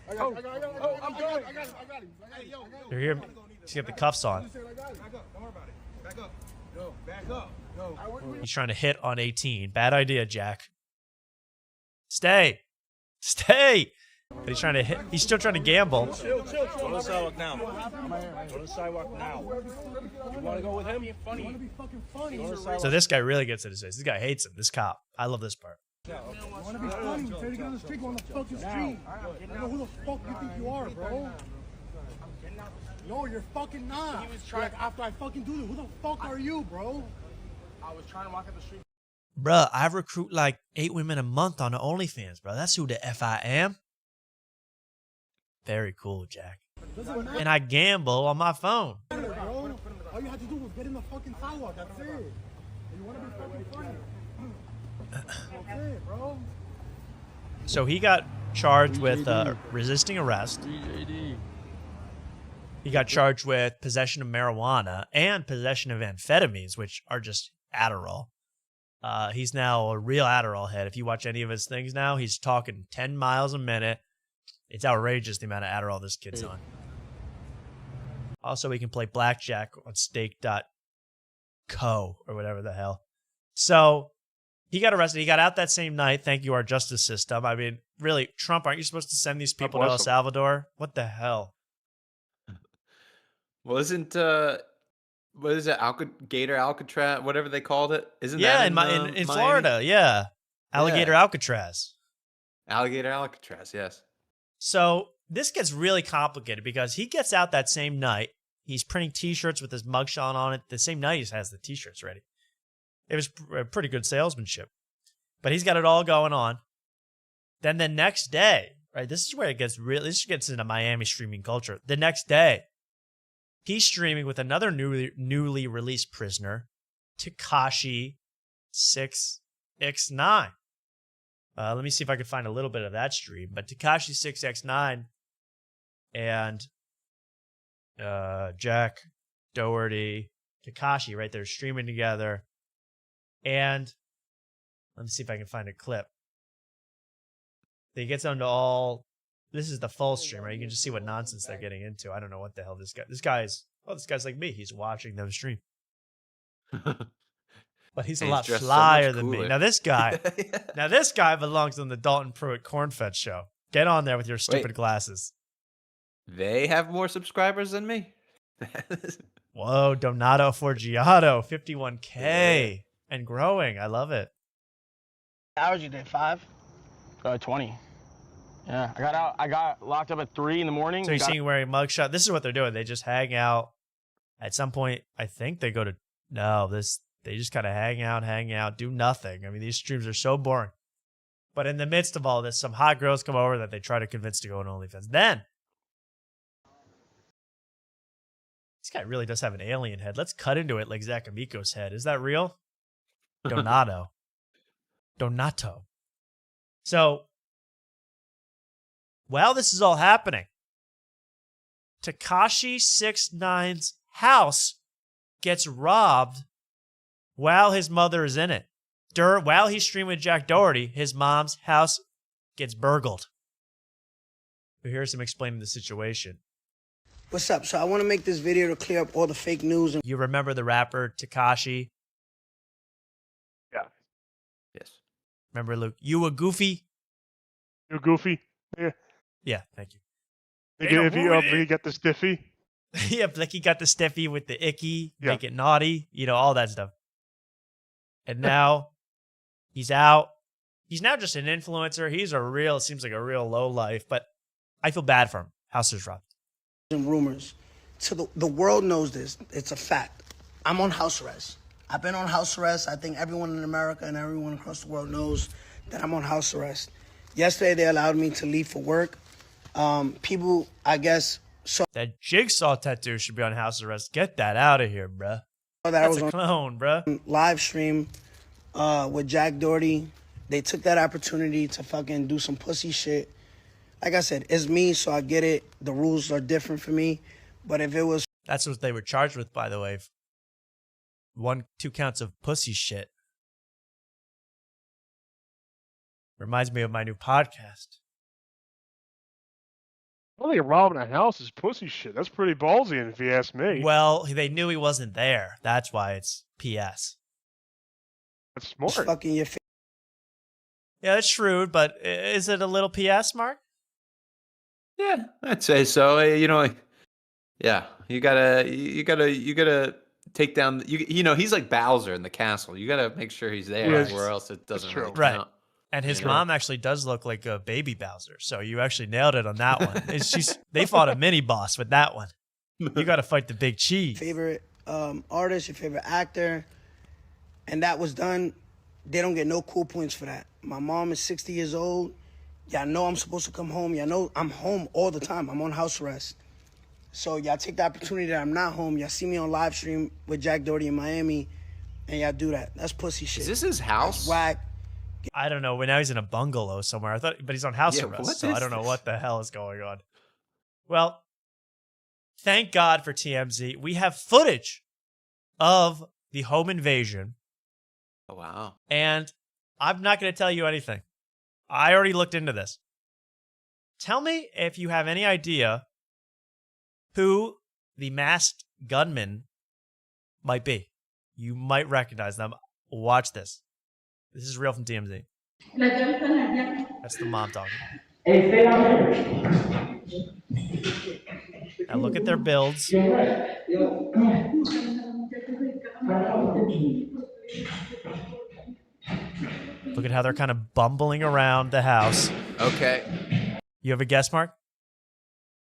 I'm going. I got him. Hey, yo. You're here. He's got the cuffs on. Back up. Don't worry about it. Back up. Yo, back up. Yo. He's trying to hit on 18. Bad idea, Jack. Stay. But he's trying to hit. He's still trying to gamble. Chill. Go to the sidewalk now. Go to the sidewalk now. You want to go with him? You're funny. You want to be fucking funny. So this guy really gets it. This guy hates him. This cop. I love this part. You want to be funny? You try to get on the street. Go on the fucking street. I don't know who the fuck you think you are, bro. No, you're fucking not. Like, after I fucking do this, who the fuck are you, bro? I was trying to walk up the street. Bruh, I recruit like 8 women a month on the OnlyFans, bro. That's who the F I am. Very cool, Jack. And I gamble on my phone. Bro. All you had to do was get in the fucking sidewalk. That's it. You want to be fucking funny. That's it, bro. So he got charged with resisting arrest. He got charged with possession of marijuana and possession of amphetamines, which are just Adderall. He's now a real Adderall head. If you watch any of his things now, he's talking 10 miles a minute. It's outrageous the amount of Adderall this kid's on. Also, he can play blackjack on stake.co or whatever the hell. So he got arrested. He got out that same night. Thank you, our justice system. I mean, really, Trump, aren't you supposed to send these people to El Salvador? What the hell? Wasn't what is it, Gator Alcatraz, whatever they called it? Isn't that in in Florida? Yeah, Alligator Alcatraz. Alligator Alcatraz, yes. So this gets really complicated because he gets out that same night. He's printing T-shirts with his mugshot on it. The same night he has the T-shirts ready. It was pretty good salesmanship, but he's got it all going on. Then the next day, right? This is where it gets really. This gets into Miami streaming culture. The next day, he's streaming with another newly released prisoner, Tekashi 6X9. Let me see if I can find a little bit of that stream. But Tekashi 6X9 and Jack Doherty, Tekashi right there streaming together. And let me see if I can find a clip. They get down to all. This is the full stream, right? You can just see what nonsense they're getting into. I don't know what the hell this guy's like me. He's watching them stream. But he's a lot flyer than me. Now this guy, belongs on the Dalton Pruitt Cornfed show. Get on there with your stupid glasses. They have more subscribers than me. Whoa, Donato Forgiato, 51K and growing. I love it. Hours you did 5? 20. Yeah, I got locked up at 3 in the morning. So you're seeing wearing mugshot. This is what they're doing. They just hang out. At some point, I think they go to They just kind of hang out, do nothing. I mean, these streams are so boring. But in the midst of all this, some hot girls come over that they try to convince to go on OnlyFans. Then, this guy really does have an alien head. Let's cut into it like Zach Amico's head. Is that real? Donato. So, while this is all happening, Tekashi 6ix9ine's house gets robbed while his mother is in it. While he's streaming with Jack Doherty, his mom's house gets burgled. But here's him explaining the situation. What's up? So I want to make this video to clear up all the fake news. You remember the rapper Tekashi? Yeah. Yes. Remember, Luke? You a goofy? You goofy? Yeah. Yeah, thank you. If you got the stiffy? Yeah, like he got the stiffy with the icky, make it naughty, all that stuff. And now he's out. He's now just an influencer. Seems like a real low life, but I feel bad for him. House is robbed. And rumors. So the world knows this. It's a fact. I'm on house arrest. I've been on house arrest. I think everyone in America and everyone across the world knows that I'm on house arrest. Yesterday, they allowed me to leave for work. People, I guess... That jigsaw tattoo should be on house arrest. Get that out of here, bruh. That's a clone, bruh. Live stream with Jack Doherty. They took that opportunity to fucking do some pussy shit. Like I said, it's me, so I get it. The rules are different for me. But if it was... That's what they were charged with, by the way. 2 counts of pussy shit. Reminds me of my new podcast. I don't think robbing a house is pussy shit. That's pretty ballsy, if you ask me. Well, they knew he wasn't there. That's why it's PS. That's smart. Fucking your face. Yeah, that's shrewd, but is it a little PS, Mark? Yeah, I'd say so. Yeah, you gotta take down. He's like Bowser in the castle. You gotta make sure he's there, or else it doesn't really count. Right. And his mom actually does look like a baby Bowser, so you actually nailed it on that one. They fought a mini boss with that one. You got to fight the big cheese. Favorite artist, your favorite actor, and that was done. They don't get no cool points for that. My mom is 60 years old. Y'all know I'm supposed to come home. Y'all know I'm home all the time. I'm on house arrest. So y'all take the opportunity that I'm not home. Y'all see me on live stream with Jack Doherty in Miami, and y'all do that. That's pussy shit. Is this his house? That's whack. I don't know. Now he's in a bungalow somewhere. But he's on house arrest, so I don't know what the hell is going on. Well, thank God for TMZ. We have footage of the home invasion. Oh, wow. And I'm not going to tell you anything. I already looked into this. Tell me if you have any idea who the masked gunman might be. You might recognize them. Watch this. This is real from TMZ. That's the mom talking. Now look at their builds. Look at how they're kind of bumbling around the house. Okay. You have a guess, Mark?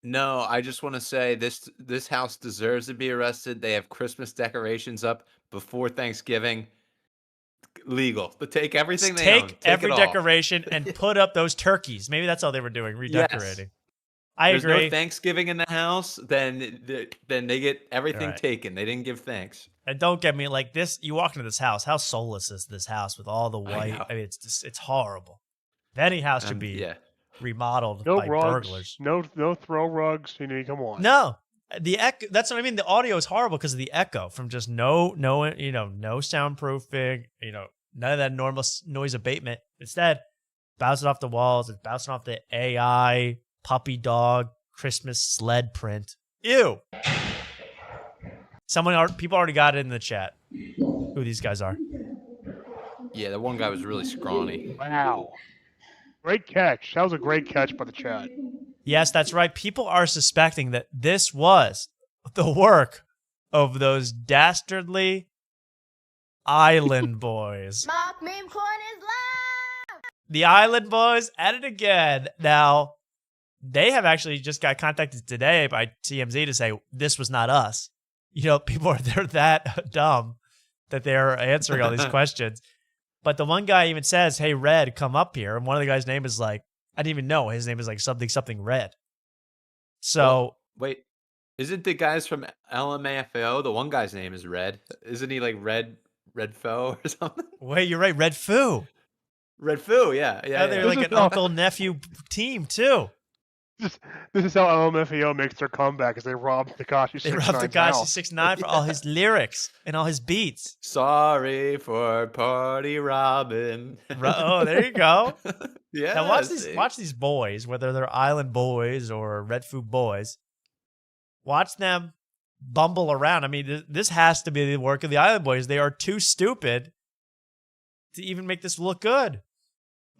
No, I just want to say this house deserves to be arrested. They have Christmas decorations up before Thanksgiving. Legal. But take everything they own. Take every decoration and put up those turkeys. Maybe that's all they were doing, redecorating. Yes. I There's agree. no Thanksgiving in the house, then they get everything taken. They didn't give thanks. And don't get me like this. You walk into this house. How soulless is this house with all the white? I mean, it's horrible. Any house should be remodeled by rugs, burglars. No throw rugs. Come on. No, The echo. That's what I mean. The audio is horrible because of the echo from just no soundproofing. None of that normal noise abatement. Instead, bouncing off the walls. It's bouncing off the AI puppy dog Christmas sled print. Ew. People already got it in the chat. Who these guys are? Yeah, the one guy was really scrawny. Wow. Great catch. That was a great catch by the chat. Yes, that's right. People are suspecting that this was the work of those dastardly Island Boys. Mock meme coin is live! The Island Boys at it again. Now, they have actually just got contacted today by TMZ to say this was not us. People they're that dumb that they're answering all these questions. But the one guy even says, "Hey, Red, come up here." And one of the guys' name is like, I didn't even know. His name is like something Red. So wait, isn't the guys from LMAFAO? The one guy's name is Red. Isn't he like Red Fo or something? Wait, you're right, Red Foo. Red Foo, yeah. They're like an uncle nephew team too. This is how LMFAO makes their comeback, as they rob Tekashi 6ix9ine. They rob Tekashi 6ix9ine for all his lyrics and all his beats. Sorry for party robbing. Oh, there you go. Yeah. Now watch these boys, whether they're Island Boys or Red Food Boys. Watch them bumble around. I mean, this has to be the work of the Island Boys. They are too stupid to even make this look good.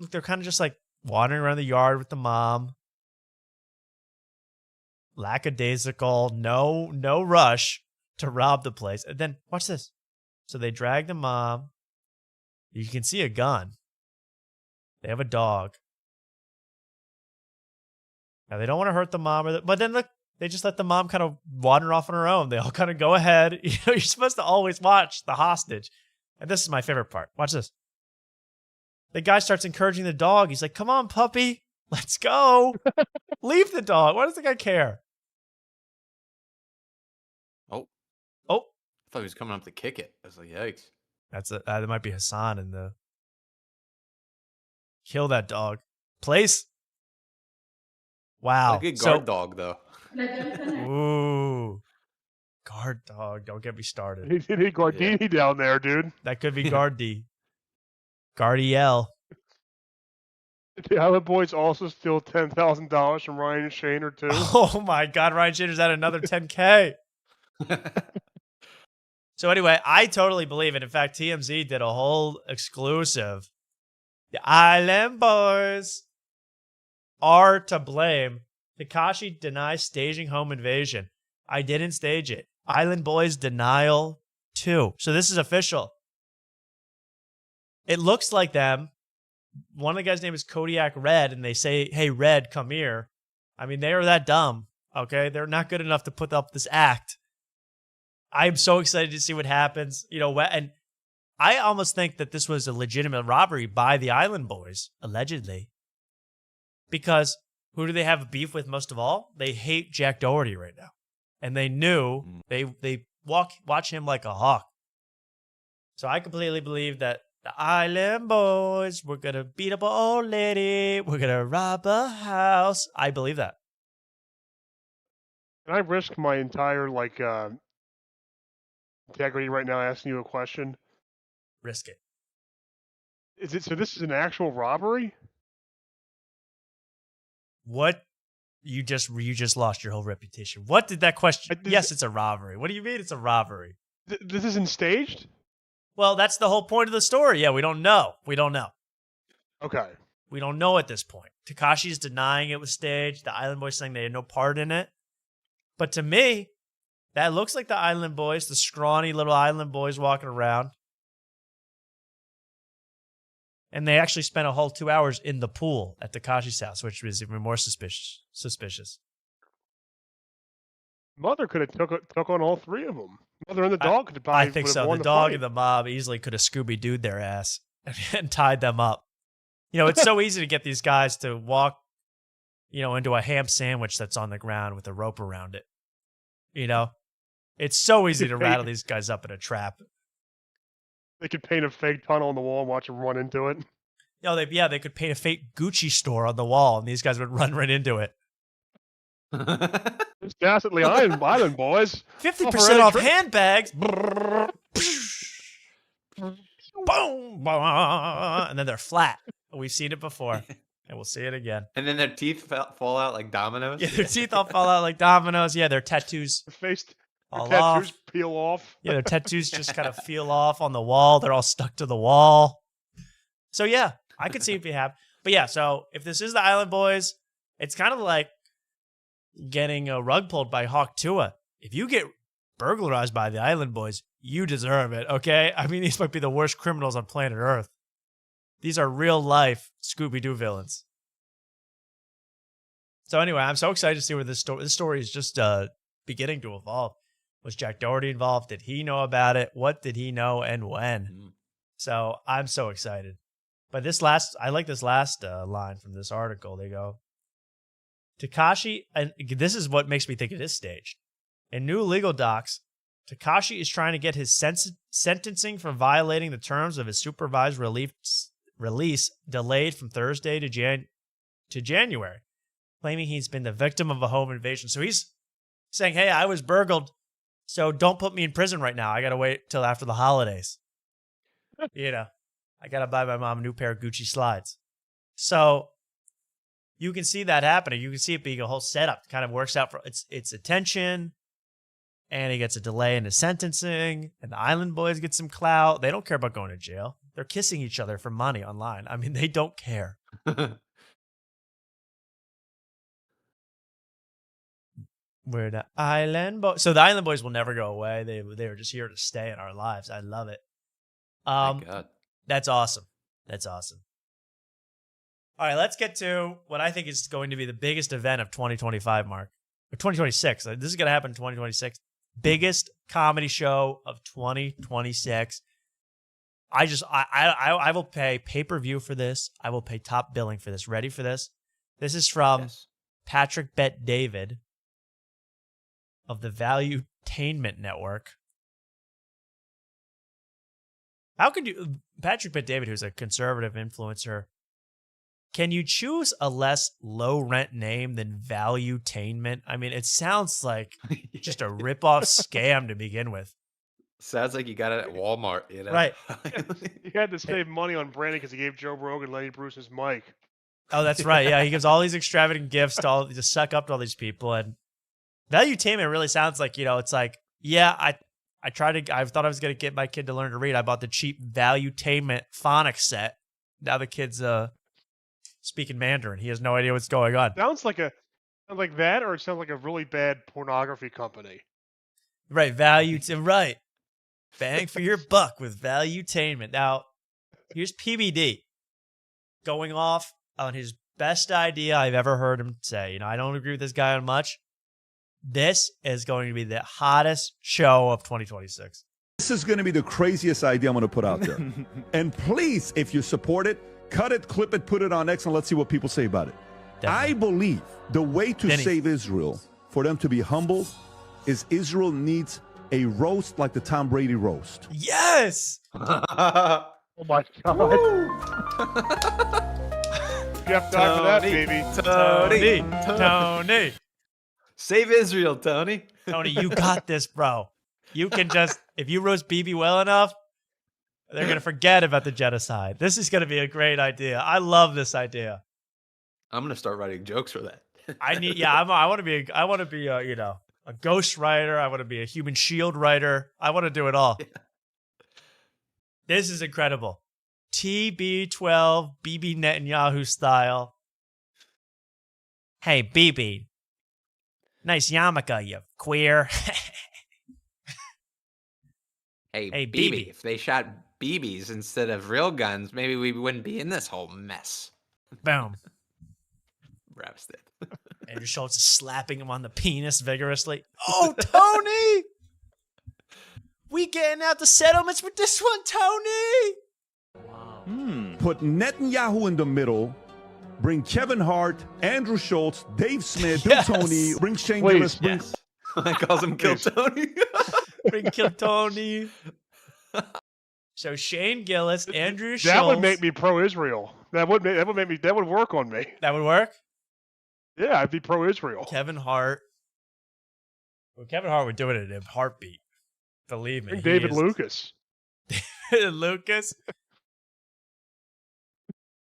Look, they're kind of just like wandering around the yard with the mom. Lackadaisical, no rush to rob the place. And then watch this. So they drag the mom. You can see a gun. They have a dog. Now they don't want to hurt the mom, but then look, they just let the mom kind of wander off on her own. They all kind of go ahead. You're supposed to always watch the hostage. And this is my favorite part. Watch this. The guy starts encouraging the dog. He's like, "Come on, puppy. Let's go. Leave the dog. Why does the guy care?" Oh. I thought he was coming up to kick it. I was like, yikes. That might be Hassan in the... Kill that dog. Place. Wow. A good guard dog, though. Ooh. Guard dog. Don't get me started. He need Gardini down there, dude. That could be Gardy. Gardiel. The Island Boys also steal $10,000 from Ryan Shaner, too. Oh my God, Ryan Shaner's at another 10K. So anyway, I totally believe it. In fact, TMZ did a whole exclusive. The Island Boys are to blame. Tekashi denies staging home invasion. I didn't stage it. Island Boys denial too. So this is official. It looks like them. One of the guys' name is Kodiak Red, and they say, "Hey, Red, come here." I mean, they are that dumb, okay? They're not good enough to put up this act. I'm so excited to see what happens. And I almost think that this was a legitimate robbery by the Island Boys, allegedly. Because who do they have a beef with most of all? They hate Jack Doherty right now. And they knew they watch him like a hawk. So I completely believe that the Island Boys, we're going to beat up an old lady. We're going to rob a house. I believe that. Can I risk my entire, integrity right now asking you a question? Risk it. So this is an actual robbery? What? You just lost your whole reputation. What did that question? Yes, it's a robbery. What do you mean it's a robbery? This isn't staged? Well, that's the whole point of the story. Yeah, we don't know. Okay. We don't know at this point. Tekashi's denying it was staged. The Island Boys saying they had no part in it. But to me, that looks like the Island Boys, the scrawny little Island Boys walking around. And they actually spent a whole 2 hours in the pool at Tekashi's house, which was even more suspicious. Mother could have took on all three of them. Mother and the dog could have probably I think so. won The dog fight. and the mob easily could have Scooby-Dooed their ass and tied them up. It's so easy to get these guys to walk, into a ham sandwich that's on the ground with a rope around it. It's so easy to rattle these guys up in a trap. They could paint a fake tunnel on the wall and watch them run into it. They could paint a fake Gucci store on the wall, and these guys would run right into it. It's definitely Island Boys. 50% off handbags. Boom, and then they're flat. We've seen it before, and we'll see it again. And then their teeth fall out like dominoes. Yeah, their teeth all fall out like dominoes. Yeah, their tattoos fall tattoos off. peel off. Yeah, their tattoos just kind of peel off on the wall. They're all stuck to the wall. So yeah, I could see if you have. But yeah, so if this is the Island Boys, it's kind of like getting a rug pulled by Hawk Tuah. If you get burglarized by the Island Boys, you deserve it, okay? I mean, these might be the worst criminals on planet Earth. These are real-life Scooby-Doo villains. So anyway, I'm so excited to see where this story is just beginning to evolve. Was Jack Doherty involved? Did he know about it? What did he know and when? So I'm so excited. But I like this last line from this article. They go, Tekashi, and this is what makes me think it is staged. In new legal docs, Tekashi is trying to get his sentencing for violating the terms of his supervised release delayed from Thursday to January, claiming he's been the victim of a home invasion. So he's saying, hey, I was burgled, so don't put me in prison right now. I got to wait till after the holidays. I got to buy my mom a new pair of Gucci slides. So you can see that happening. You can see it being a whole setup. It kind of works out for its attention. And he gets a delay in his sentencing. And the Island Boys get some clout. They don't care about going to jail. They're kissing each other for money online. I mean, they don't care. We're the Island Boys. So the Island Boys will never go away. They were just here to stay in our lives. I love it. Thank God. That's awesome. That's awesome. All right, let's get to what I think is going to be the biggest event of 2025, Mark. Or 2026. This is going to happen in 2026. Biggest comedy show of 2026. I will pay pay-per-view for this. I will pay top billing for this. Ready for this? This is from Patrick Bet David of the Valuetainment Network. How could you, Patrick Bet David, who's a conservative influencer, can you choose a less low-rent name than Valuetainment? I mean, it sounds like just a rip-off scam to begin with. Sounds like you got it at Walmart, Right. He had to save money on branding because he gave Joe Rogan Lenny Bruce's mic. Oh, that's right. Yeah, he gives all these extravagant gifts to suck up to all these people. And Valuetainment really sounds like, it's like, yeah, I thought I was going to get my kid to learn to read. I bought the cheap Valuetainment phonics set. Now the kid's speaking Mandarin. He has no idea what's going on. Sounds like that, or it sounds like a really bad pornography company. Right, right. Bang for your buck with Valuetainment. Now, here's PBD going off on his best idea I've ever heard him say. I don't agree with this guy on much. This is going to be the hottest show of 2026. This is going to be the craziest idea I'm going to put out there. And please, if you support it, cut it, clip it, put it on X, and let's see what people say about it. Definitely. I believe the way to save Israel, for them to be humble, is Israel needs a roast like the Tom Brady roast. Yes! Oh my God. You have time for that, baby. Tony. Save Israel, Tony. Tony, you got this, bro. You can just, if you roast BB well enough, they're going to forget about the genocide. This is going to be a great idea. I love this idea. I'm going to start writing jokes for that. I want to be a ghost writer. I want to be a human shield writer. I want to do it all. Yeah. This is incredible. TB12, BB Netanyahu style. Hey, BB. Nice yarmulke, you queer. Hey, BB. If they shot BBs instead of real guns, maybe we wouldn't be in this whole mess. Boom. Roasted. Andrew Schultz is slapping him on the penis vigorously. Oh, Tony! We getting out the settlements with this one, Tony! Wow. Put Netanyahu in the middle. Bring Kevin Hart, Andrew Schultz, Dave Smith, Bill Tony. Bring Shane Gillis. Yes. I calls him Kill Tony. Bring Kill Tony. So Shane Gillis, Andrew Schultz. That would make me pro-Israel. That would work on me. That would work? Yeah, I'd be pro-Israel. Kevin Hart. Well, Kevin Hart would do it in a heartbeat. Believe me. Bring David Lucas. Lucas.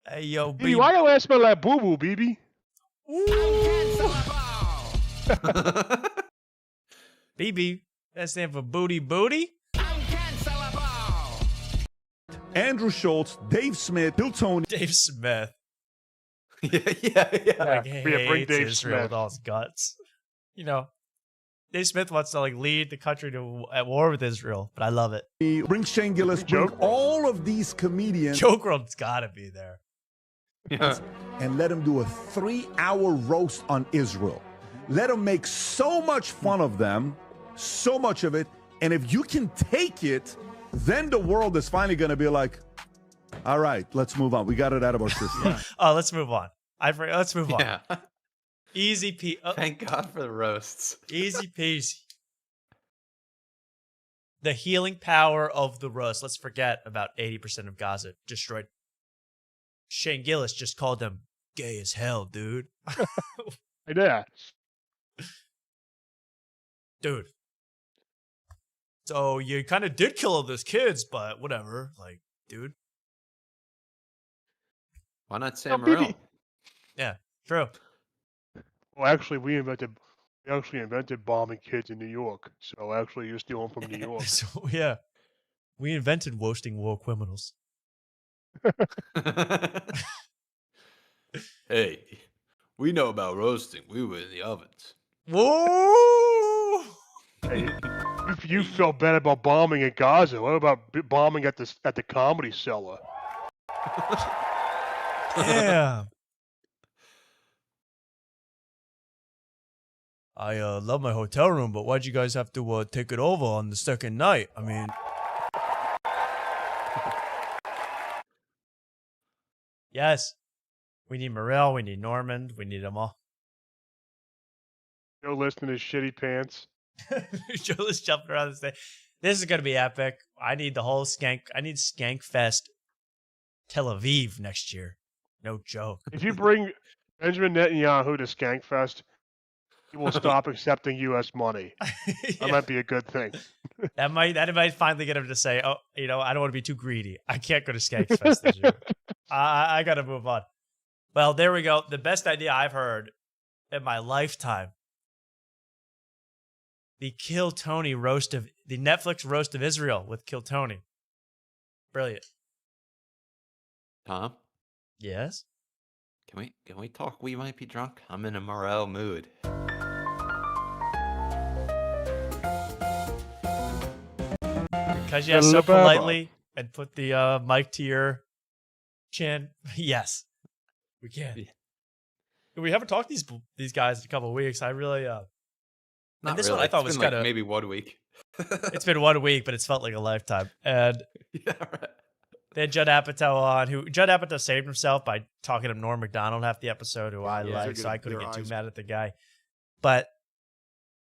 Hey, yo, BB, why your ass smell like boo-boo, BB? BB, that stands for booty booty. Andrew Schultz, Dave Smith, Bill Tony. Dave Smith. yeah. Like, bring hates Dave Israel Smith. with all his guts. You know, Dave Smith wants to like lead the country to at war with Israel, but I love it. Bring Shane Gillis, bring all of these comedians. Joke World's got to be there. Yeah. And let them do a 3-hour roast on Israel. Let them make so much fun of them, so much of it. And if you can take it, then the world is finally going to be like, all right, let's move on. We got it out of our system. Oh, let's move on. Let's move on. Yeah. Easy peasy. Oh, Thank God for the roasts. easy peasy. The healing power of the roast. Let's forget about 80% of Gaza destroyed. Shane Gillis just called them gay as hell, dude. Yeah. Dude. So you kind of did kill all those kids, but whatever. Like, dude. Why not Oh, Sam BB. Morril? Yeah, true. Well, actually, we actually invented bombing kids in New York. So actually, you're stealing from New York. So, yeah. We invented roasting war criminals. Hey, we know about roasting. We were in the ovens. Whoa! Hey, if you felt bad about bombing in Gaza, what about bombing at the Comedy Cellar? Yeah. I love my hotel room, but why'd you guys have to take it over on the second night? I mean, yes, we need Morel, we need Normand, we need them all. Joe listening to his shitty pants. Joe's jumping around this thing. This is gonna be epic. I need the whole I need Skankfest Tel Aviv next year. No joke. If you bring Benjamin Netanyahu to Skankfest, he will stop accepting U.S. money. That might be a good thing. That might finally get him to say, "Oh, you know, I don't want to be too greedy. I can't go to Skankfest this year. I got to move on." Well, there we go. The best idea I've heard in my lifetime: the Kill Tony roast of the Netflix roast of Israel with Kill Tony. Brilliant. Tom, Yes. can we talk? We might be drunk. I'm in a Morel mood. Because you asked so politely and put the mic to your chin. Yes, we can. We haven't talked to these guys in a couple of weeks. I really Not and this really. one I thought It's was been like kind of maybe 1 week. It's been 1 week, but it's felt like a lifetime. And Yeah, right. they had Judd Apatow on, who Judd Apatow saved himself by talking to Norm Macdonald half the episode, who I like, so I couldn't get too mad at the guy. But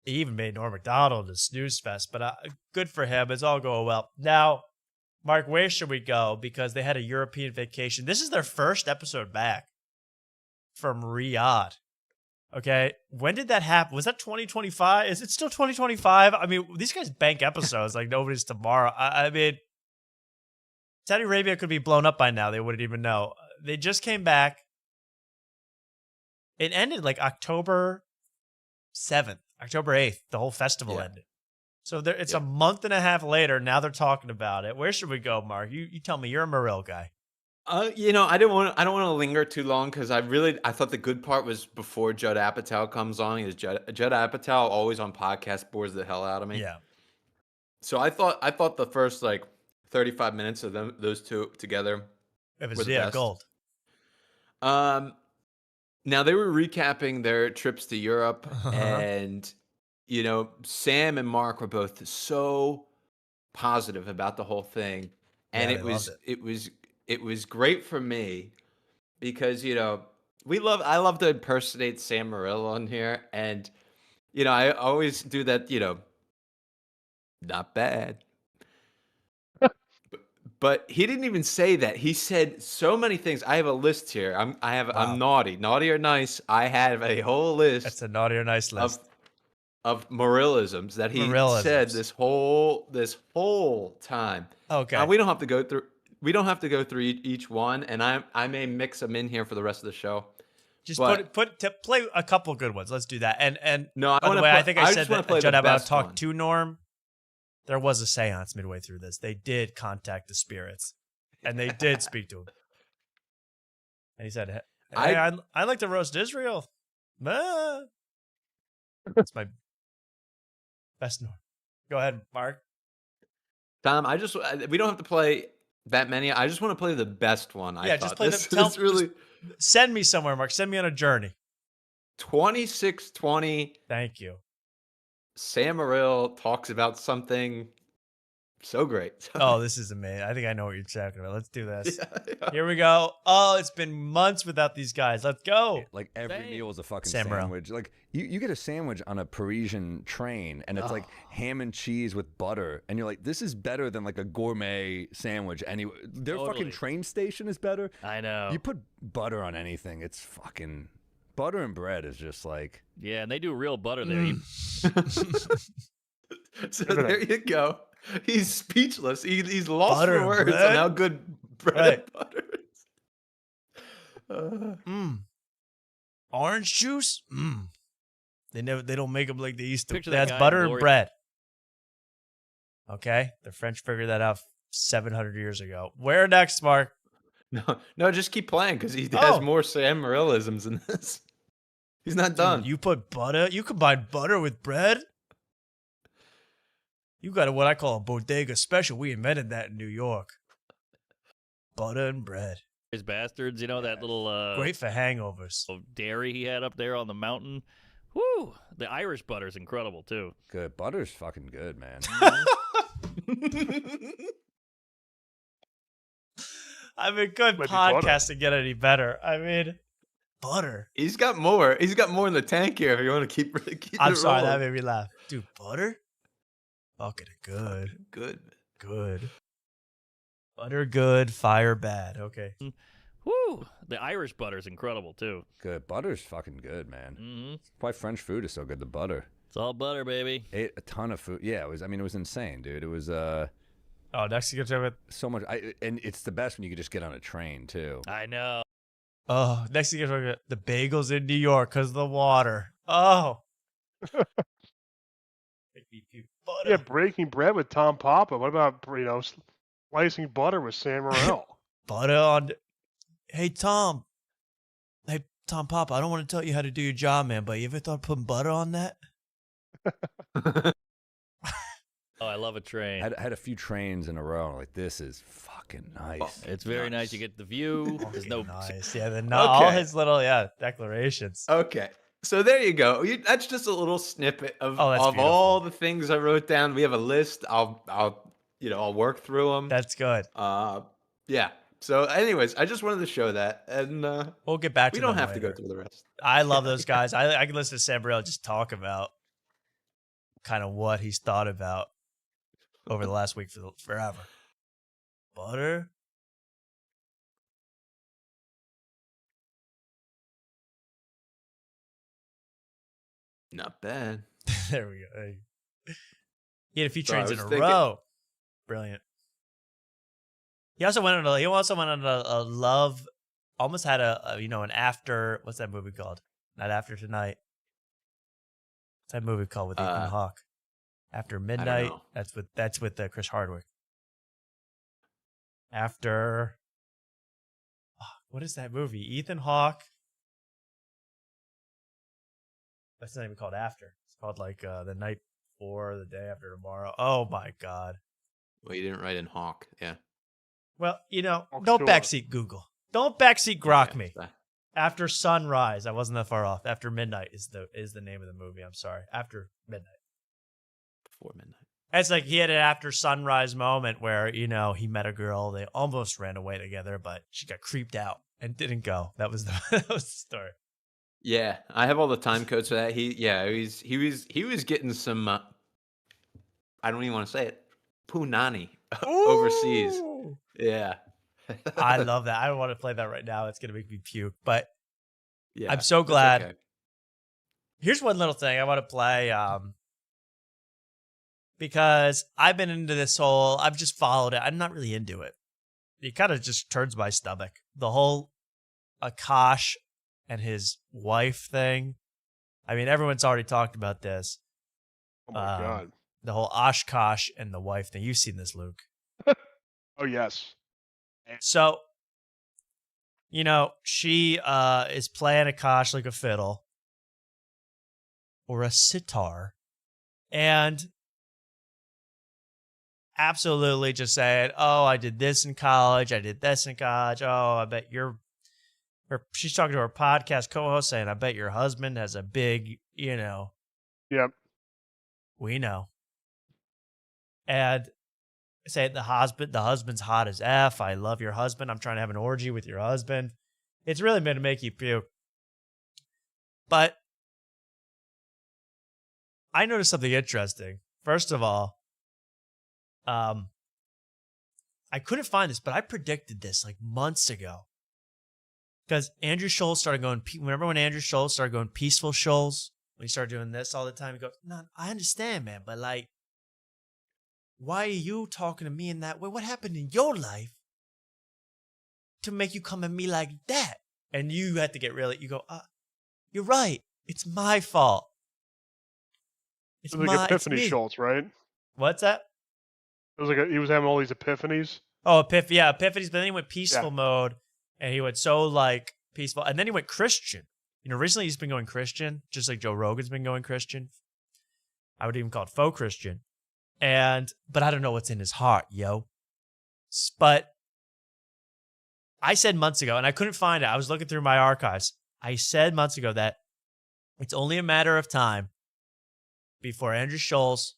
he even made Norm Macdonald a snooze fest. But good for him. It's all going well. Now, Mark, where should we go? Because they had a European vacation. This is their first episode back from Riyadh. Okay, when did that happen? Was that 2025? Is it still 2025? I mean, these guys bank episodes like nobody's tomorrow. I mean, Saudi Arabia could be blown up by now. They wouldn't even know. They just came back. It ended like October 7th, October 8th. The whole festival ended. So it's a month and a half later. Now they're talking about it. Where should we go, Mark? You tell me. You're a Morel guy. You know, I don't want to linger too long because I thought the good part was before Judd Apatow comes on. Is Judd Apatow always on podcast bores the hell out of me? Yeah. So I thought the first like 35 minutes of those two together It was were the best. gold. Now they were recapping their trips to Europe, and you know, Sam and Mark were both so positive about the whole thing, and it was great for me because, you know, I love to impersonate Sam Morril on here, and you know, I always do that, you know, not bad. But he didn't even say that. He said so many things. I have a list here. I'm naughty. Naughty or nice. I have a whole list. It's a naughty or nice list. Of Morillisms that he said this whole time. Okay. Now, we don't have to go through each one, and I may mix them in here for the rest of the show. Just play a couple good ones. Let's do that. And no, by the way, I think I said that Judd about talk to Norm. There was a seance midway through this. They did contact the spirits, and they did speak to him. And he said, "Hey, I like to roast Israel." That's my best Norm. Go ahead, Mark. Tom, we don't have to play that many. I just want to play the best one. Just play them. Send me somewhere, Mark. Send me on a journey. 2620. Thank you. Sam Morril talks about something so great. Oh, this is amazing. I think I know what you're talking about. Let's do this. Yeah. Here we go. Oh, it's been months without these guys. Let's go. Like every meal is a fucking sandwich. Like you get a sandwich on a Parisian train and it's like ham and cheese with butter. And you're like, this is better than like a gourmet sandwich. Anyway, their fucking train station is better. I know. You put butter on anything, it's fucking... Butter and bread is just like... Yeah, and they do real butter there. So there you go. He's speechless. He's lost for words on how good bread and butter is. Orange juice? They don't make them like they used to. Picture That's that butter and bread. Okay, the French figured that out 700 years ago. Where next, Mark? No, just keep playing because he has more Sam Morillisms in this. He's not done. You put butter. You combine butter with bread. You got what I call a bodega special. We invented that in New York. Butter and bread. His bastards, you know that little great for hangovers. Dairy he had up there on the mountain. Woo! The Irish butter's incredible too. Good butter's fucking good, man. I mean, good podcast to get any better. I mean, butter. He's got more. He's got more in the tank here. If you want to keep I'm sorry, rolling. that made me laugh. Dude, butter? Fucking good. Good. Butter good, fire bad. Okay. Woo! The Irish butter's incredible too. Good butter's fucking good, man. Why French food is so good. The butter. It's all butter, baby. Ate a ton of food. Yeah, it was. I mean, it was insane, dude. It was. Oh, next you get so much. And it's the best when you could just get on a train too. I know. Oh, next you get the bagels in New York because of the water. Oh. Yeah, breaking bread with Tom Papa. What about slicing butter with Sam Morril? Butter on. Hey Tom Papa, I don't want to tell you how to do your job, man, but you ever thought of putting butter on that? Oh, I love a train. I had a few trains in a row. Like, this is fucking nice. It's very nice. You get the view. There's no nice. Yeah, all his little declarations. Okay. So there you go. That's just a little snippet of all the things I wrote down. We have a list. I'll work through them. That's good. Yeah. So anyways, I just wanted to show that, and we'll get back to we don't them have later. to go through the rest. I love those guys. I can listen to Sam Morril just talk about kind of what he's thought about over the last week forever. Butter. Not bad. There we go. He had a few trains in a row. Brilliant. He also went on a love. Almost had an after. What's that movie called? Not After Tonight. What's that movie called with Ethan Hawke? After Midnight. That's with Chris Hardwick. After. What is that movie? Ethan Hawke. That's not even called After. It's called like The Night Before, The Day After Tomorrow. Oh my God. Well, you didn't write in Hawk, yeah. Well, don't backseat Google. Don't backseat Grok me. After Sunrise, I wasn't that far off. After Midnight is the name of the movie. I'm sorry. After Midnight. Before Midnight. It's like he had an after sunrise moment where, he met a girl. They almost ran away together, but she got creeped out and didn't go. That was the story. Yeah, I have all the time codes for that. He was getting some I don't even want to say it. Punani overseas. no. Yeah. I love that. I don't want to play that right now. It's going to make me puke. But Yeah, I'm so that's glad. okay. Here's one little thing I want to play because I've been into this whole, I've just followed it. I'm not really into it. It kind of just turns my stomach. The whole Akash and his wife thing. I mean, everyone's already talked about this. Oh my God. The whole Oshkosh and the wife thing. You've seen this, Luke. Oh, yes. So, you know, she is playing Akash like a fiddle or a sitar and absolutely just saying, oh, I did this in college. I did this in college. Oh, I bet she's talking to her podcast co-host saying, I bet your husband has a big, you know. Yep. We know. And say the husband's hot as F. I love your husband. I'm trying to have an orgy with your husband. It's really meant to make you puke. But I noticed something interesting. First of all, I couldn't find this, but I predicted this like months ago. Because Andrew Schultz started going, remember when Andrew Schultz started going peaceful Schultz? When he started doing this all the time, he goes, no, I understand, man, but like, why are you talking to me in that way? What happened in your life to make you come at me like that? And you had to get you go, you're right. It's my fault. It was like Epiphany Schultz, right? What's that? It was like he was having all these epiphanies. Oh, epiphanies. But then he went peaceful mode, and he went so like peaceful, and then he went Christian. You know, recently he's been going Christian, just like Joe Rogan's been going Christian. I would even call it faux Christian. But I don't know what's in his heart, yo. But I said months ago, and I couldn't find it. I was looking through my archives. I said months ago that it's only a matter of time before Andrew Schultz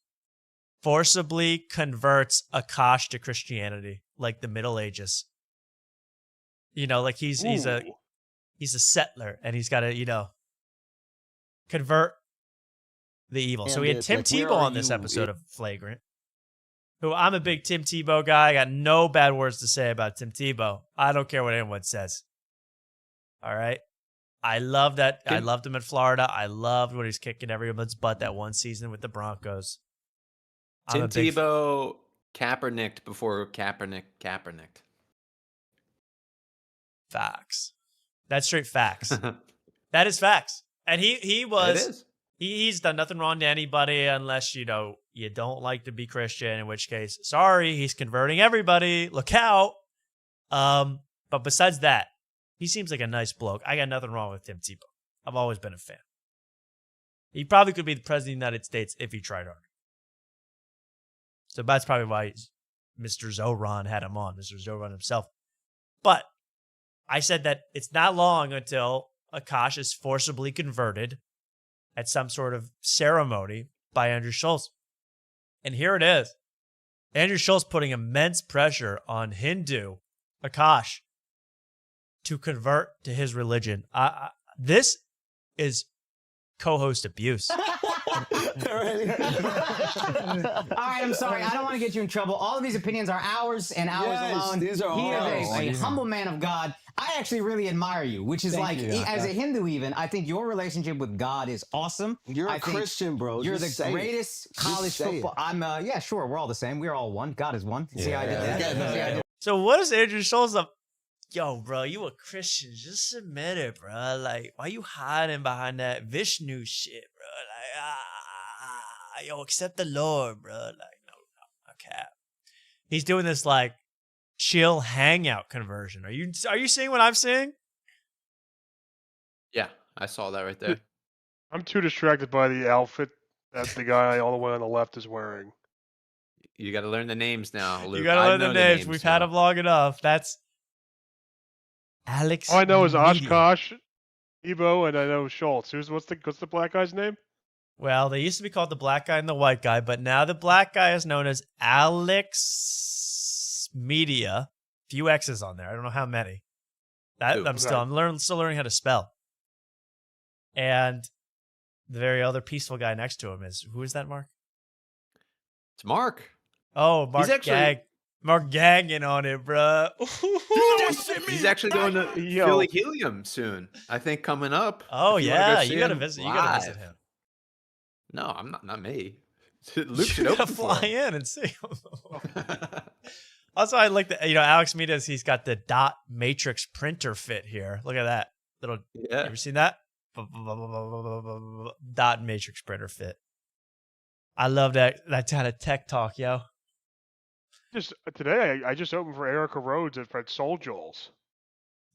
forcibly converts Akash to Christianity, like the Middle Ages. You know, like he's a settler, and he's got to, you know, convert the evil. So we had Tim Tebow on this episode of Flagrant, who I'm a big Tim Tebow guy. I got no bad words to say about Tim Tebow. I don't care what anyone says. All right. I love that. I loved him in Florida. I loved when he's kicking everyone's butt that one season with the Broncos. Tim Tebow Kaepernicked before Kaepernicked. Facts. That's straight facts. That is facts. And he was. It is. He's done nothing wrong to anybody unless, you know, you don't like to be Christian, in which case, sorry, he's converting everybody. Look out. But besides that, he seems like a nice bloke. I got nothing wrong with Tim Tebow. I've always been a fan. He probably could be the president of the United States if he tried hard. So that's probably why Mr. Zoran had him on, Mr. Zoran himself. But I said that it's not long until Akash is forcibly converted at some sort of ceremony by Andrew Schultz. And here it is. Andrew Schultz putting immense pressure on Hindu Akash to convert to his religion. This is co-host abuse. All right, I'm sorry. I don't want to get you in trouble. All of these opinions are ours and ours alone. These are he ours. is a humble man of God. I actually really admire you, which is as a Hindu even, I think your relationship with God is awesome. You're a Christian, bro. You're Just the greatest college football. I'm, yeah, sure. We're all the same. We're all one. God is one. See how I did that? So what is Andrew Schultz up? Yo, bro, you a Christian. Just submit it, bro. Like, why you hiding behind that Vishnu shit, bro? Like, yo, accept the Lord, bro. Like, no, cap. He's doing this, like, chill hangout conversion. Are you seeing what I'm seeing? Yeah, I saw that right there. I'm too distracted by the outfit that the guy all the way on the left is wearing. You got to learn the names now, Luke. You got to learn the names. We've had them long enough. That's Alex. All I know is Media. Oshkosh, Evo, and I know Schultz. What's the black guy's name? Well, they used to be called the black guy and the white guy, but now the black guy is known as Alex Media. Few X's on there. I don't know how many. I'm still learning how to spell. And the very other peaceful guy next to him is, who is that, Mark? It's Mark. Oh, Mark Gag. Mark gagging on it, bro. He's actually going to Philly Helium soon. I think coming up. Oh If yeah, you gotta visit. live. You gotta visit him. No, I'm not me. Luke should You gotta open fly for him. in and see him. Also, I like the Alex Midas. He's got the dot matrix printer fit here. Look at that little. Yeah. You ever seen that? Dot matrix printer fit. I love that kind of tech talk, yo. Just today, I just opened for Erica Rhodes at Soul Joel's.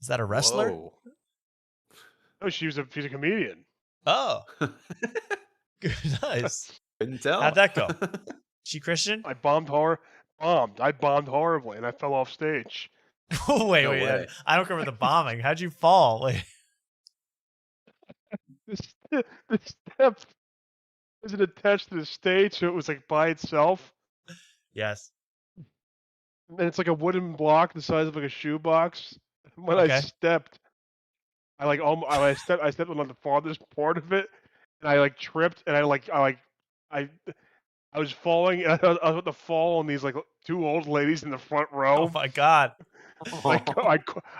Is that a wrestler? Whoa. No, she's a comedian. Oh, nice. Couldn't tell. How'd that go? She Christian? I bombed horribly, and I fell off stage. wait. No way. I don't remember the bombing. How'd you fall? Wait. The step isn't attached to the stage, so it was like by itself. Yes. And it's like a wooden block the size of like a shoebox. When I stepped, I stepped on the farthest part of it, and I like tripped, and I was falling, and I was about to fall on these like two old ladies in the front row. Oh my god.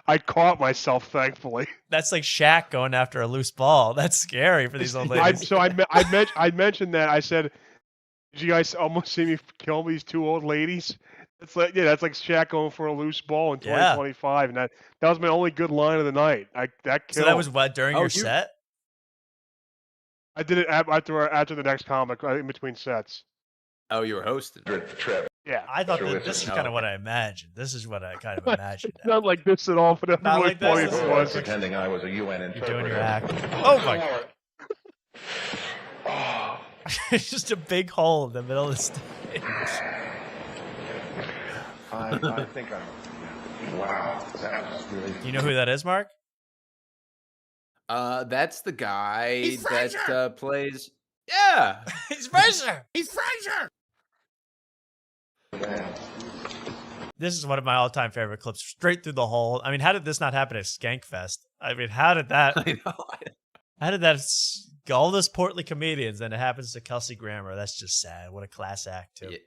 I caught myself, thankfully. That's like Shaq going after a loose ball. That's scary for these old ladies. I mentioned that. I said, "Did you guys almost see me kill these two old ladies?" It's like, yeah, that's like Shaq going for a loose ball in 2025, and that was my only good line of the night. That killed. So that was what during your set? I did it after the next comic, in between sets. Oh, you were hosting. Yeah, I thought this is kind of what I imagined. This is what I kind of imagined. Not like this at all, but that's Not really like funny this. if it was. Pretending I was a UN You're interpreter. doing your act. Oh my god. It's just a big hole in the middle of the stage. I think I'm. Wow, that was really. Do you know who that is, Mark? That's the guy He's that Frazier! plays. Yeah, He's Frazier. He's Frazier! This is one of my all-time favorite clips. Straight through the hole. I mean, how did this not happen at Skankfest? I mean, how did that? I know. How did that? All those portly comedians, and it happens to Kelsey Grammer. That's just sad. What a class act, too. Yeah.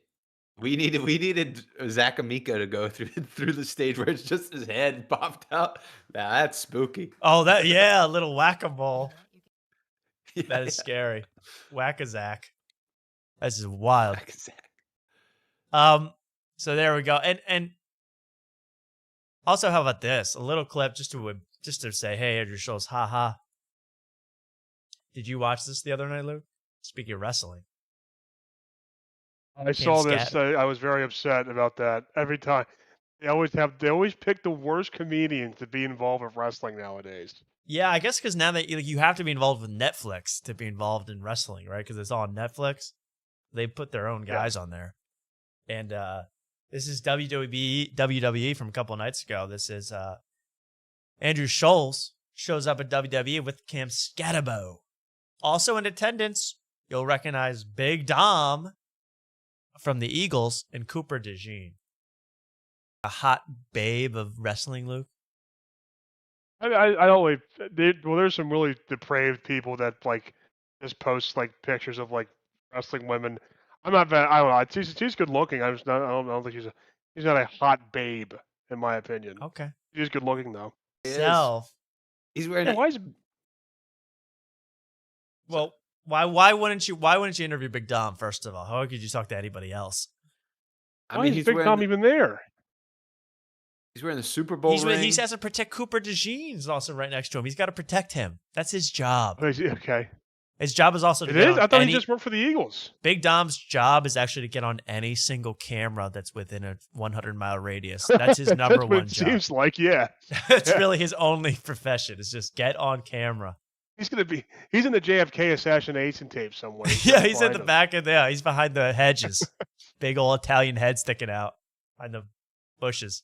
We needed Zach Amico to go through the stage where it's just his head popped out. Nah, that's spooky. Oh, a little whack-a-mole. That is scary. Whack-a-Zach. That's just wild. So there we go. And also, how about this? A little clip just to say, hey, Andrew Schultz, haha. Did you watch this the other night, Luke? Speaking of wrestling. I saw this. I was very upset about that. Every time they always pick the worst comedians to be involved with wrestling nowadays. Yeah, I guess because now that you have to be involved with Netflix to be involved in wrestling, right? Because it's all on Netflix. They put their own guys on there. And this is WWE from a couple of nights ago. This is Andrew Schultz shows up at WWE with Cam Scatabo. Also in attendance, you'll recognize Big Dom from the Eagles and Cooper DeJean. A hot babe of wrestling, Luke. I don't there's some really depraved people that like just post like pictures of like wrestling women. I don't know. She's good looking. I don't think she's not a hot babe in my opinion. Okay. She's good looking though. He's wearing. Yeah, why is? Well, why wouldn't you interview Big Dom first of all? How could you talk to anybody else? Why is Big Dom even there? He's wearing the Super Bowl ring. He has to protect Cooper DeJean. Is also right next to him. He's got to protect him. That's his job. Okay. His job is also to It get is? on I thought he just worked for the Eagles. Big Dom's job is actually to get on any single camera that's within a 100-mile radius. That's his number That's what one it job. seems like, yeah. That's really his only profession. Is just get on camera. He's in the JFK assassination tape somewhere. Yeah, he's in the back of there. He's behind the hedges. Big old Italian head sticking out behind the bushes.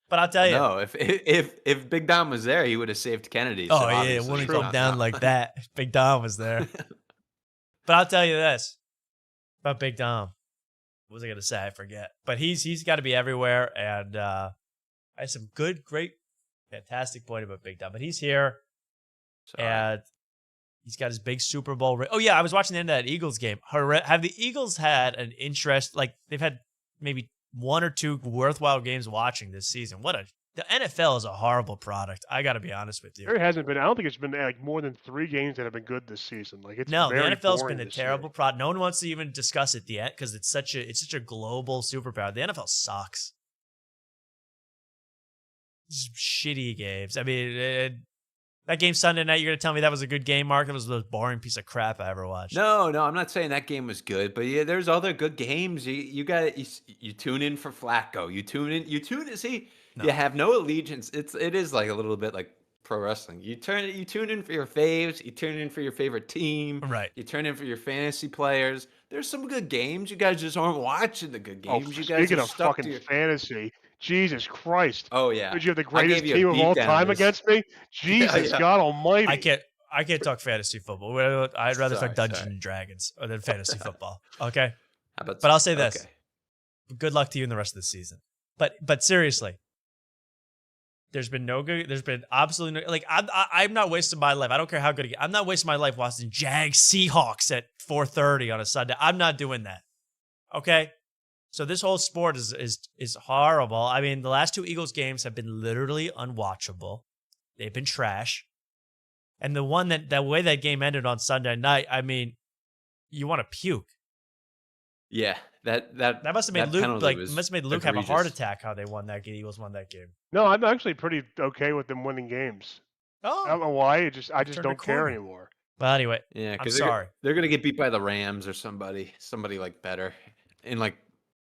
But I'll tell you. No, if Big Dom was there, he would have saved Kennedy. Oh, yeah, it wouldn't go down like that. If Big Dom was there. But I'll tell you this about Big Dom. What was I going to say? I forget. But he's got to be everywhere. And I had some great, fantastic point about Big Dom. But he's here. And he's got his big Super Bowl ring. Oh, yeah, I was watching the end of that Eagles game. Have the Eagles had an interest? Like, they've had maybe one or two worthwhile games watching this season. The NFL is a horrible product. I got to be honest with you. There hasn't been. I don't think it's been like more than 3 games that have been good this season. Like it's no, very the NFL's boring been a this terrible year. product. No one wants to even discuss it yet because it's such a global superpower. The NFL sucks. Just shitty games. I mean, that game Sunday night, you're gonna tell me that was a good game, Mark? That was the most boring piece of crap I ever watched. No, I'm not saying that game was good, but yeah, there's other good games. You got you tune in for Flacco. You tune in. See, you have no allegiance. It is like a little bit like pro wrestling. You tune in for your faves. You tune in for your favorite team. Right. You turn in for your fantasy players. There's some good games. You guys just aren't watching the good games. Oh, You guys speaking are of stuck fucking to your... fantasy, Jesus Christ! Oh yeah. Did you have the I greatest gave you a team of all beatdown time this. against me? Jesus Yeah. God Almighty! I can't talk fantasy football. I'd rather Sorry, talk Dungeons sorry. and Dragons than fantasy football. Okay. But I'll say this: okay. good luck to you in the rest of the season. But seriously, there's been absolutely no, like I'm not wasting my life. I don't care how good I'm not wasting my life watching Jags Seahawks at 4:30 on a Sunday. I'm not doing that. Okay. So this whole sport is horrible. I mean, the last 2 Eagles games have been literally unwatchable. They've been trash. And the way that game ended on Sunday night, I mean, you want to puke. Yeah, that must have made Luke have a heart egregious. attack. How they won that game, Eagles won that game. No, I'm actually pretty okay with them winning games. Oh, I don't know why. I just turned don't a care corner. anymore. Well, anyway, Yeah, I'm because sorry. they're gonna get beat by the Rams or somebody like better in like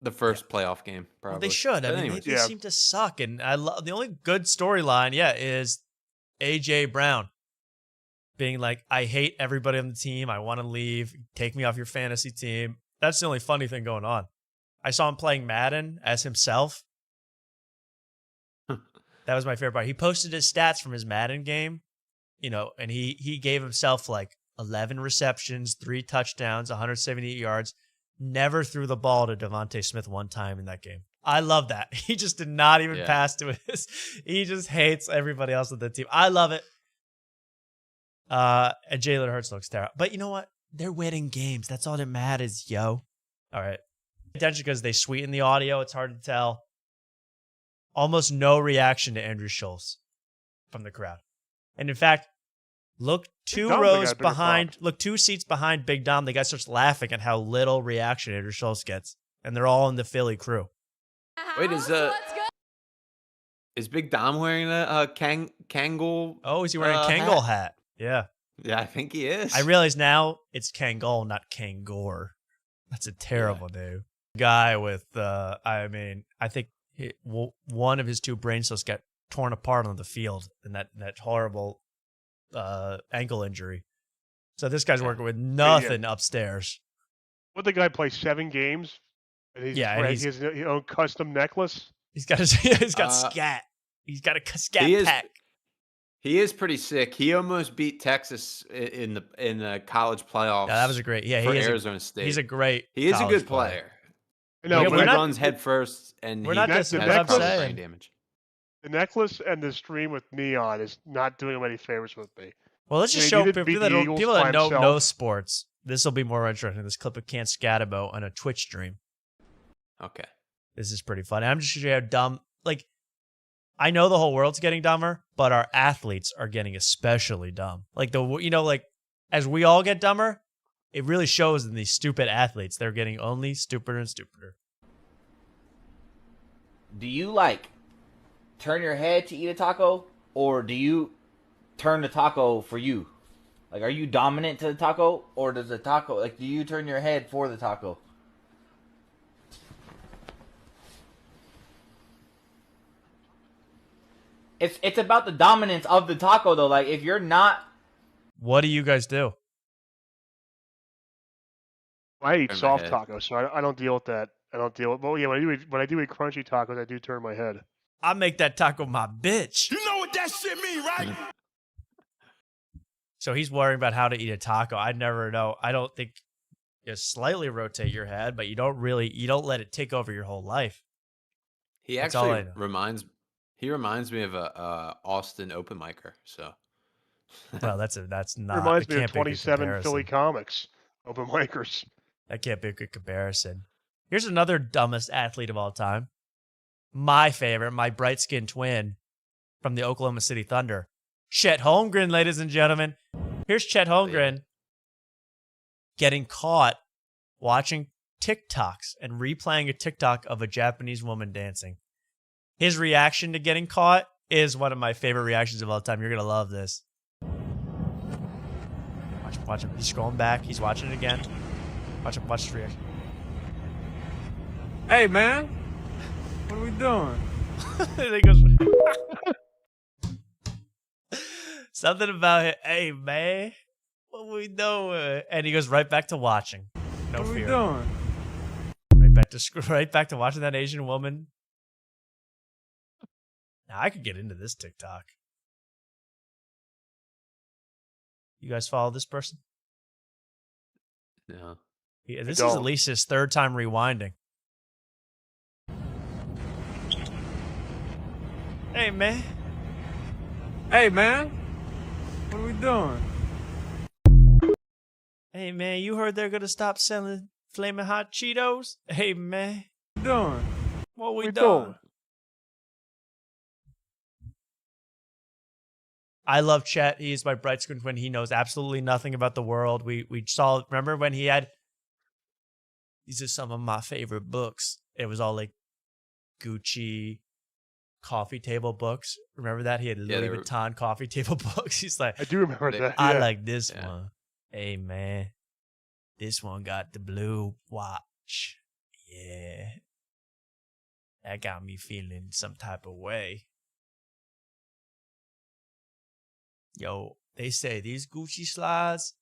the first playoff game. Probably Well, they should. But I mean, anyways. they seem to suck. And the only good storyline, is AJ Brown being like, I hate everybody on the team. I want to leave. Take me off your fantasy team. That's the only funny thing going on. I saw him playing Madden as himself. That was my favorite part. He posted his stats from his Madden game, and he gave himself like 11 receptions, 3 touchdowns, 178 yards. Never threw the ball to Devontae Smith one time in that game. I love that. He just did not even pass to his. He just hates everybody else on the team. I love it. And Jalen Hurts looks terrible. But you know what? They're winning games. That's all that matters, yo. All right. Attention, because they sweeten the audio. It's hard to tell. Almost no reaction to Andrew Schultz from the crowd. And in fact, look 2 rows behind, look 2 seats behind Big Dom. The guy starts laughing at how little reaction Andrew Schultz gets. And they're all in the Philly crew. Wait, is Big Dom wearing a Kangol? Oh, is he wearing a Kangol hat? Yeah. Yeah, I think he is. I realize now it's Kangol, not Kangor. That's a terrible name. Guy with, I think one of his 2 brain cells got torn apart on the field in that horrible ankle injury. So this guy's working with nothing upstairs. What the guy play 7 games? And he has his own custom necklace. He's got scat. He's got a scat pack. He is pretty sick. He almost beat Texas in the college playoffs. Yeah, that was a great. Yeah, for he is Arizona State. He's a great. He is a good player. No, he runs head first, and we're not just brain damage. The necklace and the stream with neon is not doing him any favors with me. Well, let's just show people that know sports. This will be more interesting. This clip of Can't Scatabo on a Twitch stream. Okay. This is pretty funny. I'm just showing you how dumb. Like, I know the whole world's getting dumber, but our athletes are getting especially dumb. Like as we all get dumber, it really shows in these stupid athletes. They're getting only stupider and stupider. Do you turn your head to eat a taco, or do you turn the taco for you? Like, are you dominant to the taco, or does the taco, do you turn your head for the taco? It's about the dominance of the taco, though. Like, if you're not... What do you guys do? I eat soft tacos, so I don't deal with that. Well, yeah, when I do eat crunchy tacos, I do turn my head. I make that taco my bitch. You know what that shit mean, right? So he's worrying about how to eat a taco. I never know. I don't think you slightly rotate your head, but you don't let it take over your whole life. He actually reminds me of a Austin open micer. So, well, that's not. Reminds me of 27 Philly comics open micers. That can't be a good comparison. Here's another dumbest athlete of all time. My favorite, my bright-skinned twin from the Oklahoma City Thunder. Chet Holmgren, ladies and gentlemen. Here's Chet Holmgren getting caught watching TikToks and replaying a TikTok of a Japanese woman dancing. His reaction to getting caught is one of my favorite reactions of all time. You're going to love this. Watch him. He's scrolling back. He's watching it again. Watch him. Watch his reaction. Hey, man. What are we doing? And he goes, something about it. Hey, man. What we doing? And he goes right back to watching. No what fear. What we doing? Right back to watching that Asian woman. Now, I could get into this TikTok. You guys follow this person? No. Yeah, this is at least his third time rewinding. Hey, man. Hey, man. What are we doing? Hey, man, you heard they're going to stop selling Flamin' Hot Cheetos? Hey, man. What we doing? What we doing? I love Chet. He is my bright screen twin. He knows absolutely nothing about the world. We saw, remember when he had, these are some of my favorite books. It was all like Gucci coffee table books. Remember that? He had Louis Vuitton coffee table books. He's like, I do remember that. I yeah. like this one. Hey, man. This one got the blue watch. Yeah. That got me feeling some type of way. Yo, they say these Gucci slides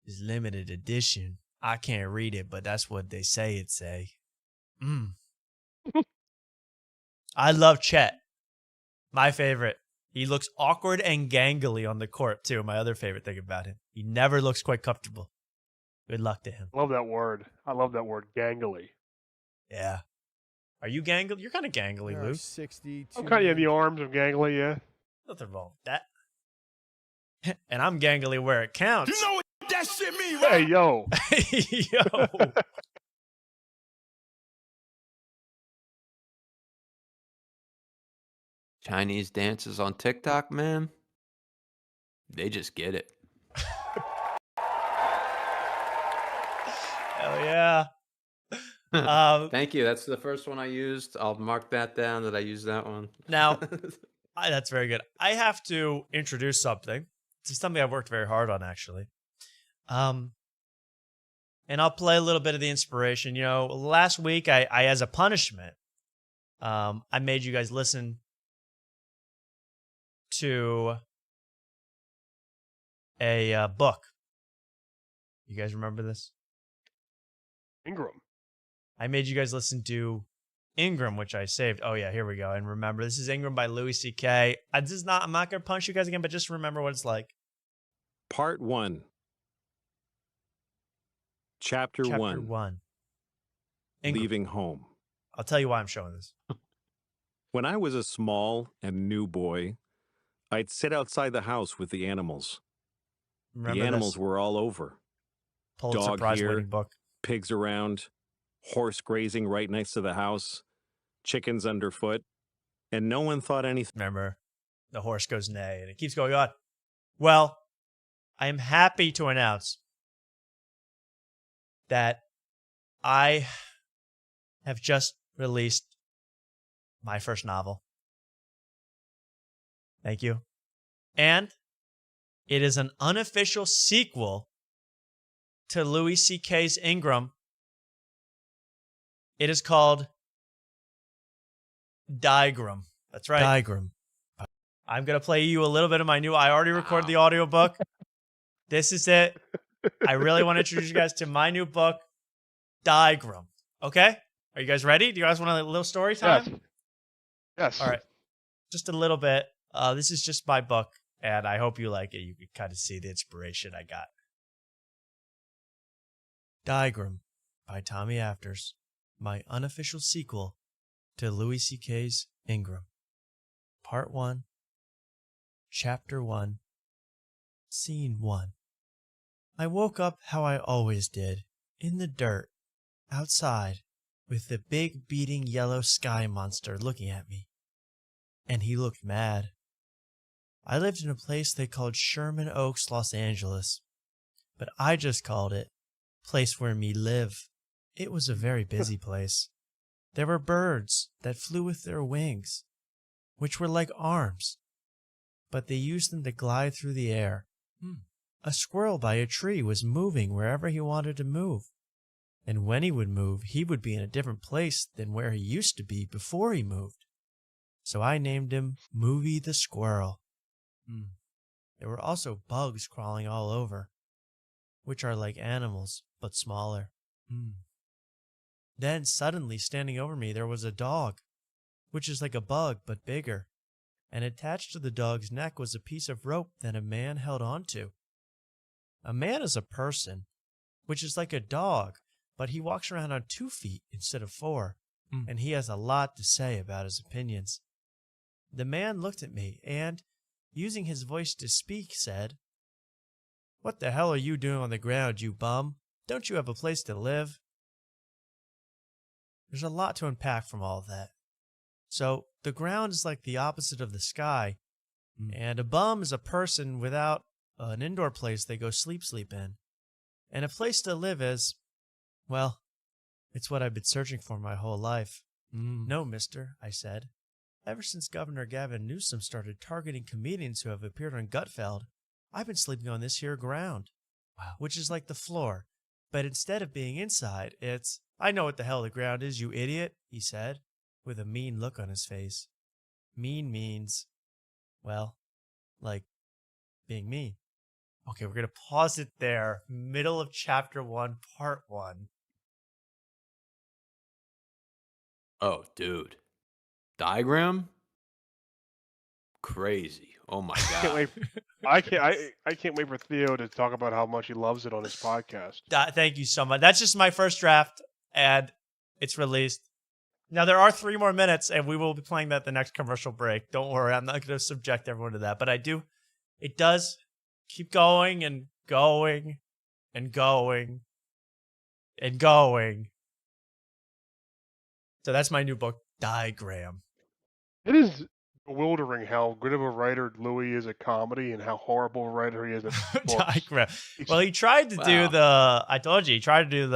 is limited edition. I can't read it, but that's what they say it say. I love Chet. My favorite. He looks awkward and gangly on the court, too. My other favorite thing about him. He never looks quite comfortable. Good luck to him. I love that word. I love that word, gangly. Yeah. Are you gangly? You're kind of gangly, Lou. 62. I'm kind of in the arms of gangly, yeah. Nothing wrong with that. And I'm gangly where it counts. You know what that shit mean, right? Hey, yo. Yo. Chinese dances on TikTok, man. They just get it. Hell yeah. Thank you. That's the first one I used. I'll mark that down that I used that one. Now, that's very good. I have to introduce something. It's something I've worked very hard on, actually. And I'll play a little bit of the inspiration. You know, last week, I as a punishment, I made you guys listen to a book. You guys remember this? Ingram. I made you guys listen to Ingram, which I saved. Oh yeah, here we go. And remember, this is Ingram by Louis C.K. I'm not gonna punch you guys again, but just remember what it's like. Part 1. Chapter 1. Ingram. Leaving home. I'll tell you why I'm showing this. When I was a small and new boy, I'd sit outside the house with the animals. Remember the animals this? were all over. Pulitzer Dog Prize here, winning book. pigs around, horse grazing right next to the house, chickens underfoot, and no one thought anything. Remember, the horse goes neigh, and it keeps going on. Well, I am happy to announce that I have just released my first novel. Thank you. And it is an unofficial sequel to Louis C.K.'s Ingram. It is called Diagram. That's right. Diagram. I'm going to play you a little bit of my new... I already recorded the audiobook. This is it. I really want to introduce you guys to my new book, Diagram. Okay? Are you guys ready? Do you guys want a little story time? Yes. All right. Just a little bit. This is just my book, and I hope you like it. You can kind of see the inspiration I got. Diagram by Tommy Afters, my unofficial sequel to Louis C.K.'s Ingram. Part 1, Chapter 1, Scene 1. I woke up how I always did, in the dirt, outside with the big beating yellow sky monster looking at me. And he looked mad. I lived in a place they called Sherman Oaks, Los Angeles, but I just called it Place Where Me Live. It was a very busy place. There were birds that flew with their wings, which were like arms, but they used them to glide through the air. A squirrel by a tree was moving wherever he wanted to move, and when he would move, he would be in a different place than where he used to be before he moved. So I named him Movie the Squirrel. There were also bugs crawling all over, which are like animals, but smaller. Then suddenly, standing over me, there was a dog, which is like a bug, but bigger. And attached to the dog's neck was a piece of rope that a man held onto. A man is a person, which is like a dog, but he walks around on 2 feet instead of 4, and he has a lot to say about his opinions. The man looked at me and, using his voice to speak, said, "What the hell are you doing on the ground, you bum? Don't you have a place to live?" There's a lot to unpack from all of that. So, the ground is like the opposite of the sky, and a bum is a person without an indoor place they go sleep in. And a place to live is, well, it's what I've been searching for my whole life. No, mister, I said. Ever since Governor Gavin Newsom started targeting comedians who have appeared on Gutfeld, I've been sleeping on this here ground, which is like the floor. But instead of being inside, it's, I know what the hell the ground is, you idiot, he said, with a mean look on his face. Mean means, well, like being mean. Okay, we're going to pause it there. Middle of chapter 1, part 1. Oh, dude. Diagram? Crazy. Oh my god. I can't wait for Theo to talk about how much he loves it on his podcast. Thank you so much. That's just my first draft, and it's released. Now, there are 3 more minutes, and we will be playing that the next commercial break. Don't worry, I'm not going to subject everyone to that. But it does keep going and going and going and going. So that's my new book, Diagram. It is bewildering how good of a writer Louis is at comedy and how horrible a writer he is at books. Diagram. Well, he tried to do I told you, he tried to do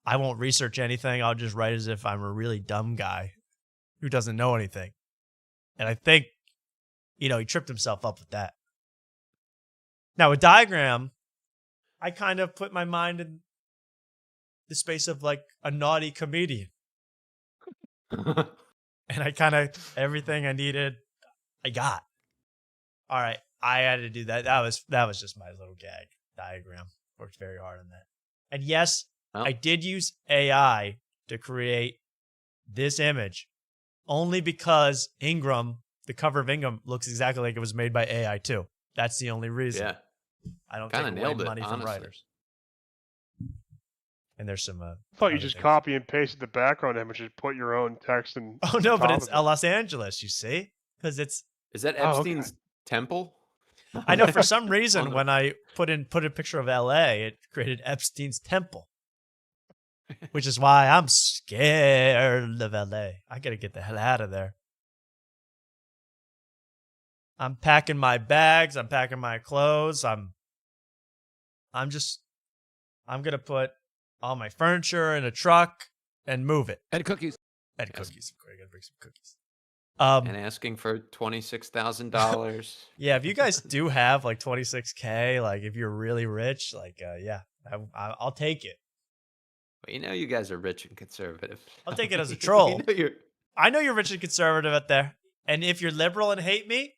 I won't research anything. I'll just write as if I'm a really dumb guy who doesn't know anything. And I think, he tripped himself up with that. Now, with Diagram, I kind of put my mind in the space of like a naughty comedian. And I kind of, everything I needed, I got. All right, I had to do that. That was just my little gag. Diagram. Worked very hard on that. And yes, I did use AI to create this image only because Ingram, the cover of Ingram, looks exactly like it was made by AI too. That's the only reason. Yeah. I don't Kinda take away nailed it, money from honestly. writers. And there's some. I thought you just copy and pasted the background image and put your own text and. Oh no, but it's Los Angeles. You see, because it's. Is that Epstein's temple? I know for some reason when I put a picture of LA, it created Epstein's temple, which is why I'm scared of LA. I gotta get the hell out of there. I'm packing my bags. I'm packing my clothes. I'm gonna put all my furniture in a truck and move it. And cookies. And cookies. I gotta bring some cookies. And asking for $26,000. Yeah, if you guys do have like 26K, like if you're really rich, like I'll take it. Well, you guys are rich and conservative. I'll take it as a troll. I know you're rich and conservative out there. And if you're liberal and hate me,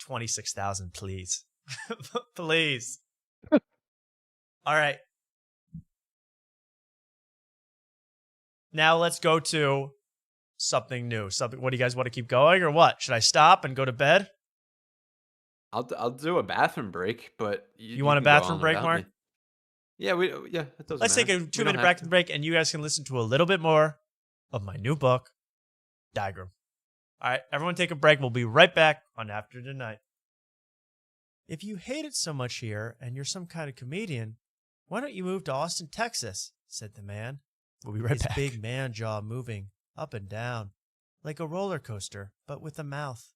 26,000, please. Please. All right. Now let's go to something new. What do you guys want to keep going or what? Should I stop and go to bed? I'll do a bathroom break, but you want a bathroom break, Mark? Me. Yeah, it doesn't Let's matter. take a 2-minute bathroom break, and you guys can listen to a little bit more of my new book, Diagram. All right, everyone take a break. We'll be right back on After Tonight. If you hate it so much here and you're some kind of comedian, why don't you move to Austin, Texas? said the man. We'll be right his back. big man jaw moving up and down like a roller coaster, but with a mouth.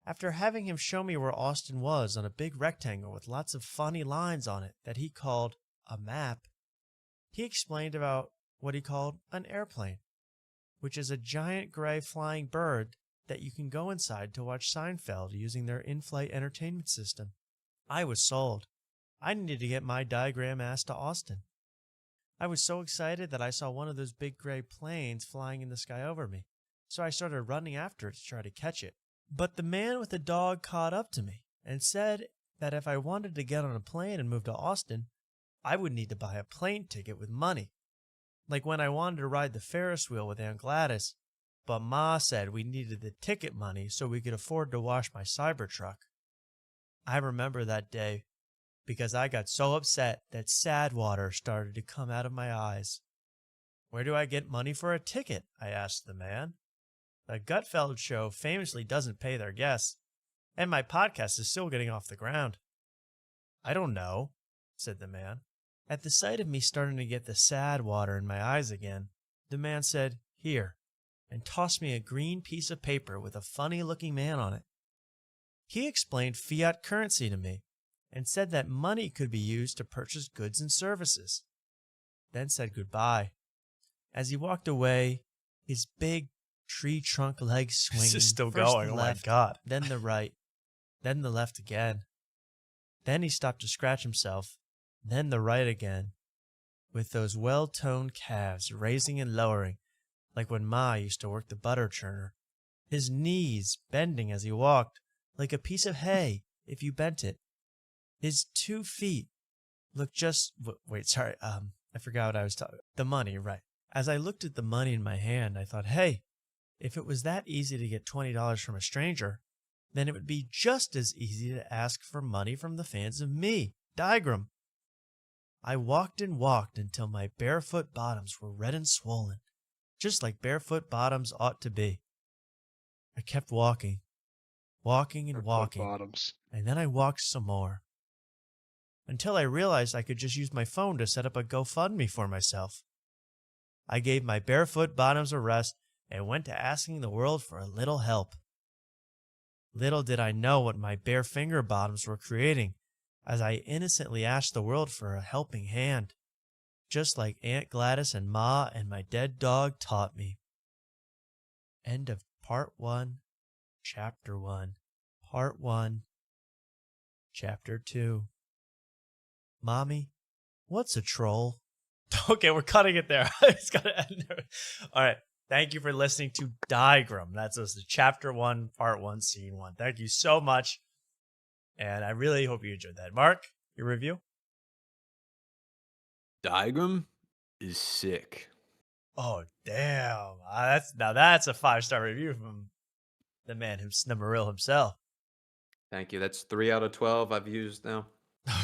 After having him show me where Austin was on a big rectangle with lots of funny lines on it that he called a map, he explained about what he called an airplane, which is a giant gray flying bird that you can go inside to watch Seinfeld using their in-flight entertainment system. I was sold. I needed to get my diagram ass to Austin. I was so excited that I saw one of those big gray planes flying in the sky over me, so I started running after it to try to catch it. But the man with the dog caught up to me and said that if I wanted to get on a plane and move to Austin, I would need to buy a plane ticket with money. Like when I wanted to ride the Ferris wheel with Aunt Gladys, but Ma said we needed the ticket money so we could afford to wash my Cybertruck. I remember that day because I got so upset that sad water started to come out of my eyes. Where do I get money for a ticket? I asked the man. The Gutfeld show famously doesn't pay their guests, and my podcast is still getting off the ground. I don't know, said the man. At the sight of me starting to get the sad water in my eyes again, the man said, "Here," and tossed me a green piece of paper with a funny-looking man on it. He explained fiat currency to me and said that money could be used to purchase goods and services, then said goodbye. As he walked away, his big tree trunk legs swinging. This is still first going. the Oh my left, God. Then the right, then the left again. Then he stopped to scratch himself, then the right again, with those well-toned calves raising and lowering, like when Ma used to work the butter churner. His knees bending as he walked, like a piece of hay if you bent it. His 2 feet looked just... Wait, sorry. I forgot what I was talking. The money, right. As I looked at the money in my hand, I thought, hey, if it was that easy to get $20 from a stranger, then it would be just as easy to ask for money from the fans of me, Diagram. I walked and walked until my barefoot bottoms were red and swollen, just like barefoot bottoms ought to be. I kept walking, walking and walking, Bottoms. and then I walked some more, until I realized I could just use my phone to set up a GoFundMe for myself. I gave my barefoot bottoms a rest and went to asking the world for a little help. Little did I know what my bare finger bottoms were creating as I innocently asked the world for a helping hand, just like Aunt Gladys and Ma and my dead dog taught me. End of Part 1, Chapter 1. Part 1, Chapter 2. Mommy, what's a troll? Okay, we're cutting it there. It's got to end there. All right. Thank you for listening to Diagram. That's the Chapter 1, Part 1, Scene 1. Thank you so much. And I really hope you enjoyed that. Mark, your review? Diagram is sick. Oh, damn. That's a 5-star review from the man who's Snummeril himself. Thank you. That's 3 out of 12 I've used now.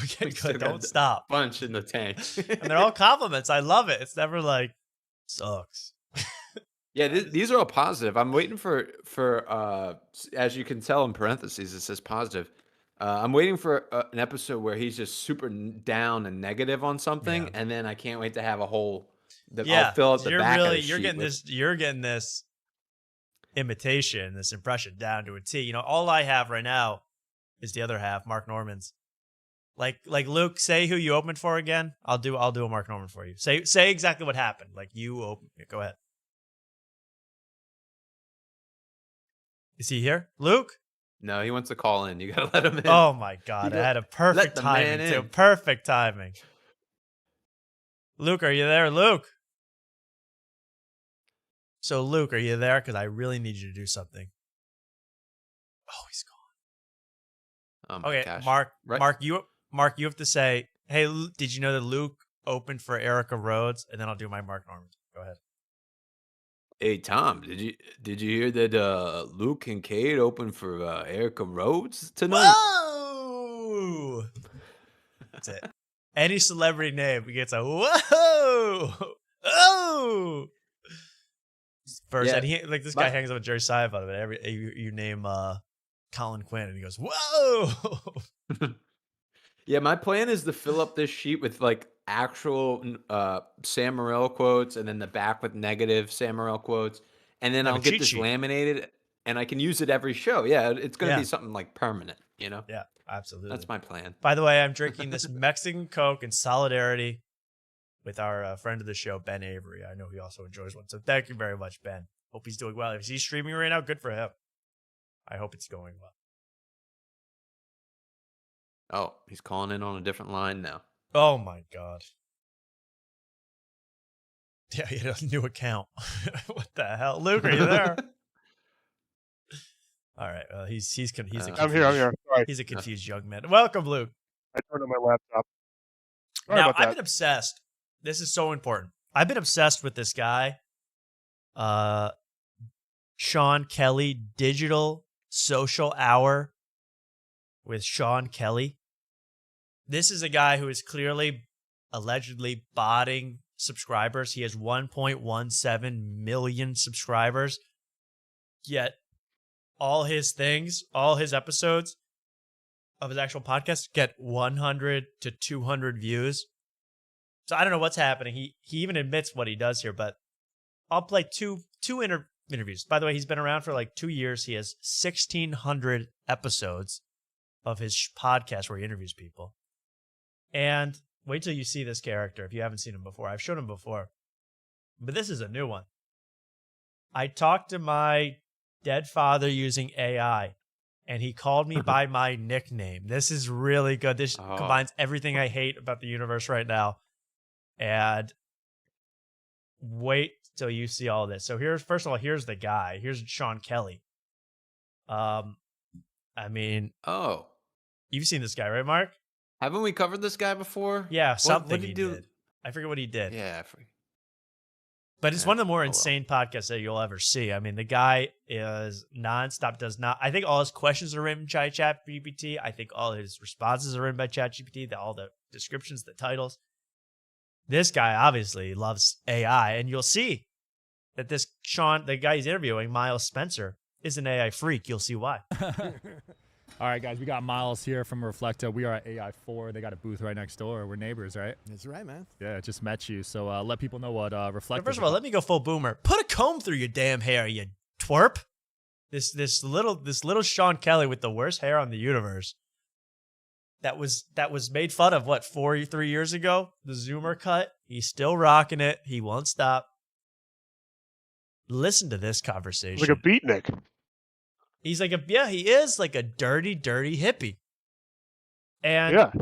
Okay, Still good. got Don't a stop. Bunch in the tank. And they're all compliments. I love it. It's never like, sucks. Yeah, these are all positive. I'm waiting for as you can tell in parentheses, it says positive. I'm waiting for an episode where he's just super down and negative on something, and then I can't wait to have a whole. I'll fill out the back of the you're sheet getting with- this. You're getting this imitation, this impression down to a T. You know, all I have right now is the other half, Mark Norman's. Like Luke, say who you opened for again. I'll do a Mark Norman for you. Say exactly what happened. Like you open. Go ahead. Is he here, Luke? No, he wants to call in. You gotta let him in. Oh my God! I had a perfect timing too. Perfect timing. Luke, are you there, Luke? So Luke, are you there? Because I really need you to do something. Oh, he's gone. Oh my Okay, gosh. Mark. Right. Mark, you have to say, "Hey, did you know that Luke opened for Erica Rhodes?" And then I'll do my Mark Norman. Go ahead. Hey Tom, did you hear that Luke Kincaid opened for Erica Rhodes tonight? Whoa! That's it. Any celebrity name gets a whoa! Oh! First, Yeah, and he this guy hangs out with Jerry Seinfeld. But every you name Colin Quinn, and he goes, "Whoa!" Yeah, my plan is to fill up this sheet with like actual Sam Morril quotes and then the back with negative Sam Morril quotes, and then Have I'll a get cheat this sheet. laminated and I can use it every show. Yeah, it's going to Yeah. be something like permanent, you know? Yeah, absolutely. That's my plan. By the way, I'm drinking this Mexican Coke in solidarity with our friend of the show, Ben Avery. I know he also enjoys one. So thank you very much, Ben. Hope he's doing well. If he's streaming right now, good for him. I hope it's going well. Oh, he's calling in on a different line now. Oh, my God. Yeah, he had a new account. What the hell? Luke, are you there? All right. Well, he's a confused, I'm here. Sorry. He's a confused young man. Welcome, Luke. I turned on my laptop. Sorry Now, about that. I've been obsessed. This is so important. I've been obsessed with this guy, Sean Kelly, Digital Social Hour with Sean Kelly. This is a guy who is clearly, allegedly botting subscribers. He has 1.17 million subscribers. Yet, all his episodes of his actual podcast get 100 to 200 views. So I don't know what's happening. He even admits what he does here, but I'll play two interviews. By the way, he's been around for like 2 years. He has 1,600 episodes of his podcast where he interviews people. And wait till you see this character if you haven't seen him before. I've shown him before, but this is a new one. I talked to my dead father using AI, and he called me by my nickname. This is really good. This combines everything I hate about the universe right now. And wait till you see all this. So first of all, here's the guy. Here's Sean Kelly. I mean, you've seen this guy, right, Mark? Haven't we covered this guy before? Yeah, something what did he did. I forget what he did. Yeah, I forget. But it's one of the more insane podcasts that you'll ever see. I mean, the guy is nonstop, I think all his questions are written by ChatGPT. I think all his responses are written by ChatGPT, all the descriptions, the titles. This guy obviously loves AI, and you'll see that the guy he's interviewing, Miles Spencer, is an AI freak. You'll see why. All right, guys, we got Miles here from Reflecto. We are at AI4. They got a booth right next door. We're neighbors, right? That's right, man. Yeah, just met you. So let people know what Reflecto. First of all, let me go full boomer. Put a comb through your damn hair, you twerp. This little Sean Kelly with the worst hair on the universe. That was made fun of 3 years ago. The Zoomer cut. He's still rocking it. He won't stop. Listen to this conversation. Like a beatnik. He's like he is like a dirty hippie. And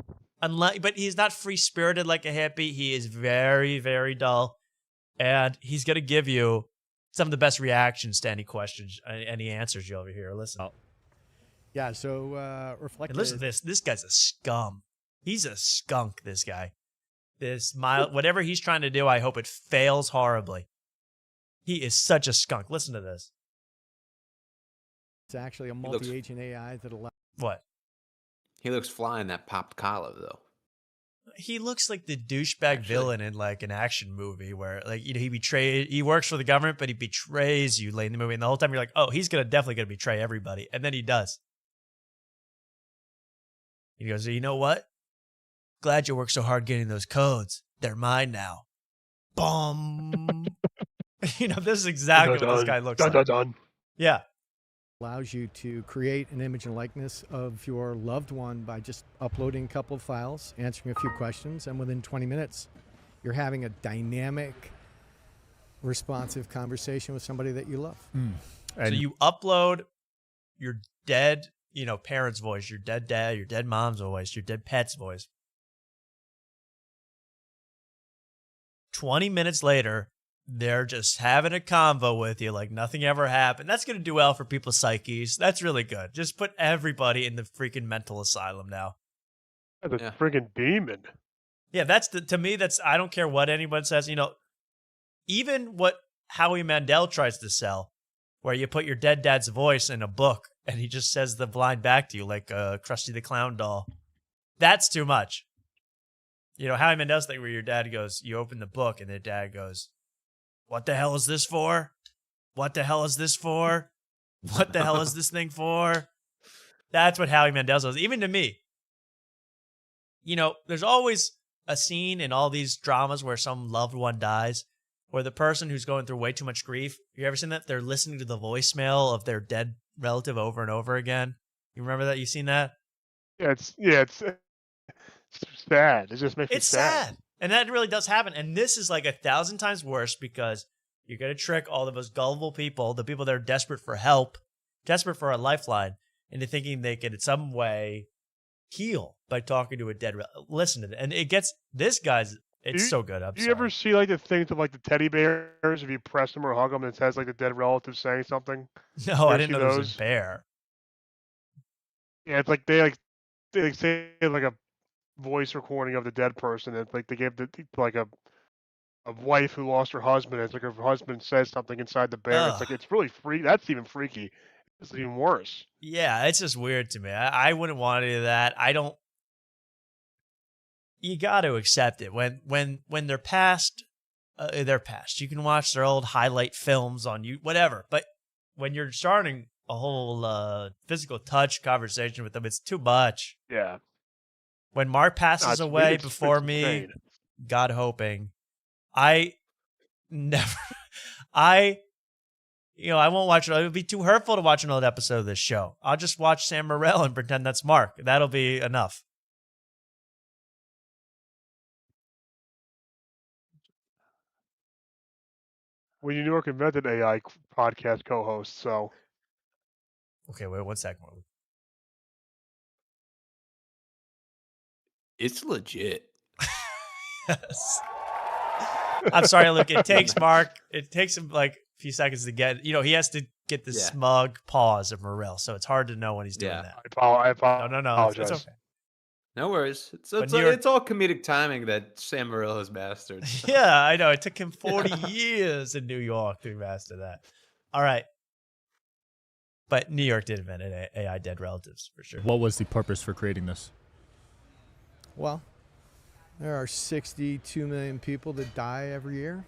but he's not free spirited like a hippie. He is very, very dull. And he's gonna give you some of the best reactions to any questions, any answers you'll ever hear. Listen. Yeah, so Reflecto. And listen to this. This guy's a scum. He's a skunk, this guy. Whatever he's trying to do, I hope it fails horribly. He is such a skunk. Listen to this. It's actually a multi-agent AI that allows. What? He looks fly in that popped collar, though. He looks like the douchebag villain in like an action movie where he works for the government, but he betrays you late in the movie. And the whole time you're like, oh, he's definitely going to betray everybody. And then he does. He goes, you know what? Glad you worked so hard getting those codes. They're mine now. Boom. This is exactly what this guy looks like. Yeah. Allows you to create an image and likeness of your loved one by just uploading a couple of files, answering a few questions, and within 20 minutes, you're having a dynamic, responsive conversation with somebody that you love. So you upload your dead, parents' voice, your dead dad, your dead mom's voice, your dead pet's voice. 20 minutes later, they're just having a convo with you like nothing ever happened. That's going to do well for people's psyches. That's really good. Just put everybody in the freaking mental asylum now. That's a freaking demon. Yeah, to me, I don't care what anyone says. Even what Howie Mandel tries to sell, where you put your dead dad's voice in a book and he just says the line back to you like a Krusty the Clown doll. That's too much. Howie Mandel's thing where your dad goes, you open the book and the dad goes, what the hell is this for? What the hell is this for? What the hell is this thing for? That's what Howie Mandel does. Even to me, there's always a scene in all these dramas where some loved one dies, or the person who's going through way too much grief. You ever seen that? They're listening to the voicemail of their dead relative over and over again. You remember that? You seen that? Yeah, it's sad. It just makes me sad. And that really does happen. And this is like 1,000 times worse because you're going to trick all the most gullible people, the people that are desperate for help, desperate for a lifeline, into thinking they can in some way heal by talking to a dead listen to it. And it gets this guy's. It's so good. Do you ever see like the things of like the teddy bears? If you press them or hug them, and it has like the dead relative saying something. No, I didn't know there was a bear. Yeah, it's like they say like a voice recording of the dead person. It's like they gave like a wife who lost her husband. It's like her husband says something inside the bear. It's like it's really freaky. That's even freaky. It's even worse. Yeah, it's just weird to me. I wouldn't want any of that. I don't. You got to accept it when they're past. They're past. You can watch their old highlight films on you, whatever. But when you're starting a whole physical touch conversation with them, it's too much. Yeah. When Mark passes away before me, God hoping, I won't watch it. It would be too hurtful to watch an old episode of this show. I'll just watch Sam Morril and pretend that's Mark. That'll be enough. Well, New York invented AI podcast co-host, so. Okay, wait 1 second. It's legit. Yes. I'm sorry, Luke. It takes Mark. It takes him like a few seconds to get. He has to get the smug pause of Morril, so it's hard to know when he's doing that. I apologize. No. It's okay. No worries. It's all comedic timing that Sam Morril has mastered. So. Yeah, I know. It took him 40 years in New York to master that. All right. But New York did invent AI dead relatives, for sure. What was the purpose for creating this? Well, there are 62 million people that die every year,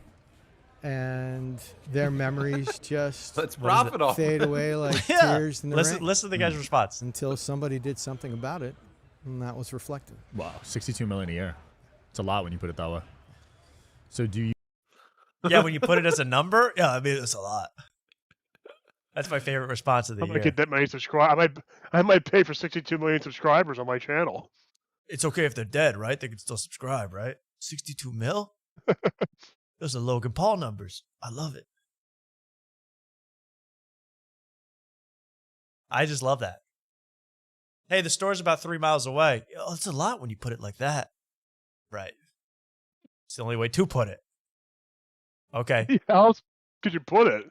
and their memories just let's profit off fade away like tears in the rain. Listen to the guy's response. Until somebody did something about it, and that was reflected. Wow, 62 million a year. It's a lot when you put it that way. So do you? Yeah, when you put it as a number, yeah, I mean it's a lot. That's my favorite response of the year. I might get that many subscribers. I might pay for 62 million subscribers on my channel. It's okay if they're dead, right? They can still subscribe, right? 62 mil? Those are Logan Paul numbers. I love it. I just love that. Hey, the store's about 3 miles away. Oh, it's a lot when you put it like that. Right. It's the only way to put it. Okay. How else could you put it?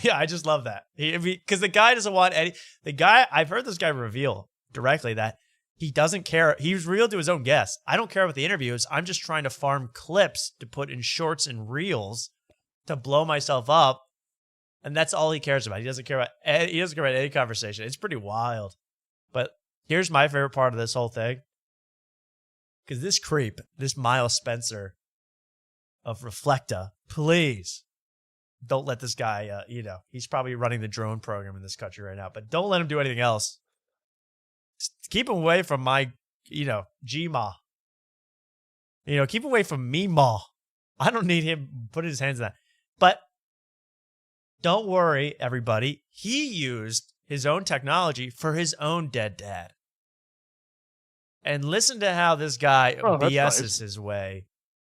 Yeah, I just love that. Because the guy doesn't want any. I've heard this guy reveal directly that he doesn't care. He's real to his own guests. I don't care about the interviews. I'm just trying to farm clips to put in shorts and reels to blow myself up. And that's all he cares about. He doesn't care about any conversation. It's pretty wild. But here's my favorite part of this whole thing. Because this creep, this Miles Spencer of Reflecta, please don't let this guy, he's probably running the drone program in this country right now, but don't let him do anything else. Keep him away from my, G-Ma. Keep away from me, Ma. I don't need him putting his hands in that. But don't worry, everybody. He used his own technology for his own dead dad. And listen to how this guy BS's his way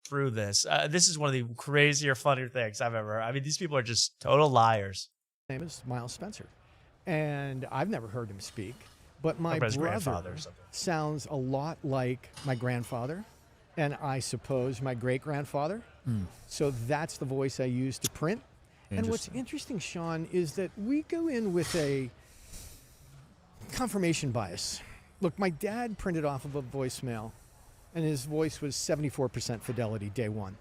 through this. This is one of the crazier, funnier things I've ever heard. I mean, these people are just total liars. His name is Miles Spencer. And I've never heard him speak. But my brother sounds a lot like my grandfather, and I suppose my great-grandfather. So that's the voice I use to print. And what's interesting, Sean, is that we go in with a confirmation bias. Look, my dad printed off of a voicemail, and his voice was 74% fidelity day one.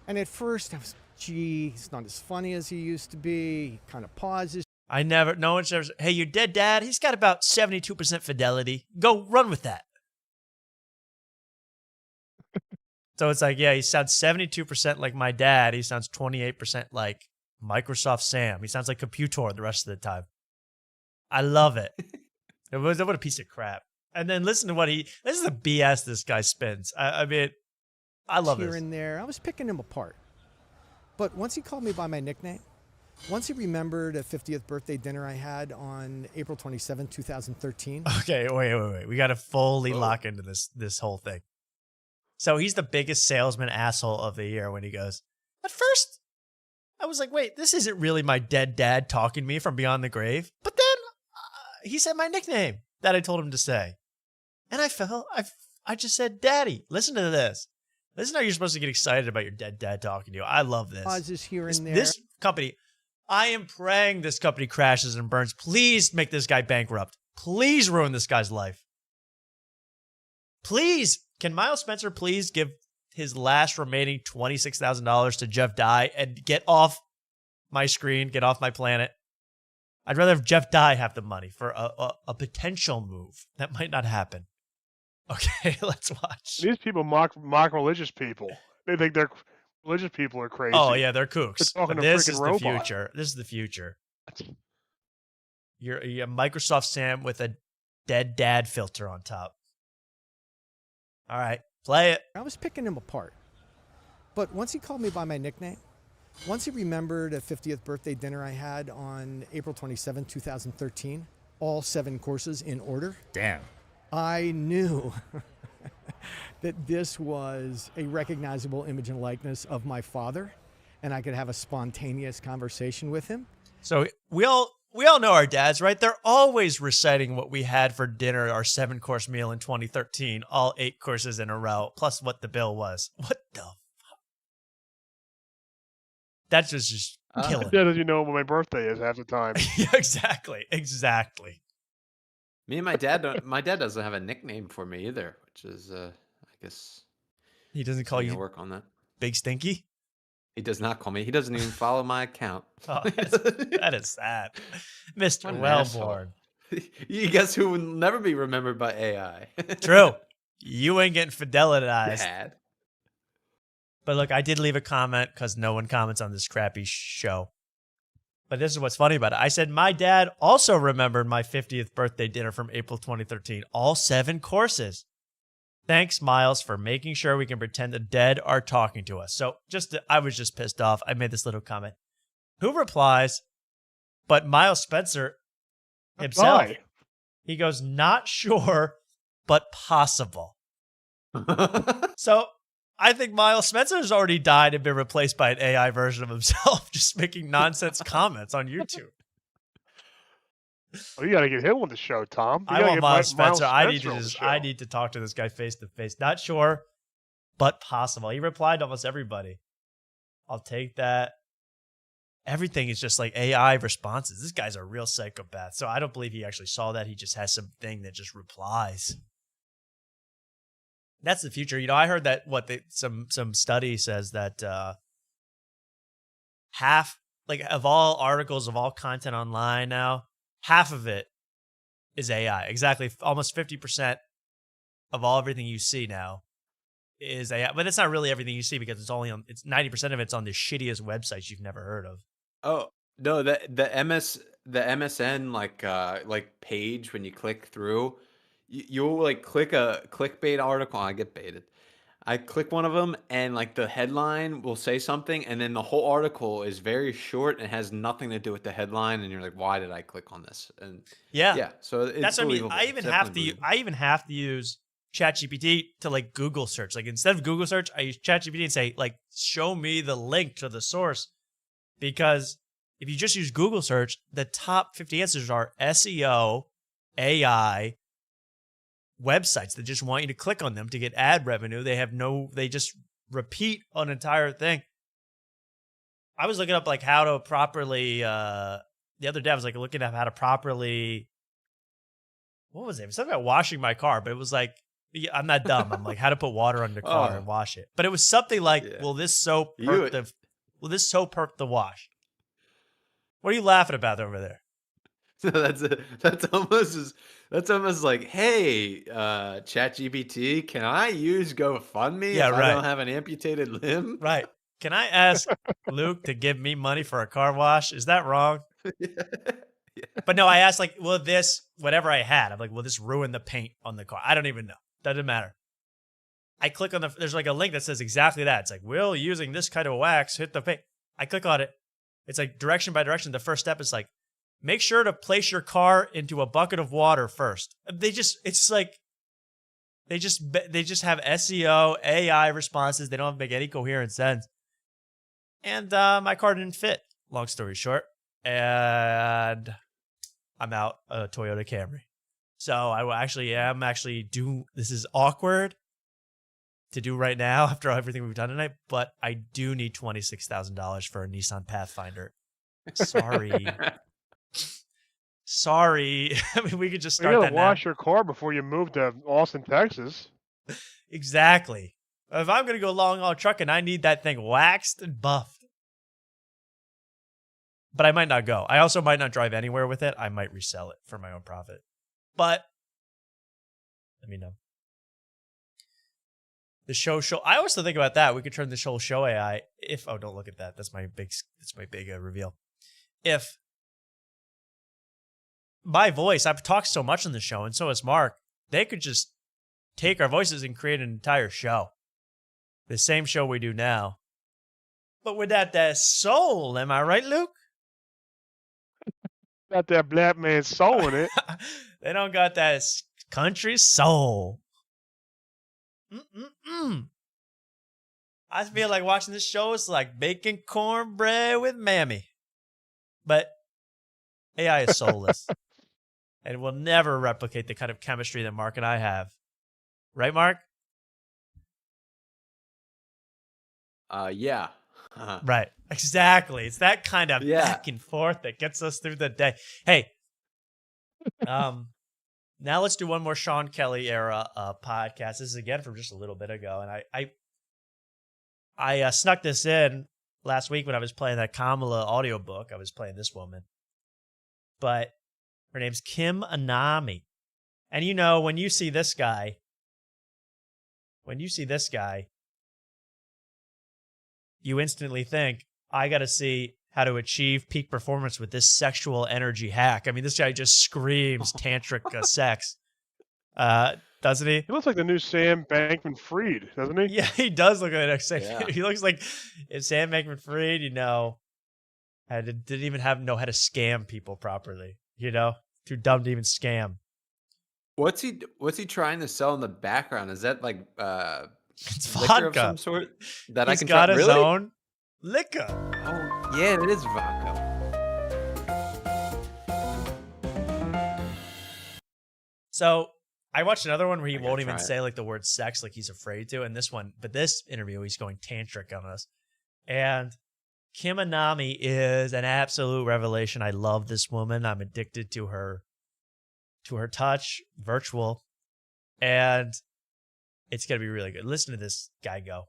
And at first, I was, he's not as funny as he used to be. He kind of pauses. No one says, hey, your dead dad, he's got about 72% fidelity. Go run with that. So it's like, yeah, he sounds 72% like my dad. He sounds 28% like Microsoft Sam. He sounds like Computor the rest of the time. I love it. What a piece of crap. And then listen to this is the BS this guy spins. I mean, I love here this. and there. I was picking him apart. But once he called me by my nickname, once he remembered a 50th birthday dinner I had on April 27, 2013. Okay, wait. We got to fully lock into this whole thing. So he's the biggest salesman asshole of the year when he goes, at first, I was like, wait, this isn't really my dead dad talking to me from beyond the grave. But then he said my nickname that I told him to say. And I just said, Daddy, listen to this. Listen how you're supposed to get excited about your dead dad talking to you. I love this. Pauses here and there. This company, I am praying this company crashes and burns. Please make this guy bankrupt. Please ruin this guy's life. Please. Can Miles Spencer please give his last remaining $26,000 to Jeff Dye and get off my screen, get off my planet? I'd rather have Jeff Dye have the money for a potential move. That might not happen. Okay, let's watch. These people mock religious people. They think they're religious people are crazy. Oh yeah, they're kooks. They're talking But to this freaking is the robot. future. This is the future. You're a Microsoft Sam with a dead dad filter on top. All right, play it. I was picking him apart. But once he called me by my nickname, once he remembered a 50th birthday dinner I had on April 27, 2013, all 7 courses in order. Damn. I knew that this was a recognizable image and likeness of my father, and I could have a spontaneous conversation with him. So we all know our dads, right? They're always reciting what we had for dinner, our 7-course meal in 2013, all 8 courses in a row, plus what the bill was. What the fuck? That's just killing. Yeah, does you know what my birthday is half the time? Yeah, exactly. Me and my dad don't. My dad doesn't have a nickname for me either, which is, I guess. He doesn't call you work on that. Big Stinky? He does not call me. He doesn't even follow my account. Oh, that is sad, Mr. What an Wellborn. You guess who will never be remembered by AI? True. You ain't getting fidelitized. Dad. But look, I did leave a comment because no one comments on this crappy show. But this is what's funny about it. I said, my dad also remembered my 50th birthday dinner from April 2013. All 7 courses. Thanks, Miles, for making sure we can pretend the dead are talking to us. So I was just pissed off. I made this little comment. Who replies, but Miles Spencer himself. Why? He goes, not sure, but possible. So I think Miles Spencer has already died and been replaced by an AI version of himself, just making nonsense comments on YouTube. Oh, you got to get him on the show, Tom. You I gotta want get Miles Spencer. on the show. I need to talk to this guy face to face. Not sure, but possible. He replied to almost everybody. I'll take that. Everything is just like AI responses. This guy's a real psychopath. So I don't believe he actually saw that. He just has something that just replies. That's the future. You know, I heard that some study says that half of all articles of all content online now, half of it is AI. Exactly, almost 50% of everything you see now is AI. But it's not really everything you see because it's 90% of it's on the shittiest websites you've never heard of. Oh no, the MSN like page when you click through. You'll like click a clickbait article. I get baited. I click one of them and like the headline will say something and then the whole article is very short and has nothing to do with the headline and you're like, why did I click on this? And yeah. So it's that's what I mean. believable. I even have to use ChatGPT to like Google search. Like instead of Google search, I use ChatGPT and say like, show me the link to the source, because if you just use Google search, the top 50 answers are SEO, AI, websites that just want you to click on them to get ad revenue. They just repeat an entire thing. I was looking up like how to properly, the other day I was like looking up how to properly, what was it? It was something about washing my car, but it was like, I'm not dumb. I'm like, how to put water on the car and wash it. But it was something like, will this soap hurt the wash? What are you laughing about over there? So that's almost like, hey, ChatGPT, can I use GoFundMe if I don't have an amputated limb? Right. Can I ask Luke to give me money for a car wash? Is that wrong? Yeah. But no, I asked like, will this, whatever I had, I'm like, will this ruin the paint on the car? I don't even know. Doesn't matter. I click on there's like a link that says exactly that. It's like, Will, using this kind of wax, hit the face. I click on it. It's like direction by direction. The first step is like, make sure to place your car into a bucket of water first. They just have SEO, AI responses. They don't make any coherent sense. And my car didn't fit, long story short. And I'm out a Toyota Camry. So I am this is awkward to do right now after everything we've done tonight, but I do need $26,000 for a Nissan Pathfinder. Sorry. Sorry. I mean, we could just start you that gotta wash your car before you move to Austin, Texas. Exactly. If I'm going to go long haul trucking, I need that thing waxed and buffed. But I might not go. I also might not drive anywhere with it. I might resell it for my own profit. But let me know. The show. I also think about that. We could turn this whole show AI. Don't look at that. That's my big reveal. If my voice, I've talked so much on the show, and so has Mark. They could just take our voices and create an entire show. The same show we do now, but without that soul. Am I right, Luke? Got that black man's soul in it. They don't got that country soul. I feel like watching this show is like baking cornbread with Mammy. But AI is soulless. And it will never replicate the kind of chemistry that Mark and I have. Right, Mark? Yeah. Right. Exactly. It's that kind of back and forth that gets us through the day. Hey, now let's do one more Sean Kelly era podcast. This is again from just a little bit ago, and I snuck this in last week when I was playing that Kamala audiobook. I was playing this woman, but her name's Kim Anami, and you know when you see this guy, you instantly think, I got to see how to achieve peak performance with this sexual energy hack. I mean, this guy just screams tantric sex. Doesn't he? He looks like the new Sam Bankman-Fried, doesn't he? Yeah, he does look like the next Sam. Yeah. He looks like if Sam Bankman-Fried, didn't even know how to scam people properly. Too dumb to even scam. What's he trying to sell in the background? Is that like it's liquor vodka of some sort that He's I can got try? his Really? own liquor. Oh, yeah, it is vodka. So I watched another one where he won't even say like the word sex, like he's afraid to. And this interview, he's going tantric on us. And Kim Anami is an absolute revelation. I love this woman. I'm addicted to her touch, virtual, and it's gonna be really good. Listen to this guy go.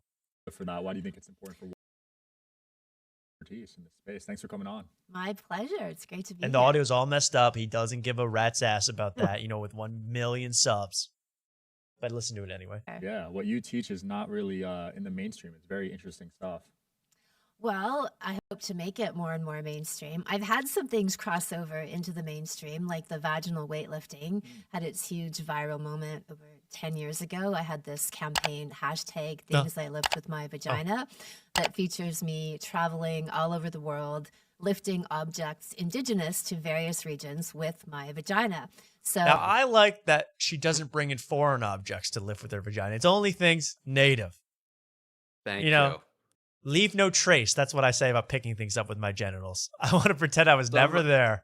For that, why do you think it's important for expertise in this space? Thanks for coming on. My pleasure. It's great to be And here. the audio's all messed up. He doesn't give a rat's ass about that, with 1 million subs. But listen to it anyway. Yeah, what you teach is not really in the mainstream. It's very interesting stuff. Well, I hope to make it more and more mainstream. I've had some things cross over into the mainstream, like the vaginal weightlifting had its huge viral moment over 10 years ago. I had this campaign, hashtag things I lift with my vagina, that features me traveling all over the world, lifting objects indigenous to various regions with my vagina. So now I like that she doesn't bring in foreign objects to lift with her vagina. It's only things native. Thank you. Leave no trace. That's what I say about picking things up with my genitals. I want to pretend I was never there.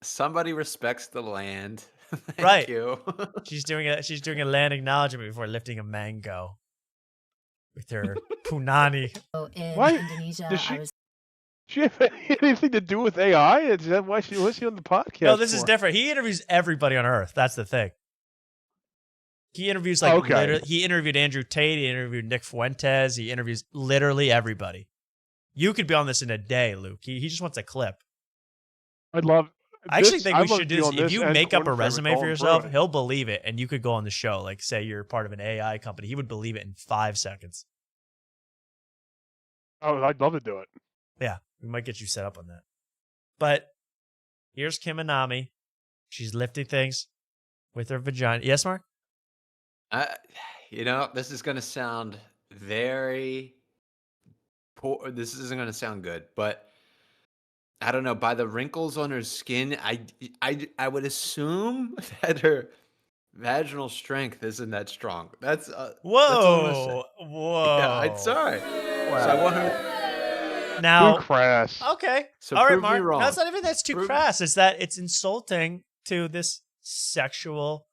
Somebody respects the land. Thank Right. you. She's doing a land acknowledgement before lifting a mango with her punani. in Why- Indonesia, does she- I was She have anything to do with AI? Is that why she was on the podcast? No, this is for? different. He interviews everybody on Earth. That's the thing. He interviews he interviewed Andrew Tate. He interviewed Nick Fuentes. He interviews literally everybody. You could be on this in a day, Luke. He just wants a clip. I'd love. I actually this- think I'd we love should to do be this. on If this you and make up a Cornfed resume for Rockers. yourself, he'll believe it, and you could go on the show. Like, say you're part of an AI company, he would believe it in 5 seconds. Oh, I'd love to do it. Yeah, we might get you set up on that. But here's Kim Anami. She's lifting things with her vagina. Yes, Mark? You know, this is gonna sound very poor. This isn't gonna sound good, but I don't know. By the wrinkles on her skin, I would assume that her vaginal strength isn't that strong. That's that's all I'm gonna say. Whoa. Yeah, I'm sorry. So I want her. Now, Too crass. okay. So all right, prove me Mark. wrong. No, it's not even that's too Prove- crass. It's that it's insulting to this sexual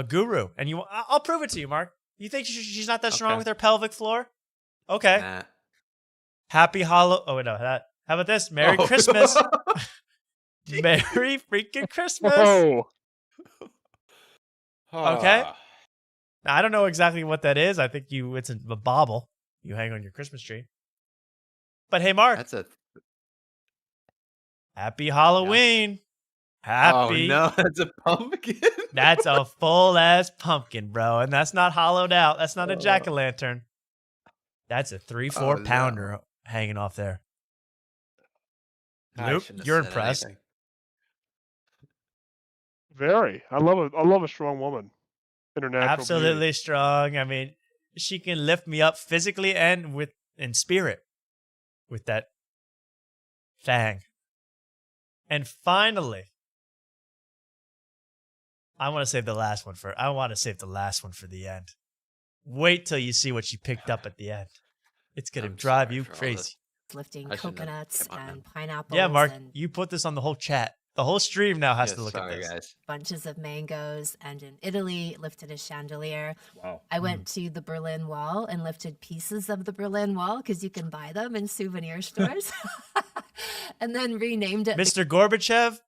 guru. And I'll prove it to you, Mark. You think she's not that strong Okay. with her pelvic floor? Okay. Nah. Happy Hollow. Oh, no. How about this? Merry Oh. Christmas. Merry freaking Christmas. Oh. Okay. Ah. Now, I don't know exactly what that is. I think it's a bauble you hang on your Christmas tree. But hey, Mark. That's a. Happy Halloween. Happy. Oh no, that's a pumpkin. That's a full ass pumpkin, bro. And that's not hollowed out. That's not a jack-o'-lantern. That's a 3-4 pounder hanging off there. I Luke, shouldn't have you're said impressed. anything. Very. I love a strong woman. In her natural Absolutely beauty. strong. I mean, she can lift me up physically and in spirit with that fang. And finally, I want to save the last one for the end. Wait till you see what she picked up at the end. It's gonna drive you crazy. Lifting I shouldn't have- coconuts come on, and man. pineapples. Yeah, Mark, and you put this on the whole chat. The whole stream now has Yes, to look sorry, at this. guys. bunches of mangoes, and in Italy lifted a chandelier. Wow. I went to the Berlin Wall and lifted pieces of the Berlin Wall because you can buy them in souvenir stores. And then renamed it. Mr. Gorbachev,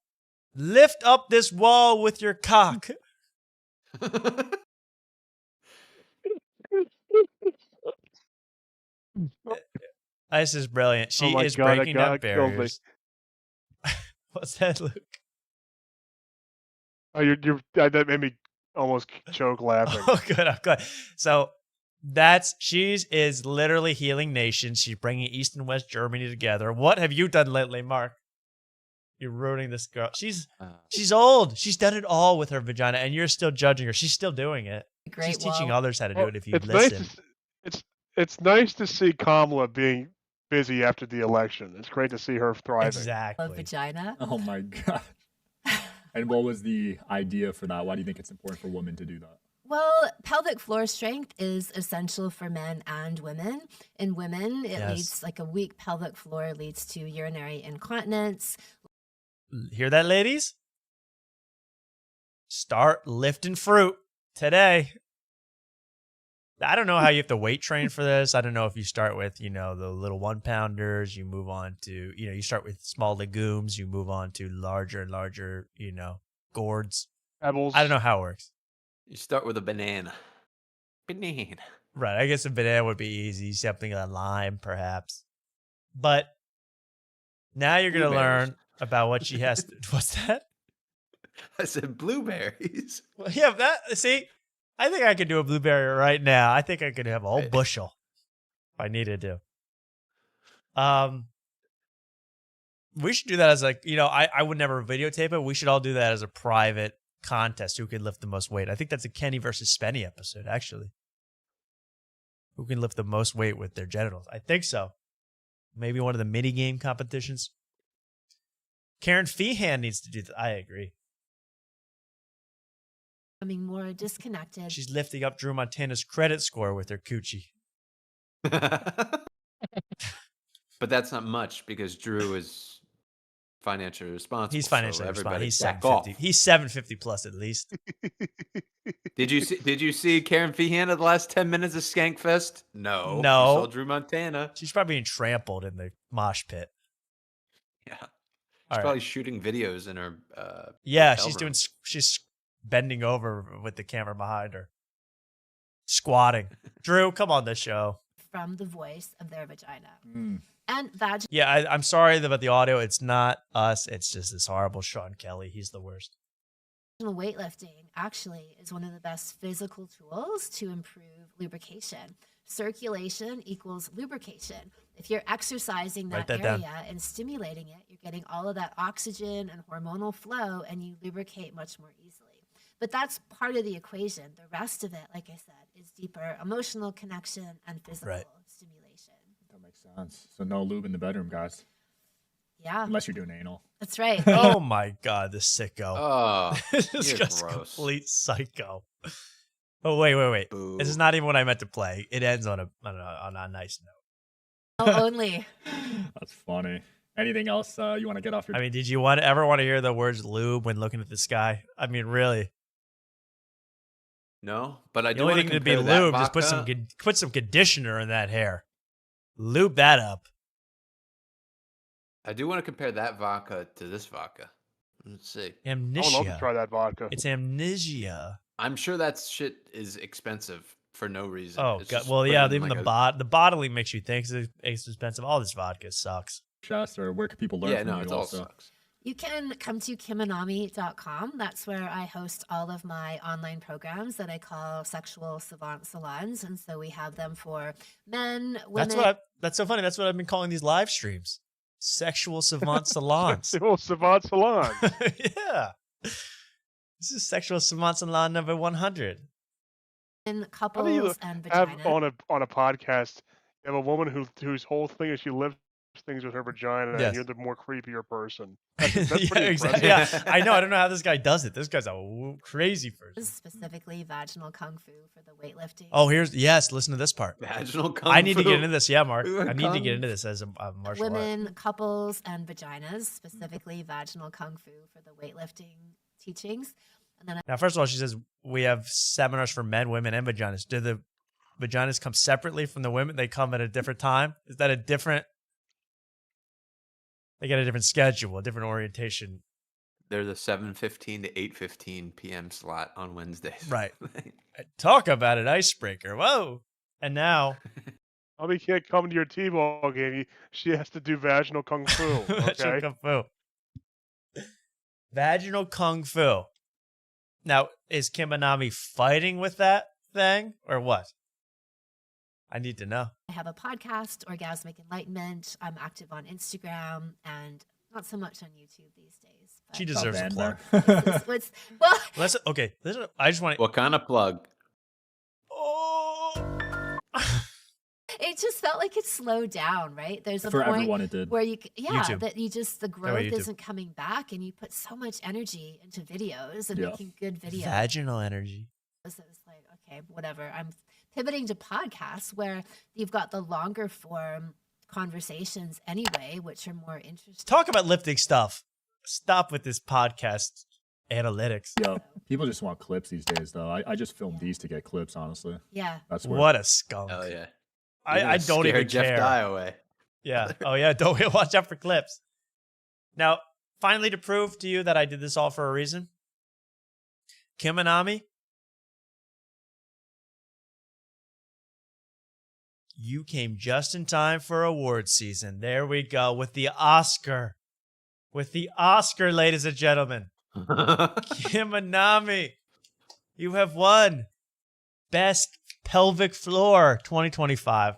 lift up this wall with your cock. This is brilliant. She Oh my is God, breaking that up killed me. barriers. What's that, Luke? Oh, that made me almost choke laughing. Oh, good. I'm glad. So she is literally healing nations. She's bringing East and West Germany together. What have you done lately, Mark? You're ruining this girl. She's old. She's done it all with her vagina, and you're still judging her. She's still doing it. Great She's teaching wall. others how to do it if you It's listen. it's nice to see Kamala being busy after the election. It's great to see her thriving. Exactly. Vagina. Oh my god. And what was the idea for that? Why do you think it's important for women to do that? Well, pelvic floor strength is essential for men and women. In women, it Yes. leads, like a weak pelvic floor leads to urinary incontinence. Hear that, ladies? Start lifting fruit today. I don't know how you have to weight train for this. I don't know if you start with, the little 1-pounders, you move on to, you start with small legumes, you move on to larger and larger, gourds. Pebbles. I don't know how it works. You start with a banana. Banana. Right. I guess a banana would be easy. Something like lime, perhaps. But now you're going to Blueberries. learn about what she has to. What's that? I said blueberries. Well, yeah, see, I think I could do a blueberry right now. I think I could have a whole bushel if I needed to. We should do that as I would never videotape it. We should all do that as a private contest. Who can lift the most weight? I think that's a Kenny versus Spenny episode, actually. Who can lift the most weight with their genitals? I think so. Maybe one of the mini game competitions. Karen Feehan needs to do that. I agree. Becoming more disconnected. She's lifting up Drew Montana's credit score with her coochie. But that's not much because Drew is financially responsible. He's financially so responsible. He's back off. 750. He's 750 plus at least. Did you see Karen Feehan at the last 10 minutes of Skankfest? No. You No. saw Drew Montana. She's probably being trampled in the mosh pit. Yeah. She's All right. probably shooting videos in her Yeah, hotel room. she's bending over with the camera behind her. Squatting. Drew, come on this show. From the voice of their vagina. And vaginal Yeah, I'm sorry about the audio. It's not us. It's just this horrible Sean Kelly. He's the worst. weightlifting actually is one of the best physical tools to improve lubrication. Circulation equals lubrication. If you're exercising Write that, that down. area and stimulating it, you're getting all of that oxygen and hormonal flow, and you lubricate much more easily. But that's part of the equation. The rest of it, like I said, is deeper emotional connection and physical stimulation. That makes sense. So no lube in the bedroom, guys. Yeah. Unless you're doing anal. That's right. Oh my God, this sicko. Oh, this you're guy's gross. complete psycho. Oh wait. Boo. This is not even what I meant to play. It ends on a nice note. Oh, only. That's funny. Anything else you want to get off your? I mean, did you ever want to hear the words lube when looking at this guy? I mean, really? No, but I The do only want thing to be compare that lube, just put some conditioner in that hair. Lube that up. I do want to compare that vodka to this vodka. Let's see. Amnesia. I would love to try that vodka. It's amnesia. I'm sure that shit is expensive for no reason. Oh It's God! just Well, put yeah. in Even like the bottling makes you think it's expensive. All this vodka sucks. Chest, or where can people learn Yeah, from no, you it all also? sucks. You can come to kimanami.com. That's where I host all of my online programs that I call sexual savant salons. And so we have them for men, women. That's so funny. That's what I've been calling these live streams. Sexual savant salons. Sexual savant salon. Yeah. This is sexual savant salon number 100. And How do you couples and vagina. have on a podcast? You have a woman whose whole thing is she lives things with her vagina, Yes. and you're the more creepier person. That's pretty Yeah, exactly. impressive. Yeah, I know. I don't know how this guy does it. This guy's a crazy person. Specifically vaginal kung fu for the weightlifting. Oh, listen to this part. Vaginal kung I need to fu. get into this. Yeah, Mark. We went I need to kung- get into this as a martial art. Women, couples, and vaginas, specifically vaginal kung fu for the weightlifting teachings. And then Now, first of all, she says we have seminars for men, women, and vaginas. Do the vaginas come separately from the women? They come at a different time? Is that a different... They get a different schedule, a different orientation. They're the 7:15 to 8:15 p.m. slot on Wednesdays. Right. Talk about an icebreaker. Whoa. And now... Mommy can't come to your T-ball game. She has to do vaginal kung fu. Vaginal Okay. kung fu. Vaginal kung fu. Now, is Kim Anami fighting with that thing or what? I need to know. I have a podcast, Orgasmic Enlightenment. I'm active on Instagram and not so much on YouTube these days. But She deserves a plug. well, Let's okay. I just want to. What kind of plug? it just felt like it slowed down, right? There's a For point everyone it did. where YouTube. that you just the about growth YouTube? isn't coming back, and you put so much energy into videos and Yeah. making good videos. Vaginal energy. So it's like, okay, whatever. I'm pivoting to podcasts where you've got the longer form conversations anyway, which are more interesting. Talk about lifting stuff. Stop with this podcast analytics. Yeah, people just want clips these days, though. I just filmed these to get clips, honestly. Yeah. That's What a skunk. Oh yeah. I don't even Jeff care. Dye away. Yeah. Oh yeah. Don't watch out for clips. Now, finally, to prove to you that I did this all for a reason, Kim Anami, you came just in time for award season. There we go with the Oscar. With the Oscar, ladies and gentlemen. Kim Anami, you have won Best Pelvic Floor 2025.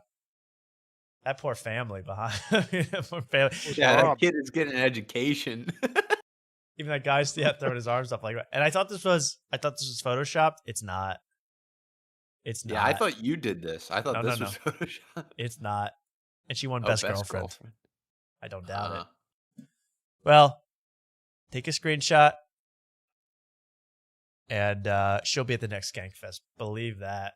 That poor family behind. That poor family. Yeah, that kid is getting an education. Even that guy's throwing his arms up like that. And I thought this was photoshopped. It's not. It's not. Yeah, I thought you did this. I thought No, this no, was no. Photoshop. It's not. And she won Oh, Best Best Girlfriend. Girlfriend. I don't doubt Uh-huh. it. Well, take a screenshot. And she'll be at the next Skankfest. Believe that.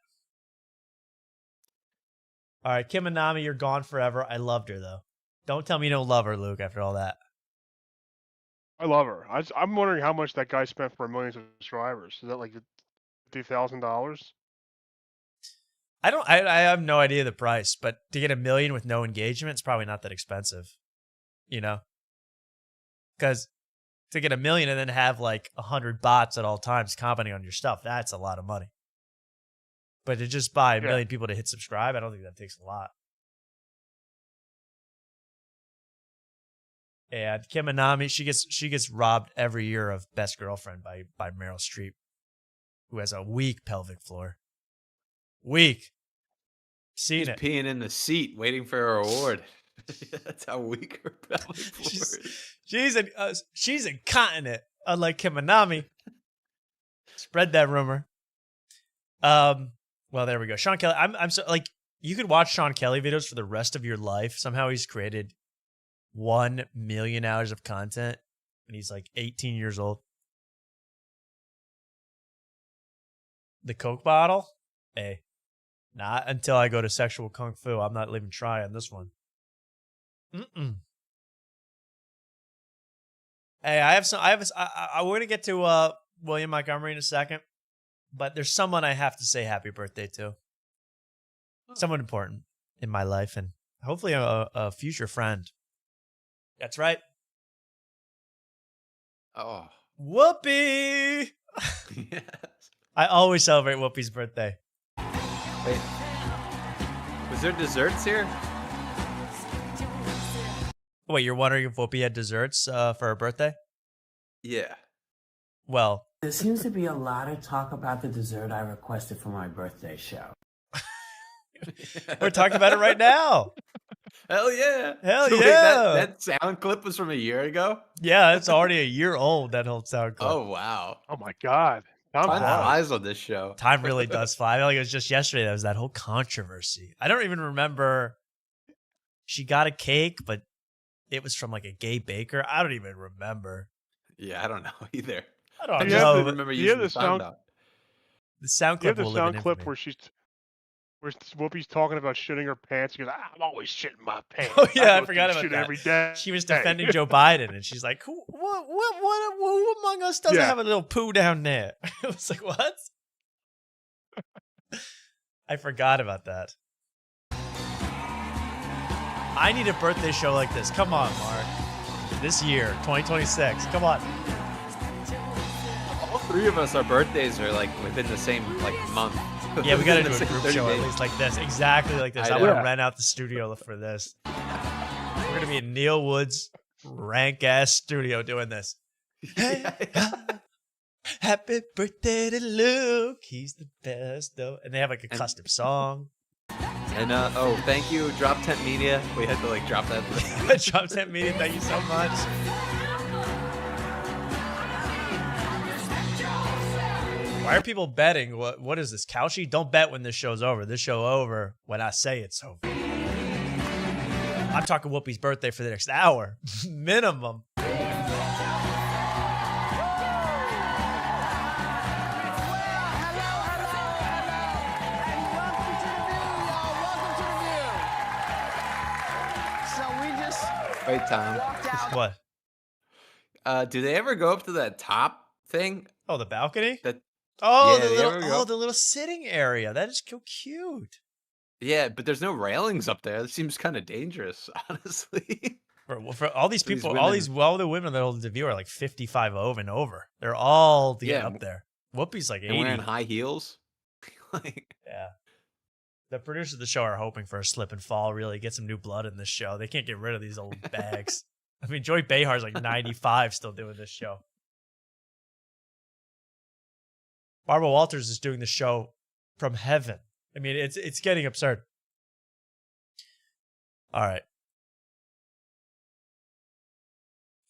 All right, Kim Anami, you're gone forever. I loved her, though. Don't tell me you don't love her, Luke, after all that. I love her. I'm wondering how much that guy spent for 1 million subscribers. Is that like $50,000? I have no idea the price, but to get 1 million with no engagement, it's probably not that expensive. You know? Because to get 1 million and then have like 100 bots at all times commenting on your stuff, that's a lot of money. But to just buy 1 million people to hit subscribe, I don't think that takes a lot. And Kim Anami, she gets robbed every year of Best Girlfriend by Meryl Streep, who has a weak pelvic floor. Weak. Seen She's it. peeing in the seat, waiting for her award. That's how weak her pelvic floor is. She's incontinent, unlike Kim Anami. Spread that rumor. Well, there we go. Sean Kelly. I'm so like you could watch Sean Kelly videos for the rest of your life. Somehow he's created 1 million hours of content, and he's like 18 years old. The Coke bottle? Hey, not until I go to sexual kung fu. I'm not even trying this one. Hey, I want to get to William Montgomery in a second, but there's someone I have to say happy birthday to. Someone important in my life, and hopefully a future friend. That's right. Oh. Whoopi! Yes. I always celebrate Whoopi's birthday. Wait. Was there desserts here? Wait, you're wondering if Whoopi had desserts for her birthday? Yeah. Well, there seems to be a lot of talk about the dessert I requested for my birthday show. We're talking about it right now. Hell yeah. Hell So wait, yeah. that sound clip was from a year ago? Yeah, it's already a year old, that whole sound clip. Oh, wow. Oh, my God. Time flies on this show. Time really does fly. I feel like it was just yesterday that was that whole controversy. I don't even remember. She got a cake, but it was from like a gay baker. I don't even remember. Yeah, I don't know either. I don't just know. remember using the sound out. The sound You have clip the will live in sound clip infamy. where Whoopi's talking about shitting her pants. She goes, I'm always shitting my pants. Oh yeah, I go forgot through about shit that. every day. She was defending Joe Biden, and she's like, "Who among us doesn't have a little poo down there?" I was like, "What?" I forgot about that. I need a birthday show like this. Come on, Mark. This year, 2026. Come on. All three of us, our birthdays are like within the same like month. Yeah, we got to do a Within the group same show 30 at days. least like this. Exactly like this. I want to rent out the studio for this. We're going to be in Neil Wood's rank-ass studio doing this. Hey, happy birthday to Luke. He's the best, though. And they have like a custom song. And thank you, Drop Tent Media. We had to like drop that. Drop Tent Media, thank you so much. Why are people betting? What is this, Cowshy? Don't bet when this show's over. This show over when I say it's over. I'm talking Whoopi's birthday for the next hour. Minimum. Wait, Tom. What? Do they ever go up to that top thing? Oh, the balcony? That. Oh, Yeah, they ever go? the little sitting area. That is so cute. Yeah, but there's no railings up there. It seems kind of dangerous, honestly. For all these For these people, all women. the women that hold the view are like 55 over and over. They're all to get Yeah. up there. Whoopi's like And 80. wearing high heels. Yeah. The producers of the show are hoping for a slip and fall, really get some new blood in this show. They can't get rid of these old bags. I mean, Joy Behar's like 95 still doing this show. Barbara Walters is doing the show from heaven. I mean, it's getting absurd. All right.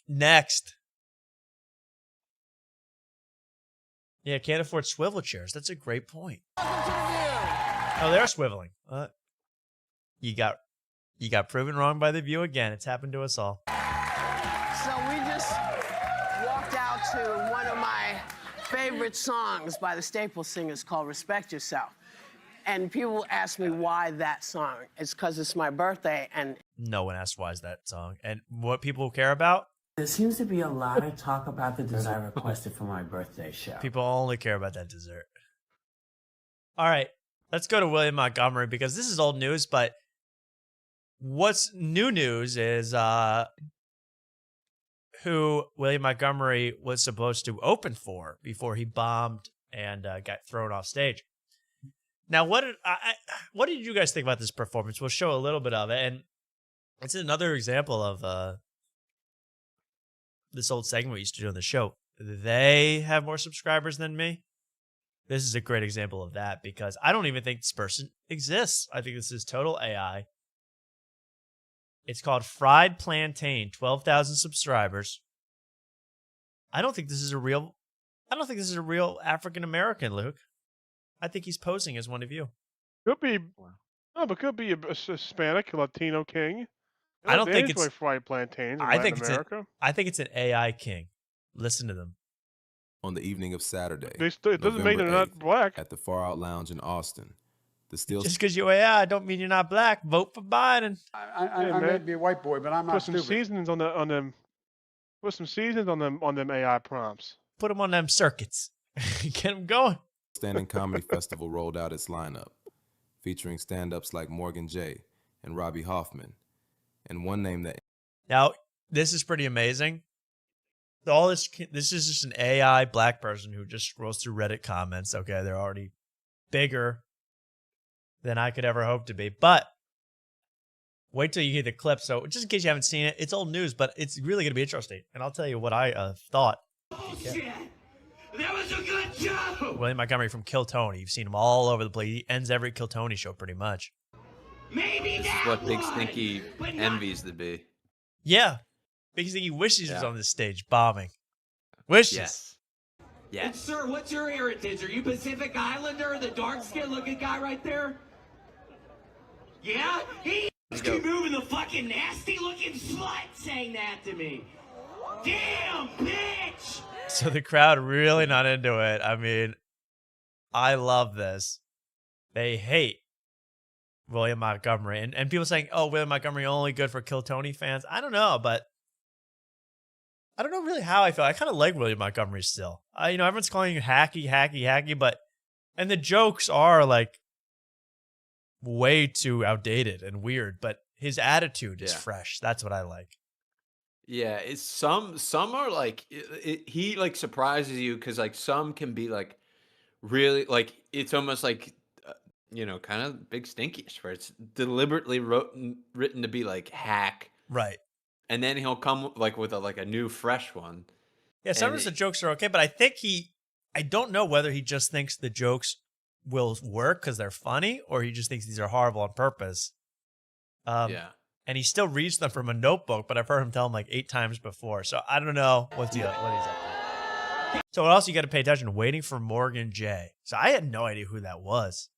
Next. Yeah, can't afford swivel chairs. That's a great point. Oh, they're swiveling. You got proven wrong by the View again. It's happened to us all. So we just walked out to one of my favorite songs by the Staple Singers called Respect Yourself. And people ask me why that song. It's because it's my birthday and No one asked why is that song. And what people care about? There seems to be a lot of talk about the dessert I requested for my birthday show. People only care about that dessert. All right. Let's go to William Montgomery because this is old news, but what's new news is who William Montgomery was supposed to open for before he bombed and got thrown off stage. Now, what did you guys think about this performance? We'll show a little bit of it, and it's another example of this old segment we used to do on the show. They have more subscribers than me. This is a great example of that because I don't even think this person exists. I think this is total AI. It's called Fried Plantain, 12,000 subscribers. I don't think this is a real African American, Luke. I think he's posing as one of you. Could be. No, but could be a Hispanic, Latino king. I don't think enjoy it's fried plantains in I think Latin America. I think it's an AI king. Listen to them. On the evening of Saturday, it doesn't make them not black. At the Far Out Lounge in Austin, the Steel. Just because you're AI, don't mean you're not black. Vote for Biden. I may be a white boy, but I'm not Put some stupid. seasonings on them. Put some seasonings on them AI prompts. Put them on them circuits. Get them going. Standing Comedy Festival rolled out its lineup, featuring stand-ups like Morgan J. and Robbie Hoffman, and one name that. Now, this is pretty amazing. All this is just an AI black person who just scrolls through Reddit comments. Okay, they're already bigger than I could ever hope to be. But wait till you hear the clip. So just in case you haven't seen it, it's old news, but it's really going to be interesting. And I'll tell you what I thought. Bullshit! That was a good job! William Montgomery from Kill Tony. You've seen him all over the place. He ends every Kill Tony show pretty much. Maybe This is what Big Stinky envies the B. Yeah. Big Stinky wishes he was on this stage bombing. Wishes. Yes. And sir, what's your heritage? Are you Pacific Islander, the dark-skinned looking guy right there? Yeah? He keep moving the fucking nasty looking slut saying that to me. Damn, bitch! So the crowd really not into it. I mean, I love this. They hate William Montgomery. And people saying, oh, William Montgomery only good for Kill Tony fans. I don't know, but I don't know really how I feel. I kind of like William Montgomery still. Everyone's calling you hacky, but and the jokes are like way too outdated and weird, but his attitude is fresh. That's what I like. Yeah, it's some are like he like surprises you because like some can be like really like it's almost like kind of Big Stinky-ish where it's deliberately written to be like hack, right? And then he'll come like with a new fresh one. Yeah, sometimes the jokes are okay, but I think I don't know whether he just thinks the jokes will work because they're funny, or he just thinks these are horrible on purpose. Yeah. And he still reads them from a notebook, but I've heard him tell them like 8 times before. So I don't know what he's up to. So what else you got to pay attention? Waiting for Morgan J. So I had no idea who that was.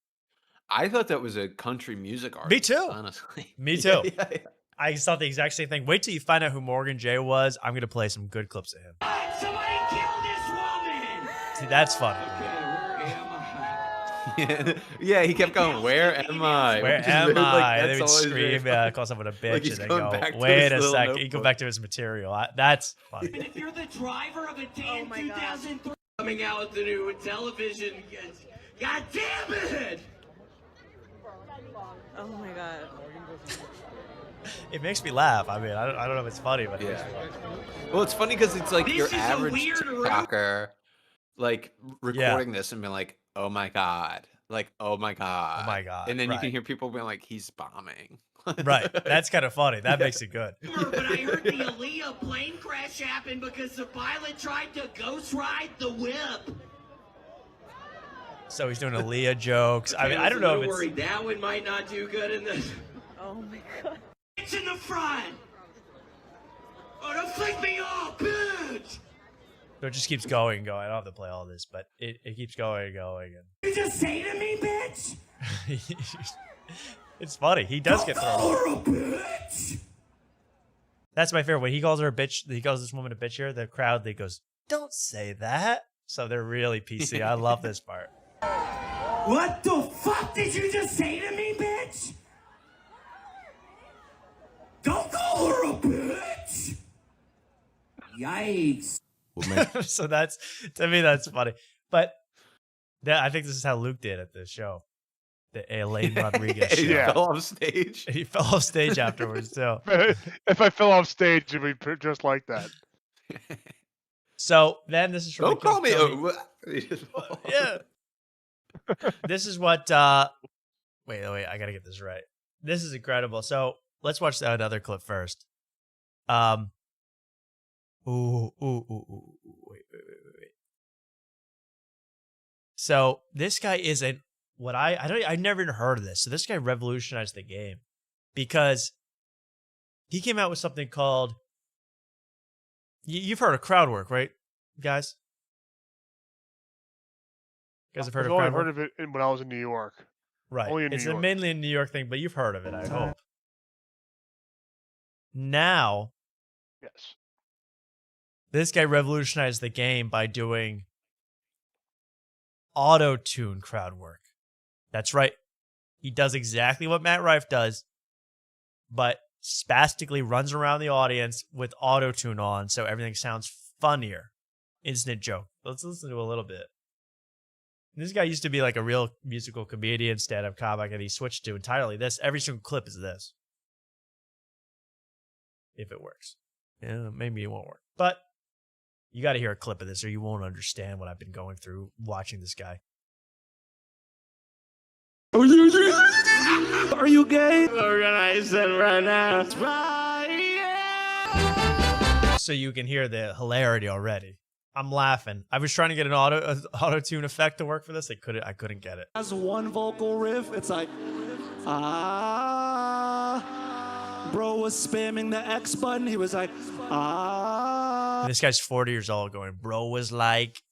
I thought that was a country music artist. Me too. Honestly. Me too. Yeah. I thought the exact same thing. Wait till you find out who Morgan J was. I'm going to play some good clips of him. Somebody kill this woman! See, that's funny. Yeah, he kept going, where am I? Where Which is am really, like, I? They that's would always really scream, funny. call someone a bitch, Like, he's and then going go, back to wait his a little second. He go notebook. back to his material. That's funny. And if you're the driver of a tan 2003 coming out with the new television, God damn it! Oh my god. It makes me laugh. I mean, I don't know if it's funny, but Yeah. Well, it's funny because it's like This your is a average weird TikToker, like recording this and being like, "Oh my god," like, "Oh my god," Oh my God, and then you right. can hear people being like, "He's bombing." right. That's kind of funny. That makes it good. But I heard the Aaliyah plane crash happened because the pilot tried to ghost ride the whip. So he's doing Aaliyah jokes. I mean, I don't a know if little it's. worried that one might not do good in the. Oh my god. It's in the front. Oh, don't flick me off, bitch! So it just keeps going and going. I don't have to play all this, but it keeps going and going. You just say to me, bitch? And it's funny. He does get thrown off. Bitch! That's my favorite. When he calls her a bitch, he calls this woman a bitch here, the crowd, they goes, don't say that. So they're really PC. I love this part. What the fuck did you just say to me, bitch? Don't call her a bitch! Yikes. So that's, to me, that's funny. But I think this is how Luke did at the show. The Elaine Rodriguez show. He fell off stage. And he fell off stage afterwards, too. If I fell off stage, it'd be just like that. So then this is from Don't call me. Yeah. This is what. Wait, I gotta get this right. This is incredible. So let's watch another clip first. Wait. So this guy isn't what I never even heard of this. So this guy revolutionized the game because he came out with something called. You've heard of Crowdwork, right, guys? You guys have heard of I've only Crowdwork? heard of it when I was in New York. Right. Only in It's New York. mainly a New York thing, but you've heard of it, I hope. Now, Yes. this guy revolutionized the game by doing Autotune crowd work. That's right. He does exactly what Matt Rife does, but spastically runs around the audience with Autotune on so everything sounds funnier. Instant joke. Let's listen to a little bit. This guy used to be like a real musical comedian, stand-up comic, and he switched to entirely this. Every single clip is this. If it works. Yeah, maybe it won't work. But you got to hear a clip of this or you won't understand what I've been going through watching this guy. Are you gay? Organize it right now. So you can hear the hilarity already. I'm laughing. I was trying to get an auto-tune effect to work for this. I couldn't get it. As one vocal riff, it's like, bro was spamming the X button. He was like, And this guy's 40 years old going, bro was like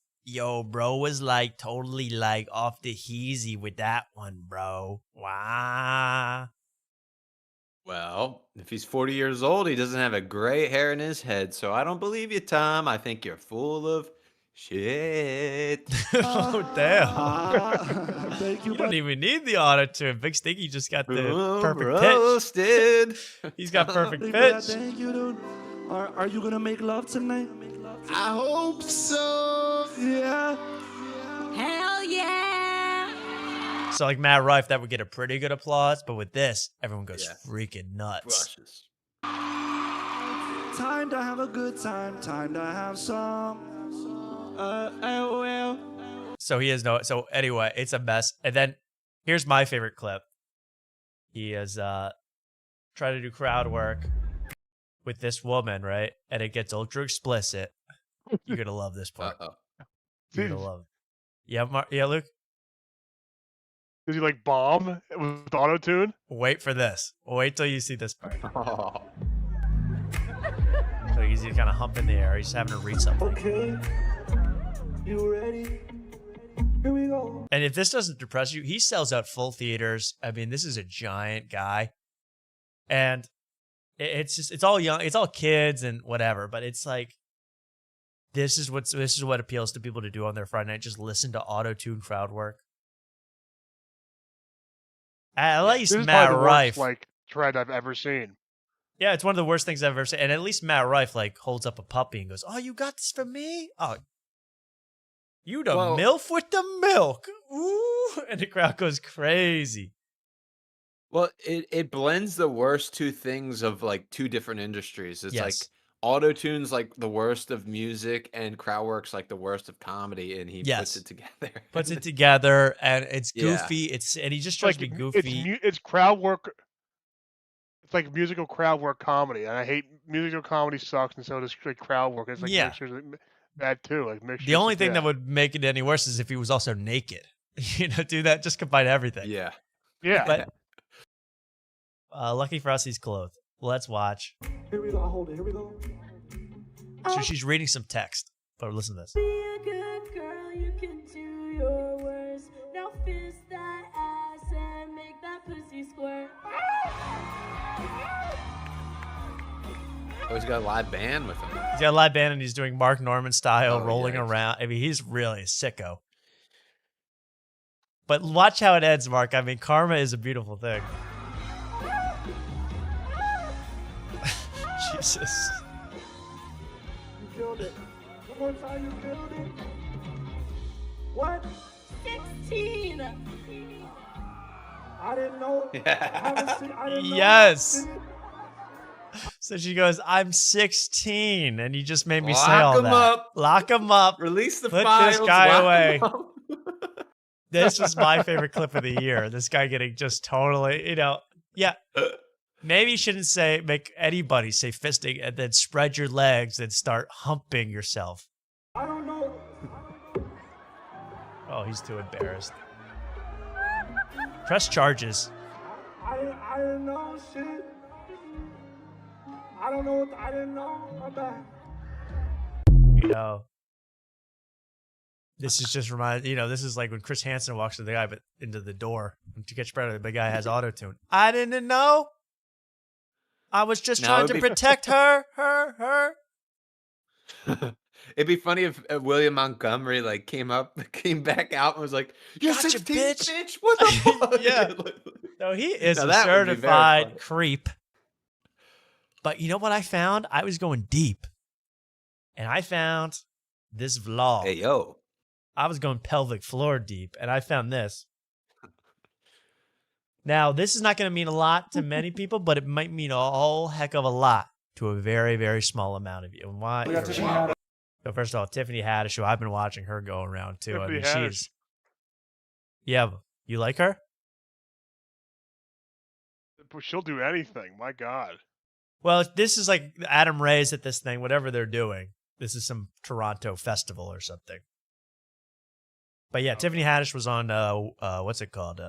totally like off the heezy with that one, bro. Wow. Well, if he's 40 years old, he doesn't have a gray hair in his head, so I don't believe you, Tom. I think you're full of shit. Oh, damn. Thank you. You don't even need the auto-tune. Big Stinky just got the perfect roasted. pitch. He's got perfect Yeah, pitch. thank you, dude. Are you gonna make love tonight? I hope so. Yeah. Hell yeah. So like Matt Rife, that would get a pretty good applause, but with this, everyone goes freaking nuts. Time to have a good time. Time to have some. Well. So he has no. So anyway, it's a mess. And then here's my favorite clip. He is trying to do crowd work with this woman, right? And it gets ultra explicit. You're gonna love this part. You're gonna love it. Yeah, Luke. Does he like bomb with auto-tune? Wait for this. Wait till you see this part. So he's kind of humping the air. He's having to read something. Okay. You ready? Here we go. And if this doesn't depress you, he sells out full theaters. I mean, this is a giant guy. And it's all young, it's all kids and whatever, but it's like this is what appeals to people to do on their Friday night. Just listen to auto-tune crowd work. At least This is Matt probably the Rife. worst, like trend I've ever seen. Yeah, it's one of the worst things I've ever seen. And at least Matt Rife like holds up a puppy and goes, "Oh, you got this for me? Oh, you the MILF with the milk." Ooh, and the crowd goes crazy. Well, it blends the worst two things of like two different industries. It's like Yes. auto-tune's like the worst of music and Crowdwork's like the worst of comedy, and he Yes. puts it together. Puts it together, and it's Yeah. goofy. And he just tries to be goofy. It's crowd work. It's like musical crowd work comedy, and I hate musical comedy sucks, and so does like crowd work. It's like Yeah. mixtures bad too. Like mixtures. The only thing yeah. that would make it any worse is if he was also naked. Do that. Just combine everything. Yeah. Yeah. But lucky for us, he's clothed. Let's watch. Here we go. I'll hold it. Here we go. So she's reading some text. But listen to this. Be a good girl, you can do your worst. Now fist that ass and make that pussy squirt. Oh, he's got a live band with him. He's got a live band and he's doing Mark Norman style, Oh, rolling yikes. around. I mean, he's really a sicko. But watch how it ends, Mark. I mean, karma is a beautiful thing. Jesus. You killed it. One more time, you killed it. What? 16. I didn't know. I didn't know. Yes. So she goes, "I'm 16, and you just made me say Lock all him that. up. Lock him up. Release the Put files. this guy lock away." him up. This was my favorite clip of the year. This guy getting just totally, yeah. Maybe you shouldn't make anybody say fisting and then spread your legs and start humping yourself. I don't know. Oh, he's too embarrassed. Press charges. I didn't know shit. I don't know what I didn't know. My bad. This is just this is like when Chris Hansen walks to the guy, but into the door. To catch Predator, the guy has Autotune. I didn't know. I was just trying to protect her. It'd be funny if William Montgomery like came back out and was like, "You're Gotcha, 16, bitch." bitch. What the fuck?" Yeah. No, he is Now a that would be very certified funny. creep. But you know what I found? I was going deep. And I found this vlog. Hey, yo. I was going pelvic floor deep, and I found this. Now, this is not going to mean a lot to many people, but it might mean a whole heck of a lot to a very, very small amount of you. And why? So first of all, Tiffany Haddish, who I've been watching her go around too. Tiffany I mean, she's. Yeah, you like her? She'll do anything. My God. Well, this is like Adam Ray's at this thing, whatever they're doing. This is some Toronto festival or something. But yeah, Tiffany Haddish was on, what's it called?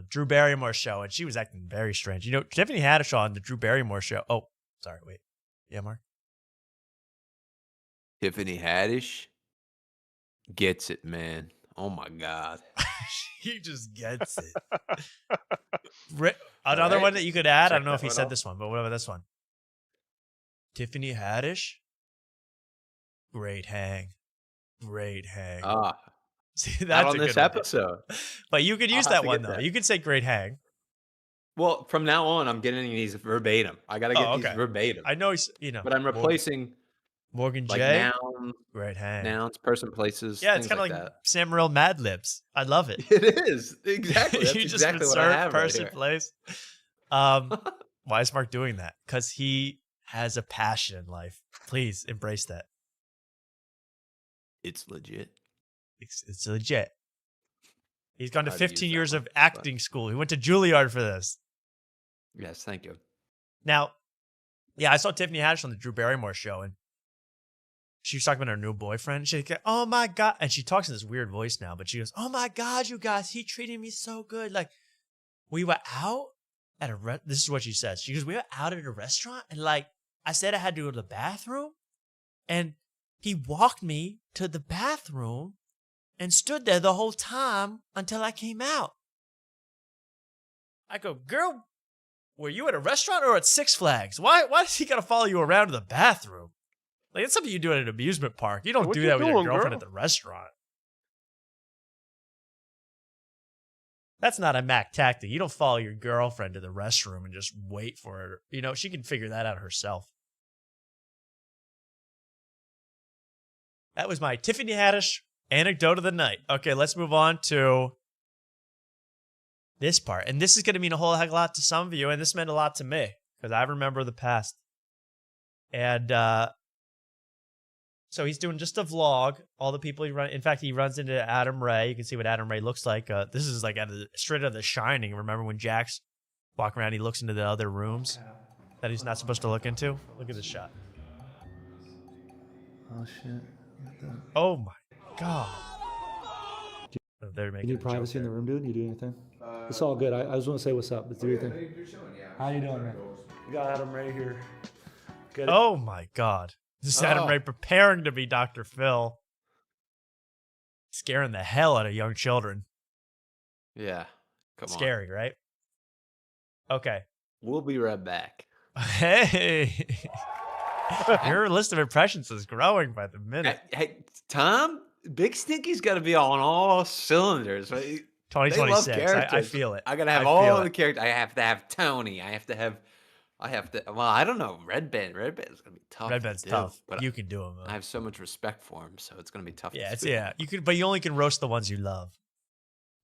Drew Barrymore's show, and she was acting very strange. You know, Tiffany Haddish on the Drew Barrymore show. Oh, sorry, wait. Yeah, Mark? Tiffany Haddish gets it, man. Oh my God. He just gets it. Another one that you could add. I don't know if he said this one, but what about this one? Tiffany Haddish. Great hang. Great hang. See, that's not on a this good one. episode. But you could use I'll have that to one, get though. that. You could say great hang. Well, from now on, I'm getting these verbatim. I got to get these verbatim. I know, But I'm replacing Morgan like J. nouns, Great hang. nouns, person, places. Yeah, it's things kind of like like Sam Morril Mad Libs. I love it. It is. Exactly. That's You just exactly what I insert have right person, here. place. Why is Mark doing that? Because he has a passion in life. Please embrace that. It's legit. It's legit. He's gone to I've used 15 that years one, of acting school. He went to Juilliard for this. Yes, thank you. Now, yeah, I saw Tiffany Haddish on the Drew Barrymore show, and she was talking about her new boyfriend. She's like, "Oh my God," and she talks in this weird voice now, but she goes, "Oh my God, you guys, he treated me so good. Like, we were out at a this is what she says. She goes, we were out at a restaurant, and like I said, I had to go to the bathroom, and he walked me to the bathroom and stood there the whole time until I came out." I go, "Girl, were you at a restaurant or at Six Flags? Why does he gotta follow you around to the bathroom? Like, it's something you do at an amusement park. You don't What do you that with your doing, girlfriend girl? at the restaurant." That's not a Mac tactic. You don't follow your girlfriend to the restroom and just wait for her. You know, she can figure that out herself. That was my Tiffany Haddish anecdote of the night. Okay, let's move on to this part. And this is going to mean a whole heck of a lot to some of you, and this meant a lot to me because I remember the past. And so he's doing just a vlog. All the people he runs. In fact, he runs into Adam Ray. You can see what Adam Ray looks like. This is like straight out of The Shining. Remember when Jack's walking around? He looks into the other rooms that he's not supposed to look into. Look at this shot. Oh shit. Oh my God. Oh, they're You making need privacy in the room, dude? You do anything? It's all good. I just want to say what's up. Let's do your thing. How you doing, man? We got Adam Ray here. Get it? Oh my God. This is Adam Ray preparing to be Dr. Phil. Scaring the hell out of young children. Yeah. Come on. Scary, right? Okay. We'll be right back. Hey. Your list of impressions is growing by the minute. Hey, Tom, Big Stinky's got to be on all cylinders. Right? 2026. They love I characters. feel it. I got to have I feel all it. the characters. I have to have Tony. well, I don't know. Red Band is going to be tough. Red Band's to do, tough. but You can do him. I have so much respect for him, so it's going to be tough. Yeah, to do. You can, but you only can roast the ones you love.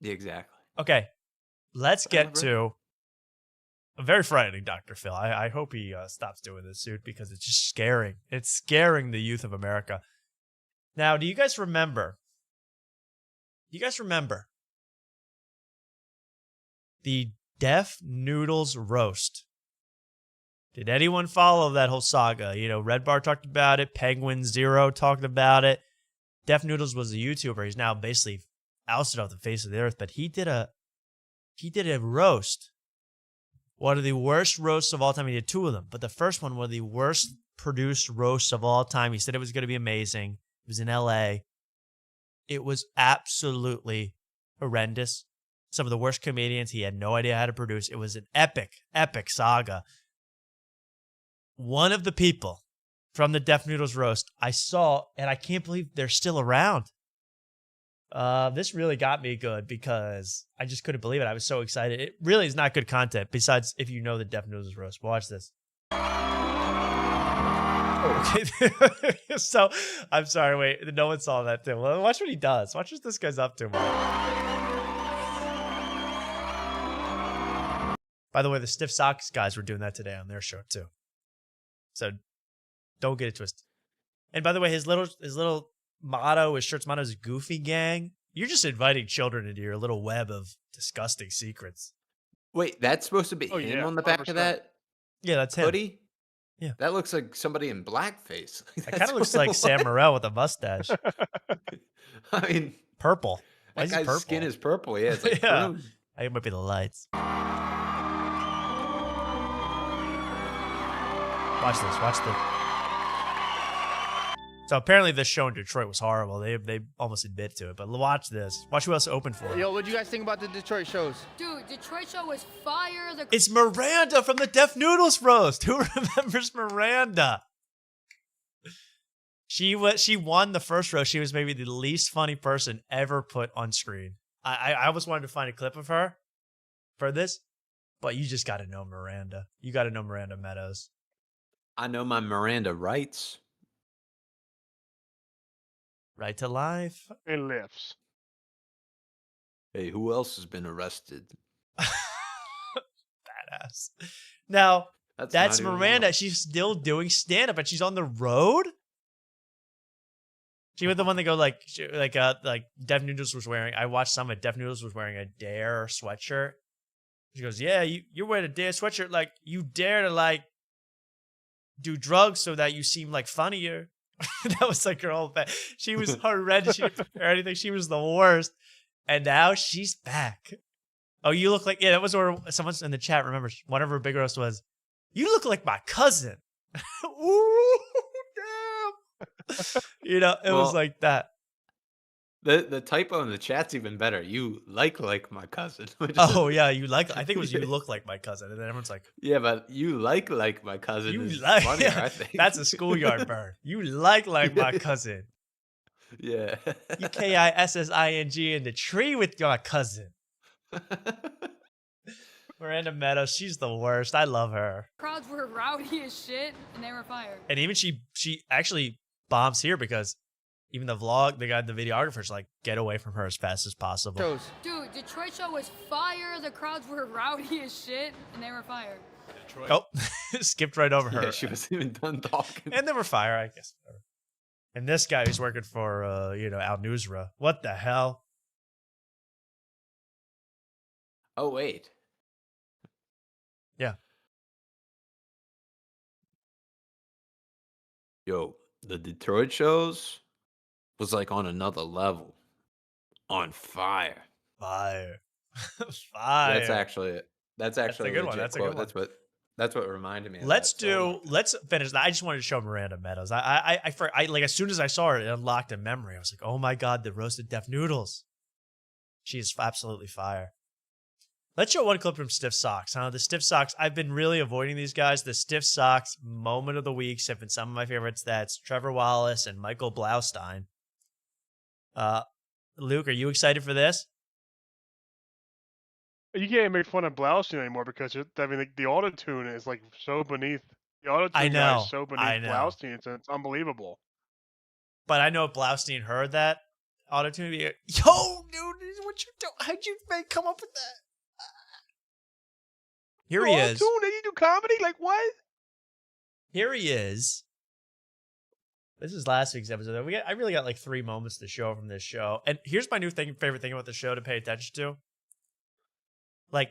Yeah, exactly. Okay, let's get to a very frightening Dr. Phil. I hope he stops doing this suit because it's just scaring. It's scaring the youth of America. Now, do you guys remember? The Deaf Noodles roast? Did anyone follow that whole saga? You know, Red Bar talked about it. Penguin Zero talked about it. Deaf Noodles was a YouTuber. He's now basically ousted off the face of the earth. But he did a roast. One of the worst roasts of all time. He did two of them. But the first one was the worst produced roast of all time. He said it was going to be amazing. It was in L.A. It was absolutely horrendous. Some of the worst comedians. He had no idea how to produce. It was an epic, epic saga. One of the people from the Def Noodles roast I saw, and I can't believe they're still around. This really got me good because I just couldn't believe it. I was so excited. It really is not good content, besides if you know the Def Noodles roast. Watch this. Okay. So, I'm sorry, wait. No one saw that too. Well, watch what he does. Watch what this guy's up to, man. By the way, the Stiff Socks guys were doing that today on their show too. So don't get it twisted. And by the way, his little motto, his shirt's motto is Goofy Gang. You're just inviting children into your little web of disgusting secrets. Wait, that's supposed to be him on the back of that Yeah, that's him. hoodie? Yeah. That looks like somebody in blackface. It kind of looks like Sam Morril with a mustache. I mean, purple. Why that is he guy's purple? skin is purple. Yeah, it's like Yeah. blue. I think it might be the lights. Watch this. Watch the. So apparently this show in Detroit was horrible. They almost admit to it. But watch this. Watch who else opened for it. Yo, what do you guys think about the Detroit shows? Dude, Detroit show was fire. It's Miranda from the Def Noodles roast. Who remembers Miranda? She won the first roast. She was maybe the least funny person ever put on screen. I always wanted to find a clip of her for this, but you just got to know Miranda. You got to know Miranda Meadows. I know my Miranda rights. Right to life. And lifts. Hey, who else has been arrested? Badass. Now, that's not even Miranda. wrong. She's still doing stand-up, and she's on the road? She was the one that go like Def Noodles was wearing. I watched some of Def Noodles was wearing a Dare sweatshirt. She goes, yeah, you're wearing a Dare sweatshirt. Like, you dare to, like, do drugs so that you seem, like, funnier. That was like her whole thing. She was horrendous. She didn't prepare anything. She was the worst. And now she's back. Oh, you look like, yeah, that was where someone in the chat remembers. One of her big roast was, you look like my cousin. Ooh, damn. You know, it was like that. The typo in the chat's even better. You like my cousin. Oh, yeah, I think it was you look like my cousin. And then everyone's like, yeah, but you like my cousin. you is like, funnier, yeah, I think. that's a schoolyard burn. You like my cousin. Yeah. You KISSING in the tree with your cousin. Miranda Meadows, she's the worst. I love her. Crowds were rowdy as shit, and they were fired. And even she actually bombs here because even the vlog, the videographer's like, get away from her as fast as possible. Dude, Detroit show was fire. The crowds were rowdy as shit, and they were fired. Oh, skipped right over her. Yeah, she wasn't even done talking. And they were fire, I guess. And this guy who's working for, Al Newsra. What the hell? Oh, wait. Yeah. Yo, the Detroit shows was like on another level. On fire. Fire. That's actually it. That's a actually good one. legit That's a quote. good one. That's what reminded me of Let's that so much. let's finish that. I just wanted to show Miranda Meadows. I like as soon as I saw her, it unlocked a memory. I was like, oh my God, the roasted Def Noodles. She is absolutely fire. Let's show one clip from Stiff Socks. The Stiff Socks, I've been really avoiding these guys. The Stiff Socks moment of the week have been some of my favorites. That's Trevor Wallace and Michael Blaustein. Luke, are you excited for this? You can't make fun of Blaustein anymore because the Autotune is like so beneath. The Autotune I guy know. is so I beneath know. Blaustein. It's unbelievable. But I know if Blaustein heard that Autotune, yo, dude, what you doing? How'd you come up with that? Here he is. Autotune, you do comedy? Like what? Here he is. This is last week's episode. I really got like 3 moments to show from this show. And here's my favorite thing about the show to pay attention to. Like,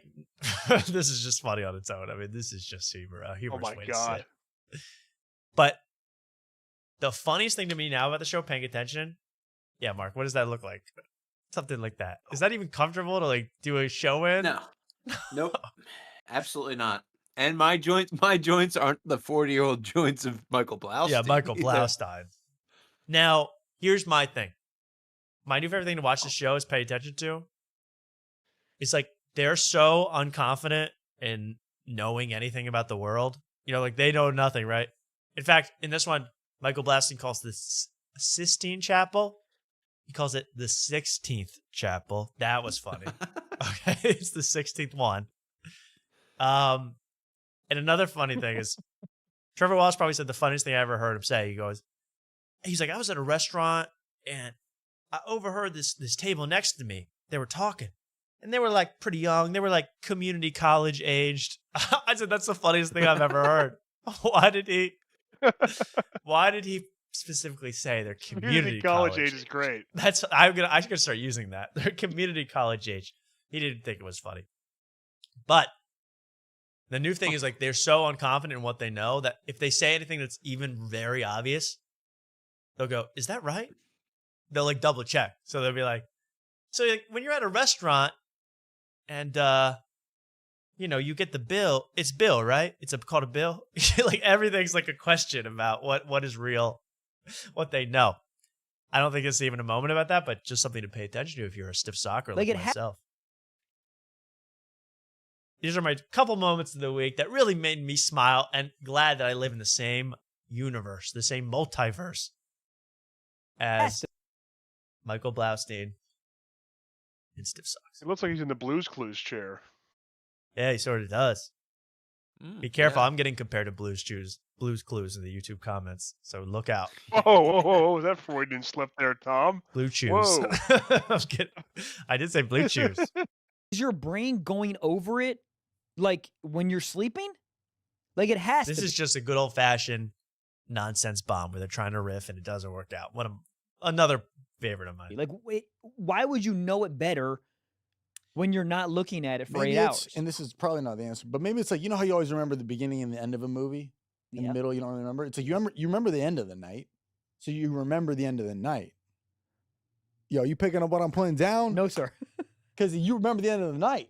this is just funny on its own. I mean, this is just humor. Oh my God. But the funniest thing to me now about the show, paying attention. Yeah, Mark, what does that look like? Something like that. Is that even comfortable to like do a show in? No. Nope. Absolutely not. And my joints aren't the 40-year-old joints of Michael Blaustein. Yeah, Michael Blaustein. Now, here's my thing. my new favorite thing to watch the show is pay attention to. It's like they're so unconfident in knowing anything about the world. You know, like they know nothing, right? In fact, in this one, Michael Blasting calls this Sistine Chapel. He calls it the 16th chapel. That was funny. Okay, it's the 16th one. And another funny thing is, Trevor Wallace probably said the funniest thing I ever heard him say. He's like, I was at a restaurant and I overheard this table next to me. They were talking. And they were like pretty young. They were like community college aged. I said, that's the funniest thing I've ever heard. Why did he specifically say they're community college age is great. I'm gonna start using that. They're community college age. He didn't think it was funny. But the new thing is like they're so unconfident in what they know that if they say anything that's even very obvious, they'll go, is that right? They'll like double check. So they'll be like, so like, when you're at a restaurant and you know, you get the bill, it's bill, right? It's called a bill. Like everything's like a question about what is real, what they know. I don't think it's even a moment about that, but just something to pay attention to if you're a stiff socker like myself. These are my couple moments of the week that really made me smile and glad that I live in the same universe, the same multiverse as Michael Blaustein in stiff socks. It looks like he's in the Blues Clues chair. Yeah, he sort of does. Be careful. I'm getting compared to Blues Clues in the YouTube comments, so look out. Whoa. Was that Freudian slip there, Tom? Blue Chews. Whoa. I'm kidding. I did say Blue Chews. Is your brain going over it like when you're sleeping? Like it has This to is just a good old-fashioned nonsense bomb where they're trying to riff and it doesn't work out. Another favorite of mine. Like, wait, why would you know it better when you're not looking at it for Maybe 8 hours? And this is probably not the answer, but maybe it's like, you know how you always remember the beginning and the end of a movie? In the middle, you don't remember? It's like you remember the end of the night, so you remember the end of the night. Yo, you picking up what I'm putting down? No, sir. Because you remember the end of the night.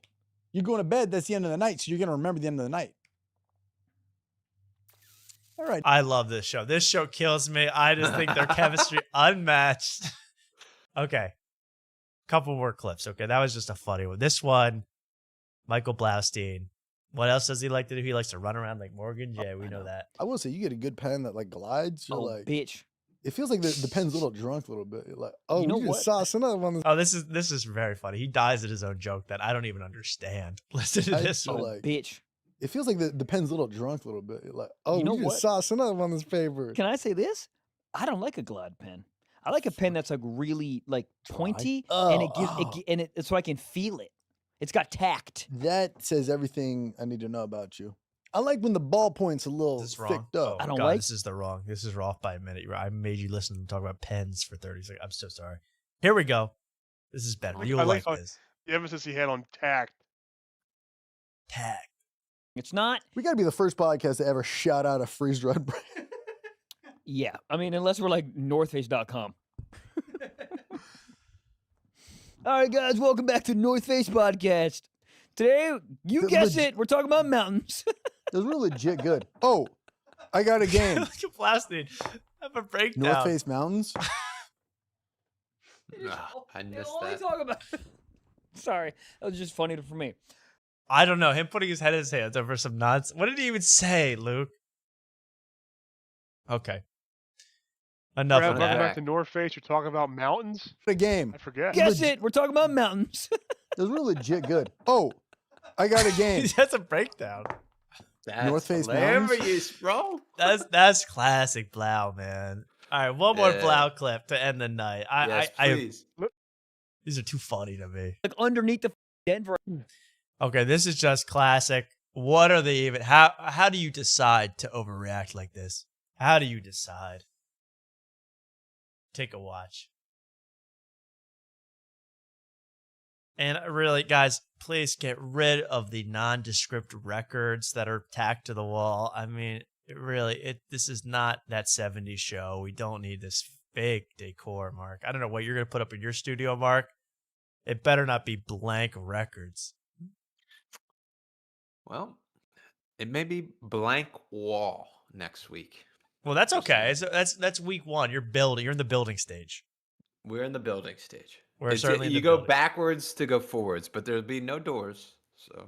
You're going to bed, that's the end of the night, so you're going to remember the end of the night. All right. I love this show. This show kills me. I just think their chemistry unmatched. Okay. Couple more clips. Okay, that was just a funny one. This one, Michael Blaustein. What else does he like to do? He likes to run around like Morgan Jay. We know that. I will say, you get a good pen that like glides. You're like, bitch. It feels like the pen's a little drunk a little bit. You're like, oh, You know we just what? saucing up on this. Oh, this is very funny. He dies at his own joke that I don't even understand. Listen to this feel one. like- Bitch. It feels like the pen's a little drunk a little bit. You're like, oh, You know we just what? saucing up on this paper. Can I say this? I don't like a glide pen. I like a pen that's like really like pointy and it's so I can feel it. It's got tact. That says everything I need to know about you. I like when the ballpoint's a little This is wrong. thicked up. Oh, God, this is wrong. This is off by a minute. I made you listen and talk about pens for 30 seconds. I'm so sorry. Here we go. This is better. You'll I like how- this. The emphasis he had on tact. Tact. It's not. We got to be the first podcast to ever shout out a freeze-dried brand. Yeah. I mean, unless we're like NorthFace.com. All right, guys, welcome back to North Face Podcast. Today, you guessed it, we're talking about mountains. It was really legit good. Oh, I got a game. Look at Blasted. Have a breakdown. North Face Mountains. I missed Only that. talk about. Sorry, that was just funny for me. I don't know. Him putting his head in his hands over some nonsense. What did he even say, Luke? Okay. Enough Brad, of welcome that. back to North Face. You're talking about mountains? The game. I forget. Guess it, we're talking about mountains. It was really legit good. Oh, I got a game. That's a breakdown. That's North Face Mountains. hilarious, bro. That's classic Blau, man. All right, one more Yeah. Blau clip to end the night. Yes, please. These are too funny to me. Like underneath the Denver. Okay, this is just classic. What are they even? How do you decide to overreact like this? How do you decide? Take a watch. And really, guys, please get rid of the nondescript records that are tacked to the wall. I mean, this is not that 70s show. We don't need this fake decor, Mark. I don't know what you're going to put up in your studio, Mark. It better not be blank records. Well, it may be blank wall next week. Well, that's okay. So that's week one. You're building. You're in the building stage. We're in the building stage. We're certainly in you the go building. backwards to go forwards, but there'll be no doors. So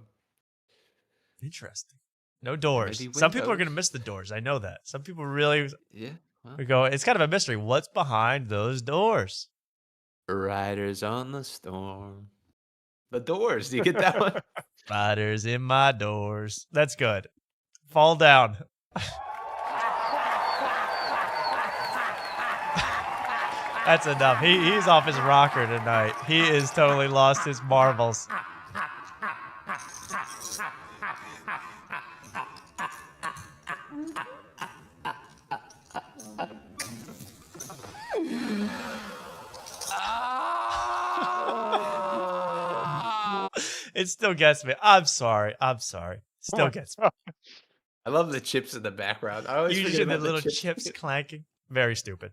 Interesting. No doors. Maybe Some people are going to windows. miss the doors. I know that. Some people really yeah. Well, we go. It's kind of a mystery. What's behind those doors? Riders on the storm. The doors. Do you get that one? Riders in my doors. That's good. Fall down. That's enough. He's off his rocker tonight. He is totally lost his marbles. It still gets me. I'm sorry. Still gets me. I love the chips in the background. I always You forget should the about little chips. chips clanking. Very stupid.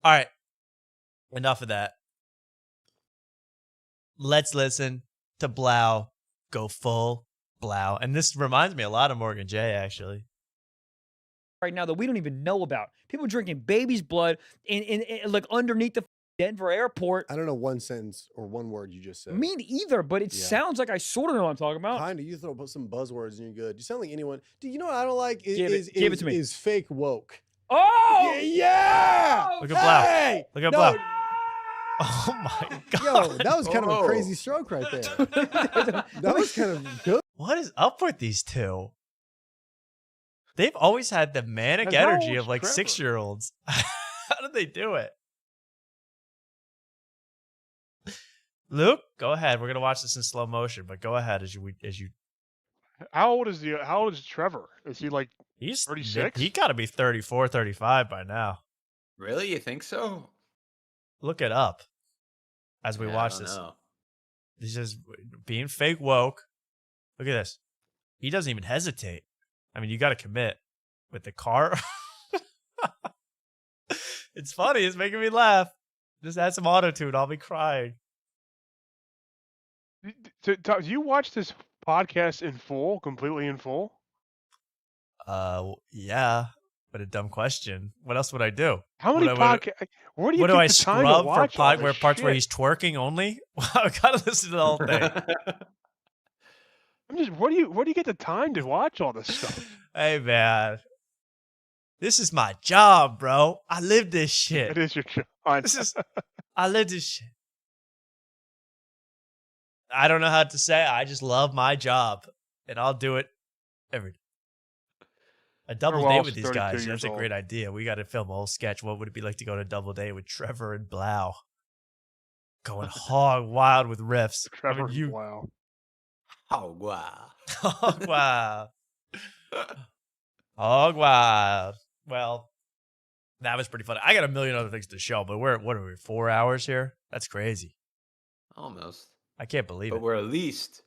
All right. Enough of that. Let's listen to Blau go full Blau. And this reminds me a lot of Morgan J, actually. Right now that we don't even know about. People drinking baby's blood in like underneath the Denver airport. I don't know one sentence or one word you just said. Me either, but it sounds like I sort of know what I'm talking about. Kinda. You throw some buzzwords and you're good. You sound like anyone. Do you know what I don't like? Give it to me. Is fake woke. Oh! Yeah! Look at Blau. Hey! Look at No, Blau. Oh my God. Yo, that was kind of a crazy stroke right there. That was kind of good. What is up with these two? They've always had the manic And how energy old's of like Trevor? 6-year-olds. How did they do it? Luke, go ahead. We're gonna watch this in slow motion, but go ahead as you. How old is Trevor? Is he like He's 36? He got to be 34, 35 by now. Really? You think so? Look it up as we Yeah, I watch don't this. know. This is being fake woke. Look at this. He doesn't even hesitate. I mean, you got to commit with the car. It's funny. It's making me laugh. Just add some Autotune. I'll be crying. Do you watch this podcast in full, completely in full? Yeah, but a dumb question. What else would I do? How many podcasts? Where do you What get do I the time to scrub for watch all where this parts where shit? he's twerking only? I gotta listen to the whole thing. I'm just. Where do you get the time to watch all this stuff? Hey man, this is my job, bro. I live this shit. It is your job. I live this shit. I don't know how to say. I just love my job, and I'll do it every day. A double Trevor date Wallace with is these 32 guys. years That's a great old. idea. We got to film a whole sketch. What would it be like to go on a double date with Trevor and Blau? Going hog wild with riffs. Trevor, wow. Oh wow. Hog wild. Hog wild. Well, that was pretty funny. I got a million other things to show, but what are we, 4 hours here? That's crazy. Almost. I can't believe But it. we're at least.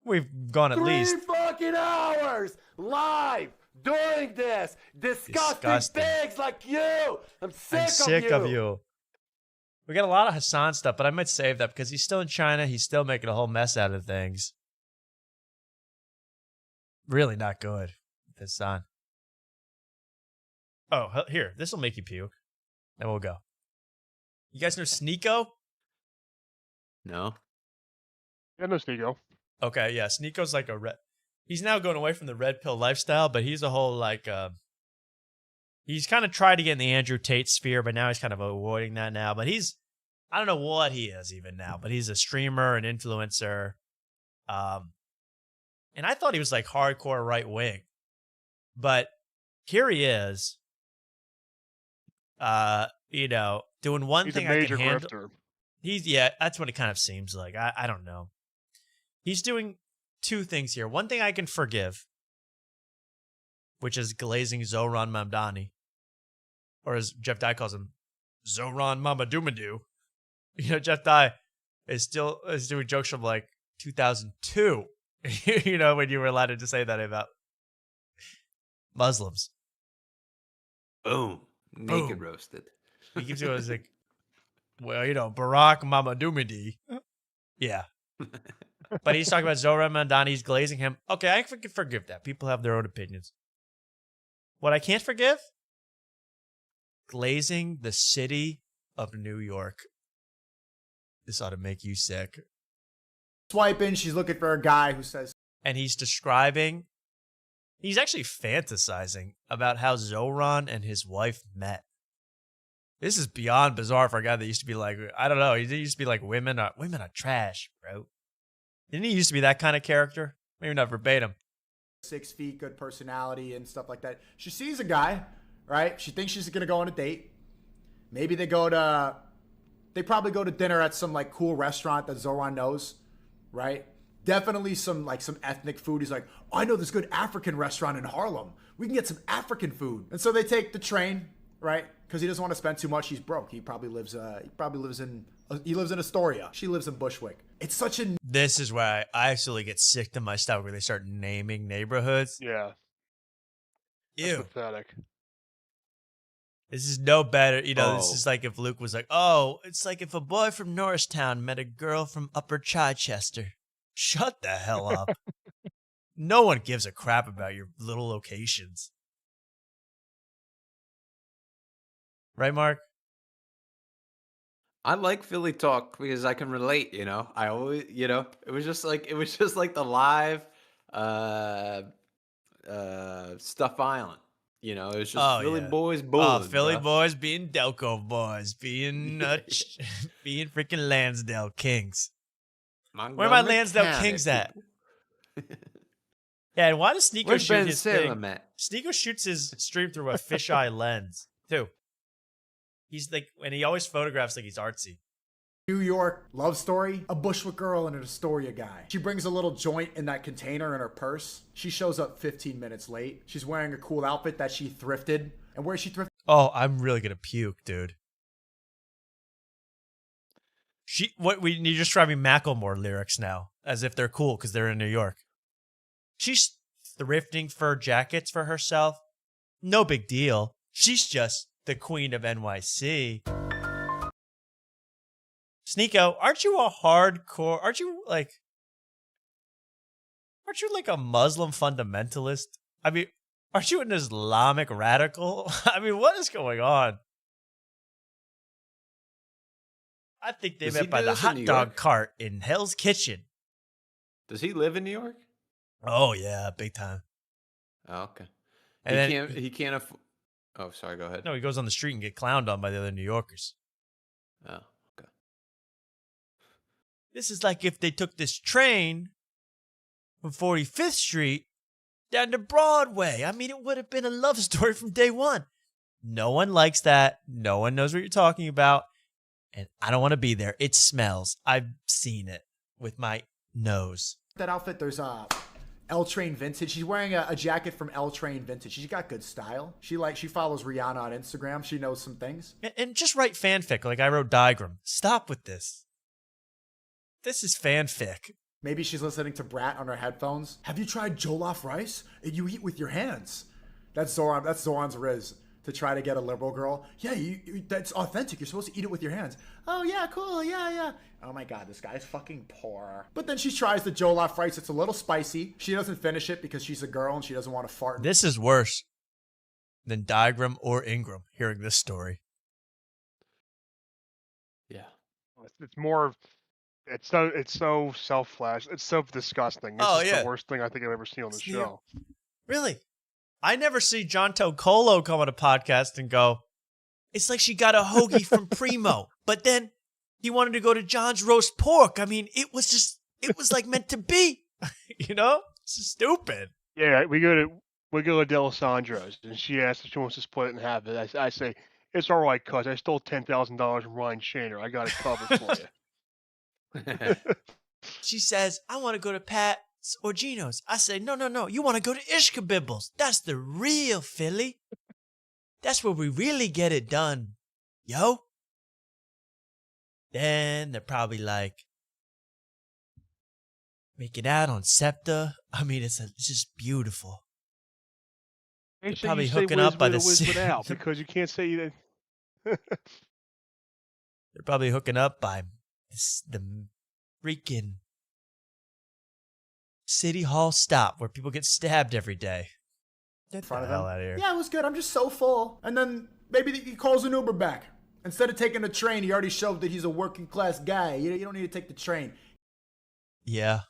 We've gone at least. 3 fucking hours live doing this. Disgusting things like you. I'm sick of you. We got a lot of Hassan stuff, but I might save that because he's still in China. He's still making a whole mess out of things. Really not good with Hassan. Oh, here. This will make you puke. Then we'll go. You guys know Sneeko? No. Yeah, no Sneeko. Okay, yeah. Sneeko's like a red. He's now going away from the red pill lifestyle, but he's a whole like. He's kind of tried to get in the Andrew Tate sphere, but now he's kind of avoiding that now. But I don't know what he is even now, but he's a streamer, an influencer. And I thought he was like hardcore right wing, but here he is. Doing one He's thing a major I can handle. grifter. That's what it kind of seems like. I don't know. He's doing 2 things here. One thing I can forgive, which is glazing Zoran Mamdani, or as Jeff Dye calls him, Zoran Mamadoumadou. Jeff Dye is doing jokes from like 2002. When you were allowed to say that about Muslims. Boom. Naked roasted. He keeps doing it like, well, Barack Mamadoumadou. Yeah. But he's talking about Zoran Mamdani. He's glazing him. Okay, I can forgive that. People have their own opinions. What I can't forgive? Glazing the city of New York. This ought to make you sick. Swiping, she's looking for a guy who says... And he's describing, he's actually fantasizing about how Zoran and his wife met. This is beyond bizarre for a guy that used to be like, I don't know, he used to be like, women are trash, bro. Didn't he used to be that kind of character? Maybe not verbatim. 6 feet, good personality and stuff like that. She sees a guy, right? She thinks she's going to go on a date. Maybe they probably go to dinner at some like cool restaurant that Zoran knows, right? Definitely some ethnic food. He's like, oh, I know this good African restaurant in Harlem. We can get some African food. And so they take the train, right? Because he doesn't want to spend too much. He's broke. He lives in Astoria. She lives in Bushwick. It's such a... This is where I absolutely get sick to my stomach where they start naming neighborhoods. Yeah. Ew. That's pathetic. This is no better. You know, This is like if Luke was like, oh, it's like if a boy from Norristown met a girl from Upper Chichester. Shut the hell up. No one gives a crap about your little locations. Right, Mark? I like Philly talk because I can relate, you know. I always, you know, it was just like the live Stuff Island. You know, it was just Philly boys bullying. Oh, Philly bro. boys being Delco boys, being being freaking Lansdale Kings. Where are my Lansdale Kings at? Yeah, and why does Sneeko Where's shoot Ben his Salem thing? at? Sneeko shoots his stream through a fisheye lens, too. He's like, and he always photographs like he's artsy. New York love story, a Bushwick girl and an Astoria guy. She brings a little joint in that container in her purse. She shows up 15 minutes late. She's wearing a cool outfit that she thrifted. And where she thrifted? Oh, I'm really gonna puke, dude. You're just driving Macklemore lyrics now, as if they're cool because they're in New York. She's thrifting fur jackets for herself. No big deal. She's just the queen of NYC. Sneeko, aren't you like a Muslim fundamentalist? I mean, aren't you an Islamic radical? I mean, what is going on? I think they met by the hot dog cart in Hell's Kitchen. Does he live in New York? Oh yeah, big time. Oh, okay. And he can't afford. Oh, sorry. Go ahead. No, he goes on the street and get clowned on by the other New Yorkers. Oh, okay. This is like if they took this train from 45th Street down to Broadway. I mean, it would have been a love story from day one. No one likes that. No one knows what you're talking about. And I don't want to be there. It smells. I've seen it with my nose. That outfit, there's L Train Vintage. She's wearing a jacket from L Train Vintage. She's got good style. She follows Rihanna on Instagram. She knows some things. And just write fanfic like I wrote Diagram. Stop with this. This is fanfic. Maybe she's listening to Brat on her headphones. Have you tried jollof rice? You eat with your hands. That's Zoran's riz to try to get a liberal girl. Yeah, that's authentic. You're supposed to eat it with your hands. Oh, yeah, cool. Yeah. Oh, my God, this guy's fucking poor. But then she tries the jollof rice. It's a little spicy. She doesn't finish it because she's a girl and she doesn't want to fart. This is worse than Diagram or Ingram hearing this story. Yeah. It's more... It's so self-flash. It's so disgusting. It's the worst thing I think I've ever seen on the show. Really? I never see John Tocolo come on a podcast and go, it's like she got a hoagie from Primo, but then he wanted to go to John's roast pork. I mean, it was like meant to be. You know? It's stupid. Yeah, we go to D'Alessandro's, and she asks if she wants to split it in half. I say, it's all right, cuz I stole $10,000 from Ryan Shaner. I got it covered for you. She says, I want to go to Pat's or Gino's. I say, no. You want to go to Ishkabibbles. That's the real Philly. That's where we really get it done. Yo. Then they're probably like making out on SEPTA. I mean, it's just beautiful. They're probably hooking up by the out because you can't say that. They're probably hooking up by the freaking City Hall stop where people get stabbed every day. Get the hell out of here. Yeah, it was good. I'm just so full. And then maybe he calls an Uber back. Instead of taking the train, he already showed that he's a working class guy. You don't need to take the train. Yeah.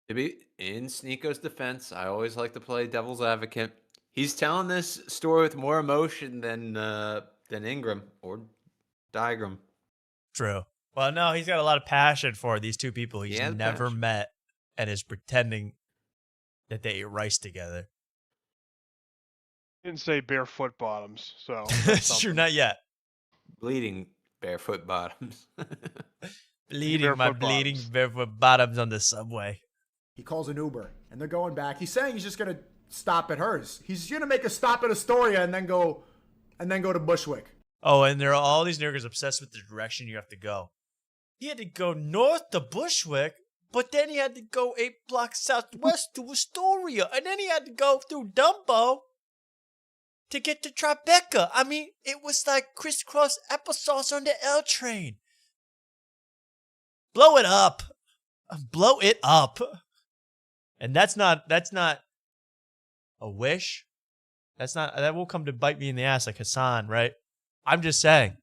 To be in Sneako's defense, I always like to play devil's advocate. He's telling this story with more emotion than Ingram or Diagram. True. Well, no, he's got a lot of passion for these two people he's Yeah, never passion. met and is pretending that they ate rice together. Didn't say barefoot bottoms, so That's true, not yet. Bleeding barefoot bottoms. Bleeding my Barefoot bleeding bottoms. barefoot bottoms on the subway. He calls an Uber, and they're going back. He's saying he's just going to stop at hers. He's going to make a stop at Astoria and then go to Bushwick. Oh, and there are all these niggas obsessed with the direction you have to go. He had to go north to Bushwick, but then he had to go 8 blocks southwest to Astoria, and then he had to go through Dumbo to get to Tribeca. I mean, it was like crisscross applesauce on the L train. Blow it up. Blow it up. And that's not a wish. That will come to bite me in the ass like Hassan, right? I'm just saying,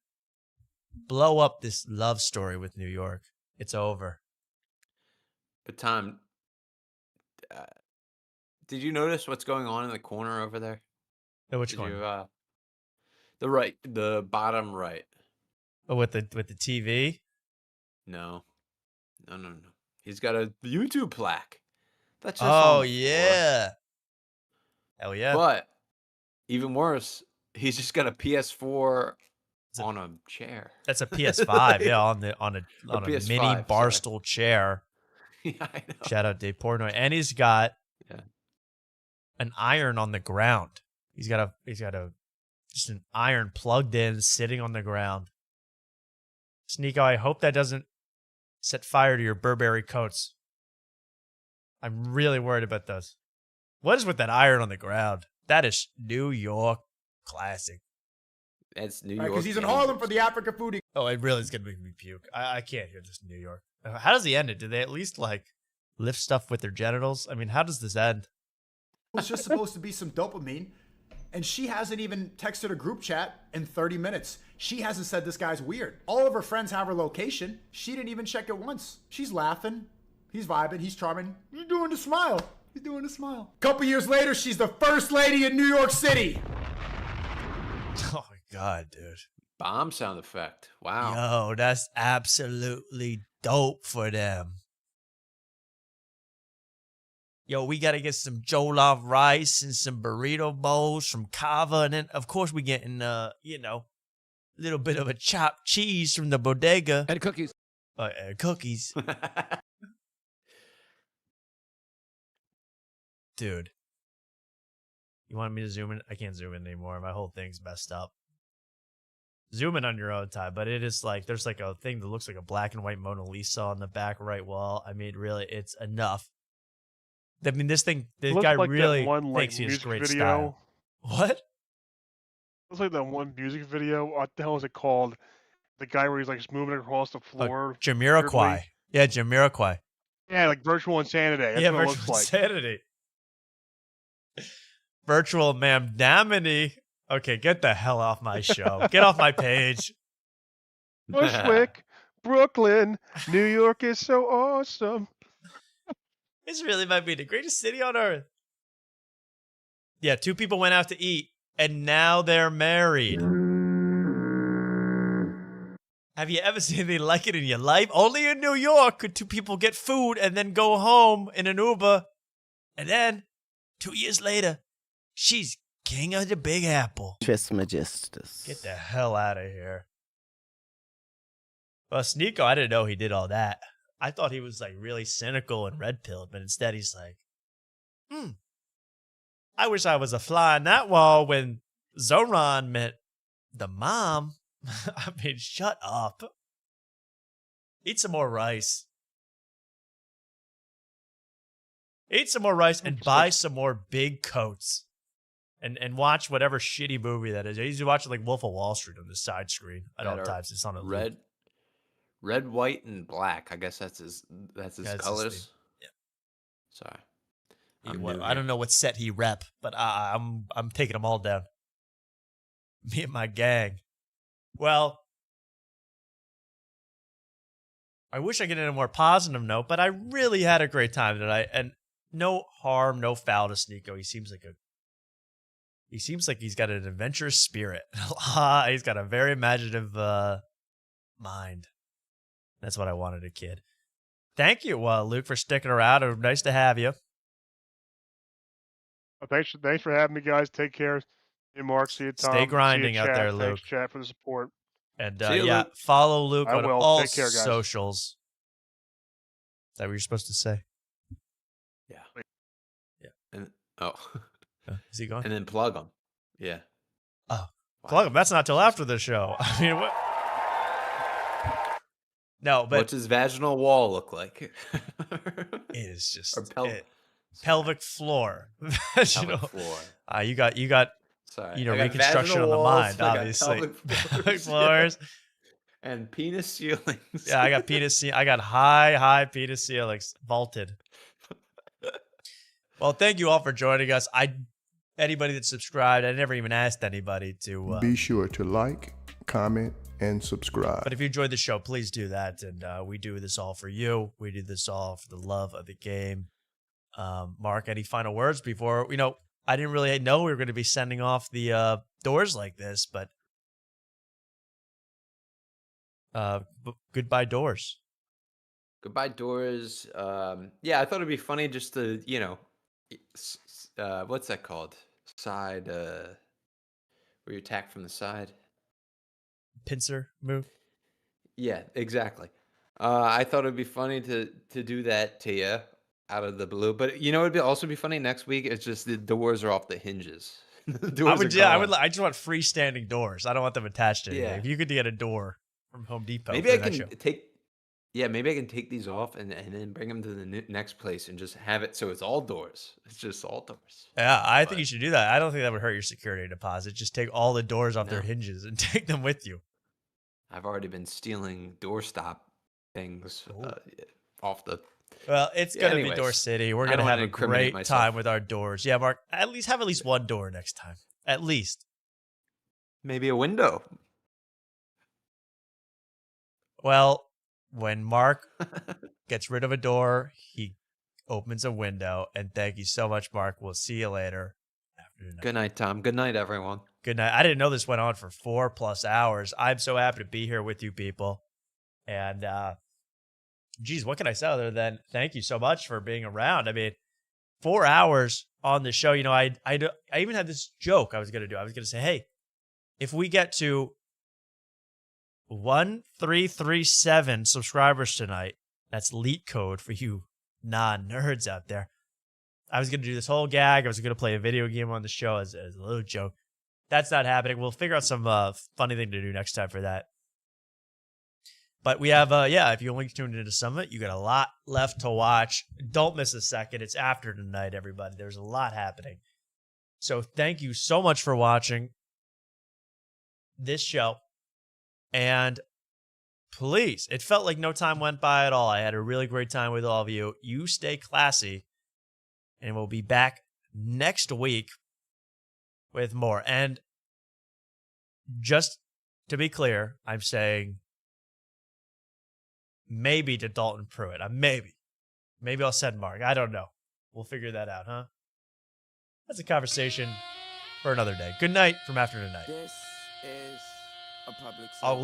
blow up this love story with New York. It's over. But Tom, did you notice what's going on in the corner over there? Which Did one? you, the bottom right. Oh, with the TV? No. He's got a YouTube plaque. That's just on the floor. Yeah. Hell yeah. But even worse, he's just got a PS4 on a chair. That's a PS5, yeah, on a PS5, mini sorry. barstool chair. Yeah, I know. Shout out Dave Portnoy. And he's got an iron on the ground. He's got just an iron plugged in, sitting on the ground. Sneeko, I hope that doesn't set fire to your Burberry coats. I'm really worried about those. What is with that iron on the ground? That is New York classic. That's New York. Because he's in Harlem for the Africa foodie. Oh, it really is going to make me puke. I can't hear this in New York. How does he end it? Do they at least like lift stuff with their genitals? I mean, how does this end? It was just supposed to be some dopamine. And she hasn't even texted a group chat in 30 minutes. She hasn't said this guy's weird. All of her friends have her location. She didn't even check it once. She's laughing. He's vibing. He's charming. He's doing the smile. He's doing the smile. Couple years later, she's the first lady in New York City. Oh my God, dude. Bomb sound effect. Wow. Yo, that's absolutely dope for them. Yo, we got to get some jollof rice and some burrito bowls from Kava. And then, of course, we getting, a little bit of a chopped cheese from the bodega. And cookies. Cookies. Dude. You want me to zoom in? I can't zoom in anymore. My whole thing's messed up. Zoom in on your own time, but it is like, there's like a thing that looks like a black and white Mona Lisa on the back right wall. I mean, really, it's enough. I mean, this guy like really that one, thinks he has music great video. style. What? It was like that one music video. What the hell is it called? The guy where he's like just moving across the floor. Jamiroquai. weirdly. Yeah, Jamiroquai. Yeah, like virtual insanity. That's Yeah, what it virtual looks like. insanity. Virtual mamdamity. Okay, get the hell off my show. Get off my page. Bushwick, Brooklyn, New York is so awesome. This really might be the greatest city on earth. Yeah, 2 people went out to eat, and now they're married. Have you ever seen anything like it in your life? Only in New York could 2 people get food and then go home in an Uber. And then, 2 years later, she's king of the Big Apple. Trismegistus. Get the hell out of here. Well, Sneeko, I didn't know he did all that. I thought he was like really cynical and red-pilled, but instead he's like, I wish I was a fly on that wall when Zoran met the mom. I mean, shut up. Eat some more rice. Eat some more rice and buy some more big coats. And watch whatever shitty movie that is. I usually watch like Wolf of Wall Street on the side screen at all times. It's on a loop. Red, white, and black. I guess that's his colors. His yeah. Sorry. I don't know what set he rep, but I'm taking them all down. Me and my gang. Well, I wish I could end a more positive note, but I really had a great time tonight, and no harm, no foul to Sneeko. He seems like he's got an adventurous spirit. He's got a very imaginative mind. That's what I wanted a kid. Thank you, Luke, for sticking around. Nice to have you. Well, thanks for having me, guys. Take care. Hey, Mark. See you, Tom. Stay grinding see you, out chat. there, Luke. Thanks, chat, for the support. And See you, yeah, Luke. follow Luke I on will. all Take care, guys. socials. Is that what you're supposed to say? Yeah. Yeah. And is he gone? And then plug them. Yeah. Oh, plug him. That's not till after the show. I mean, what? No, but What's his vaginal wall look like? It is just Or pelvic floor. Vaginal. Pelvic floor. You got Sorry. you know, I got reconstruction vaginal on the walls, mind, I got obviously. pelvic Floors. And penis ceilings. Yeah, I got I got high penis ceilings, vaulted. Well, thank you all for joining us. Anybody that subscribed, I never even asked anybody to. Be sure to like, comment, and subscribe. But if you enjoyed the show, please do that. And we do this all for you. We do this all for the love of the game. Mark, any final words before, I didn't really know we were going to be sending off the doors like this, but goodbye doors. Goodbye doors. Yeah, I thought it'd be funny just to, what's that called? Side, where you attack from the side. Pincer move. Yeah, exactly. I thought it'd be funny to do that to you out of the blue, but it'd also be funny next week. It's just the doors are off the hinges. The doors are gone. I just want freestanding doors. I don't want them attached to anything. Yeah. If you could get a door from Home Depot, Maybe for I that can show. maybe I can take these off and then bring them to the next place and just have it so it's all doors. It's just all doors. Yeah, I think you should do that. I don't think that would hurt your security deposit. Just take all the doors off their No. hinges and take them with you. I've already been stealing doorstop things off the. Well, it's Yeah, gonna anyways, be Door City. We're I gonna don't have wanna a incriminate great myself. time with our doors. Yeah, Mark. Have at least one door next time. At least. Maybe a window. Well, when Mark gets rid of a door, he opens a window. And thank you so much, Mark. We'll see you later. Good night, Tom. Good night, everyone. Good night. I didn't know this went on for 4+ hours. I'm so happy to be here with you people. And, geez, what can I say other than thank you so much for being around? I mean, 4 hours on the show. I even had this joke I was going to do. I was going to say, hey, if we get to 1337 subscribers tonight, that's LEET code for you non-nerds out there. I was going to do this whole gag. I was going to play a video game on the show as a little joke. That's not happening. We'll figure out some funny thing to do next time for that. But we have, if you only tuned into Summit, you got a lot left to watch. Don't miss a second. It's after tonight, everybody. There's a lot happening. So thank you so much for watching this show. And please, it felt like no time went by at all. I had a really great time with all of you. You stay classy. And we'll be back next week with more. And just to be clear, I'm saying maybe to Dalton Pruitt. Maybe I'll send Mark. I don't know. We'll figure that out, huh? That's a conversation for another day. Good night from After Tonight. This is a public